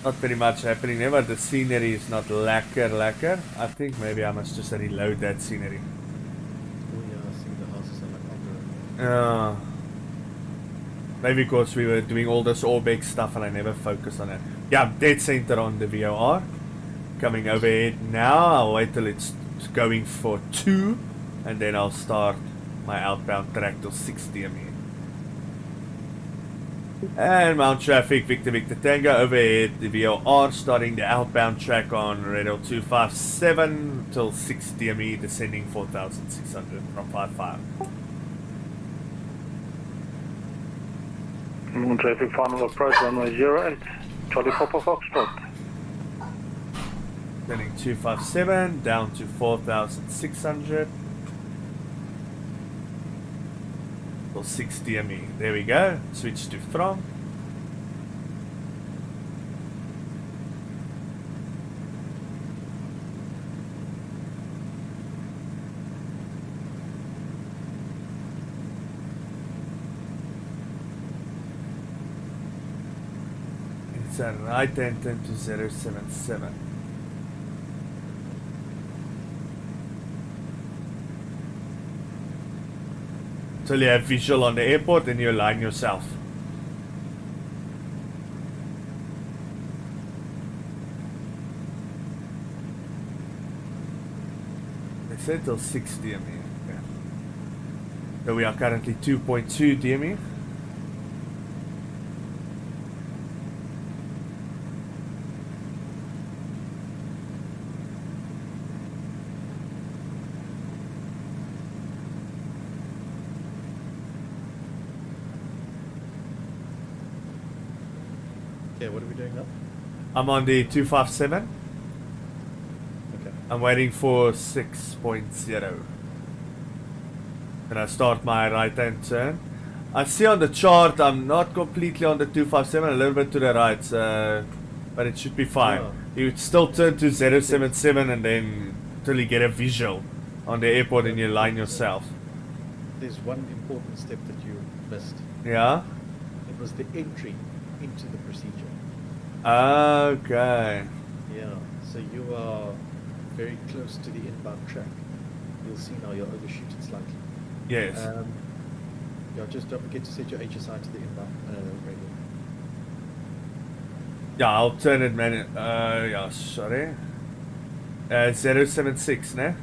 Not very much happening there, but the scenery is not lekker. I think maybe I must just reload that scenery. Oh yeah, I see the houses are like over. Maybe because we were doing all this Orbex stuff and I never focused on it. Yeah, I'm dead center on the VOR. Coming overhead now. I'll wait till it's going for 2 and then I'll start my outbound track till 60 ME. And mount traffic, Victor Tango overhead, the VOR starting the outbound track on radar 257 till 60 ME, descending 4,600 from 55. Moon traffic, final approach, runway 08. Charlie Papa Foxtrot. Turning 257 down to 4,600. Till 60 ME. There we go. Switch to from. It's a right hand turn to 077. Until you have visual on the airport and you align yourself. They said till 6 DME. Okay. So we are currently 2.2 DME. Okay, what are we doing now? I'm on the 257. Okay. I'm waiting for 6.0. Then I start my right hand turn. I see on the chart I'm not completely on the 257, a little bit to the right, but it should be fine. Oh. You would still turn to 077 and then till you get a visual on the airport and you line yourself. There's one important step that you missed. Yeah? It was the entry into the procedure. Okay. Yeah, so you are very close to the inbound track. You'll see now you'll overshoot it slightly. Yes. Yeah, just don't forget to set your HSI to the inbound radio. Yeah, I'll turn it yeah, sorry. 076, ne?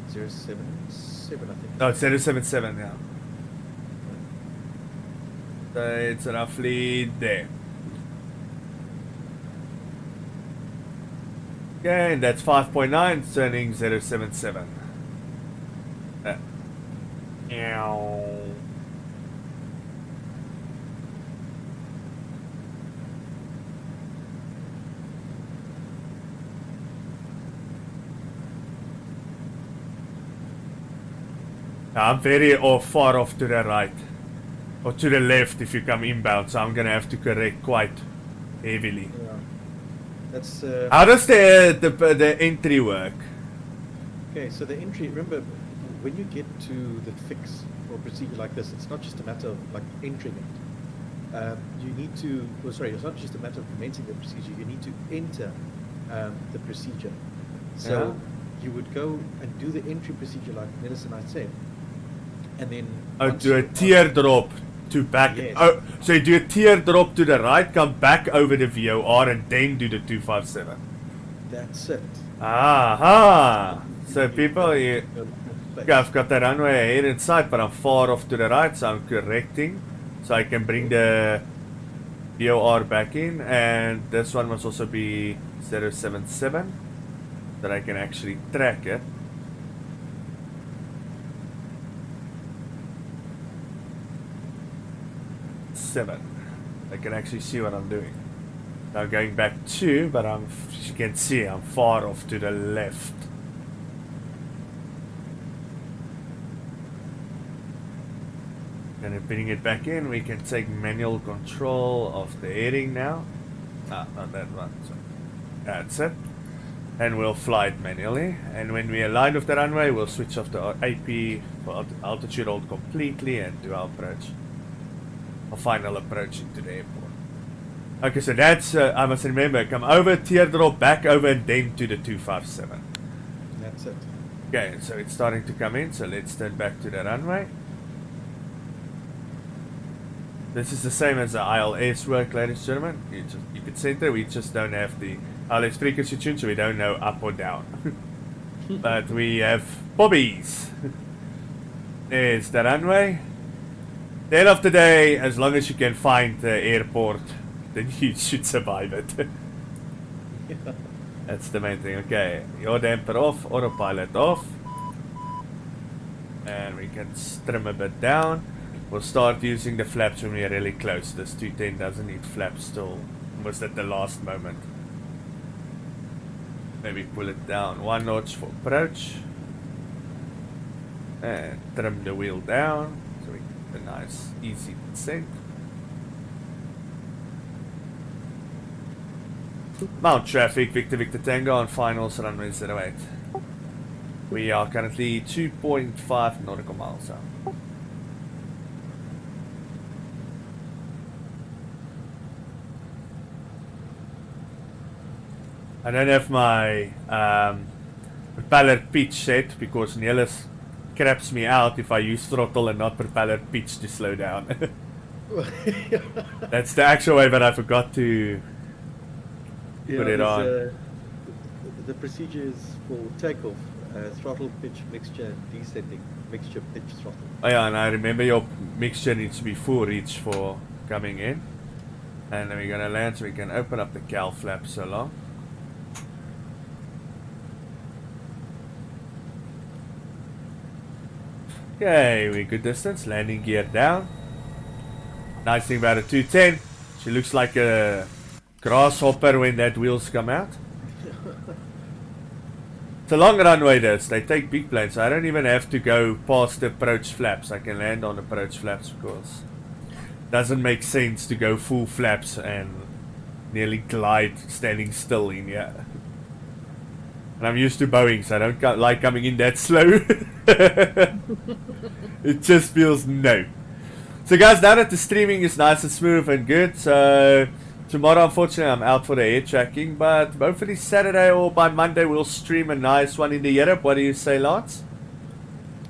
077, I think. No, 077, yeah. So it's roughly there. Okay, and that's 5.9 turning 077. Meow. I'm very far off to the right. Or to the left if you come inbound, so I'm gonna have to correct quite heavily. Yeah. That's How does the entry work? okay. So the entry. Remember, when you get to the fix for a procedure like this, it's not just a matter of like entering it. You need to. Well, sorry, it's not just a matter of commencing the procedure. You need to enter the procedure. So you would go and do the entry procedure like Nellis and I said, and then Do a teardrop to back. Yes. Oh, so you do a teardrop to the right, come back over the VOR, and then do the 257. That's it. Aha! So people, okay, Place. I've got the runway ahead in sight, but I'm far off to the right, so I'm correcting, so I can bring the VOR back in, and this one must also be 077, that I can actually track it. I can actually see what I'm doing. Now I'm going back 2, but as you can see, I'm far off to the left. Gonna bring it back in. We can take manual control of the heading now. Not that one. So that's it. And we'll fly it manually. And when we align with the runway, we'll switch off the AP for altitude hold completely and do our approach. Our final approach into the airport. Okay, so that's, I must remember, come over, teardrop, back over, and then to the 257. That's it. Okay, so it's starting to come in, so let's turn back to the runway. This is the same as the ILS work, ladies and gentlemen. You can center, we just don't have the ILS frequency tune, so we don't know up or down. But we have bobbies. There's the runway. At the end of the day, as long as you can find the airport, then you should survive it. That's the main thing. Okay, your damper off, autopilot off. And we can trim a bit down. We'll start using the flaps when we're really close. This 210 doesn't need flaps till almost at the last moment. Maybe pull it down 1 notch for approach. And trim the wheel down. So we get a nice easy descent. Mount traffic, Victor Tango on finals runway 08. We are currently 2.5 nautical miles out. I don't have my propeller pitch set because Nelis craps me out if I use throttle and not propeller pitch to slow down. That's the actual way, but I forgot to put it on. The procedure is for takeoff. throttle pitch mixture descending. Mixture pitch throttle. Oh yeah, and I remember your mixture needs to be full reach for coming in. And then we're gonna land so we can open up the cowl flap so long. Okay, we're good distance, landing gear down. Nice thing about a 210, she looks like a grasshopper when that wheels come out. It's a long runway this, they take big planes, so I don't even have to go past the approach flaps. I can land on approach flaps because it doesn't make sense to go full flaps and nearly glide standing still in here. And I'm used to Boeing, so I don't like coming in that slow. It just feels no. So guys, now that the streaming is nice and smooth and good, so tomorrow unfortunately I'm out for the air tracking, but hopefully Saturday or by Monday we'll stream a nice one in the Europe. What do you say, Lance?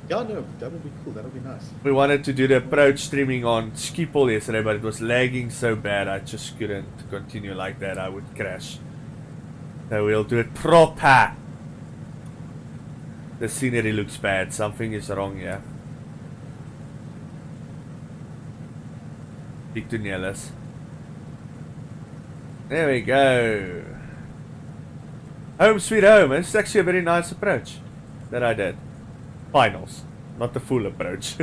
Yeah, no, that would be cool. That would be nice. We wanted to do the approach streaming on Schiphol yesterday, but it was lagging so bad I just couldn't continue like that. I would crash. So we'll do it proper. The scenery looks bad. Something is wrong here. Big to Nielis. There we go. Home sweet home. It's actually a very nice approach that I did. Finals, not the full approach.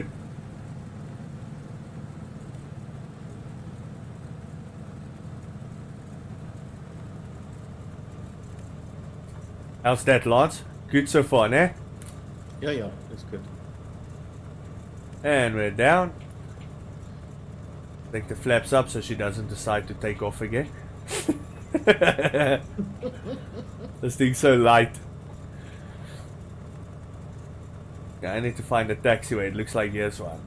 How's that, Lance? Good so far, ne? Yeah, it's good. And we're down. Take the flaps up so she doesn't decide to take off again. This thing's so light. Okay, I need to find a taxiway. It looks like here's one.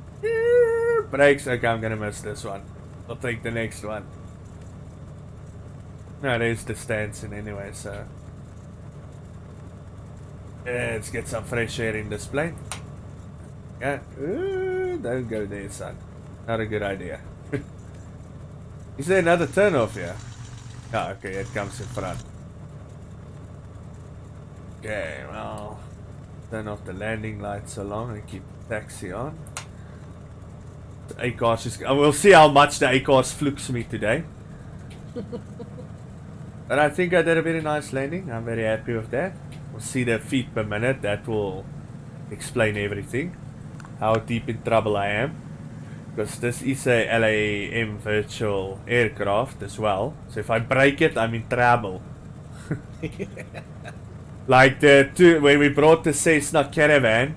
Brakes. Okay, I'm gonna miss this one. I'll take the next one. No, there's the Stanson anyway, so let's get some fresh air in this plane. Yeah. Don't go there, son. Not a good idea. Is there another turn off here? Oh, okay, it comes in front. Okay, well, turn off the landing lights so long and keep the taxi on. The A-cars is... we'll see how much the A-cars flukes me today. But I think I did a very nice landing. I'm very happy with that. We'll see the feet per minute. That will explain everything. How deep in trouble I am. Because this is a LAM virtual aircraft as well. So if I break it, I'm in trouble. Like when we brought the Cessna Caravan,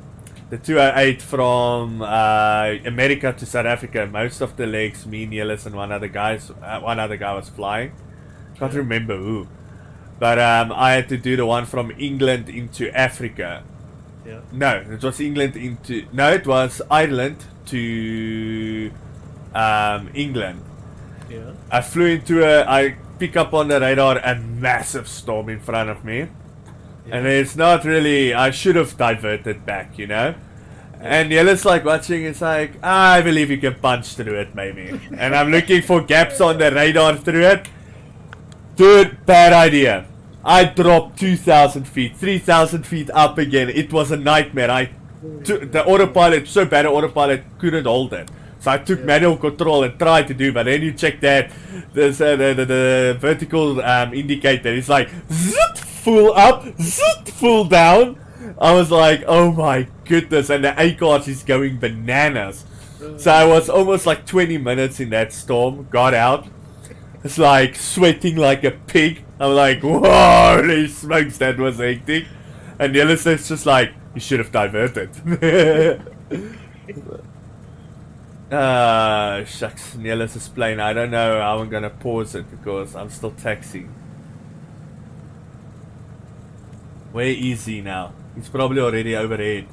the 208 from America to South Africa, most of the legs, me, Nielis, and one other guy was flying. Can't remember who. But I had to do the one from England into Africa. Yeah. No, it was England into... No, it was Ireland to England. Yeah. I flew into I pick up on the radar a massive storm in front of me. Yeah. And it's not really... I should have diverted back, you know? And Yella's like watching, it's like, I believe you can punch through it, maybe. And I'm looking for gaps on the radar through it. Dude, bad idea. I dropped 2,000 feet, 3,000 feet up again. It was a nightmare. The autopilot, so bad, the autopilot couldn't hold it. So I took manual control and tried to do, but then you check that, the vertical indicator, it's like, zit, full up, zit, full down. I was like, oh my goodness, and the A-cars is going bananas. So I was almost like 20 minutes in that storm, got out. It's like sweating like a pig. I'm like, whoa, holy smokes, that was hectic. And the other stuff's just like, you should have diverted. Shucks, Nielis' plane. I don't know how I'm gonna pause it because I'm still taxiing. Where is he now? He's probably already overhead.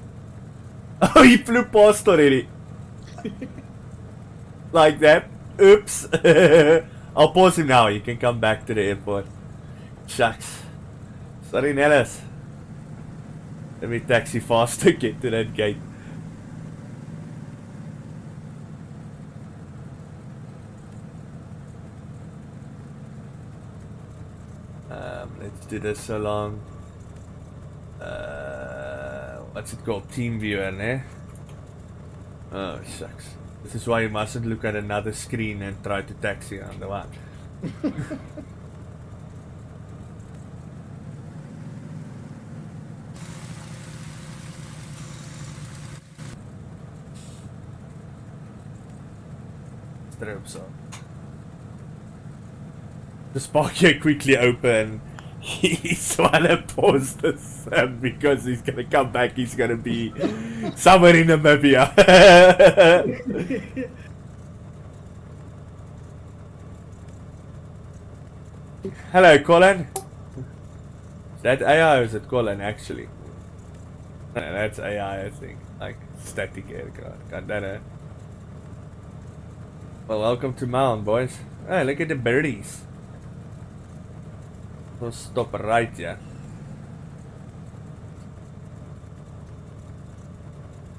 Oh, he flew past already. Like that. Oops. I'll pause him now. You can come back to the airport. Shucks. Sorry, Nielis. Let me taxi faster, get to that gate. Let's do this so long. what's it called? Team viewer, ne? Oh, shucks. This is why you mustn't look at another screen and try to taxi on the one. Strip so. The Sparky quickly open. He's wanna pause this because he's gonna come back. He's gonna be somewhere in Namibia. Hello, Colin. Is that AI or is it Colin actually? No, that's AI, I think. Like static aircraft. God damn it. Well, welcome to Mount, boys. Hey, look at the birdies. We'll stop right here.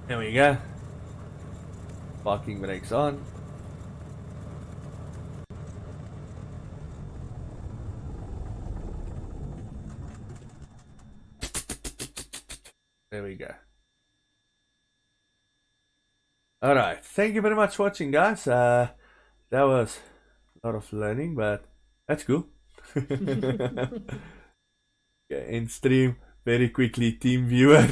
There we go. Parking brakes on. There we go. Alright, thank you very much for watching, guys. That was a lot of learning, but that's cool. Okay, in stream, very quickly, team viewer.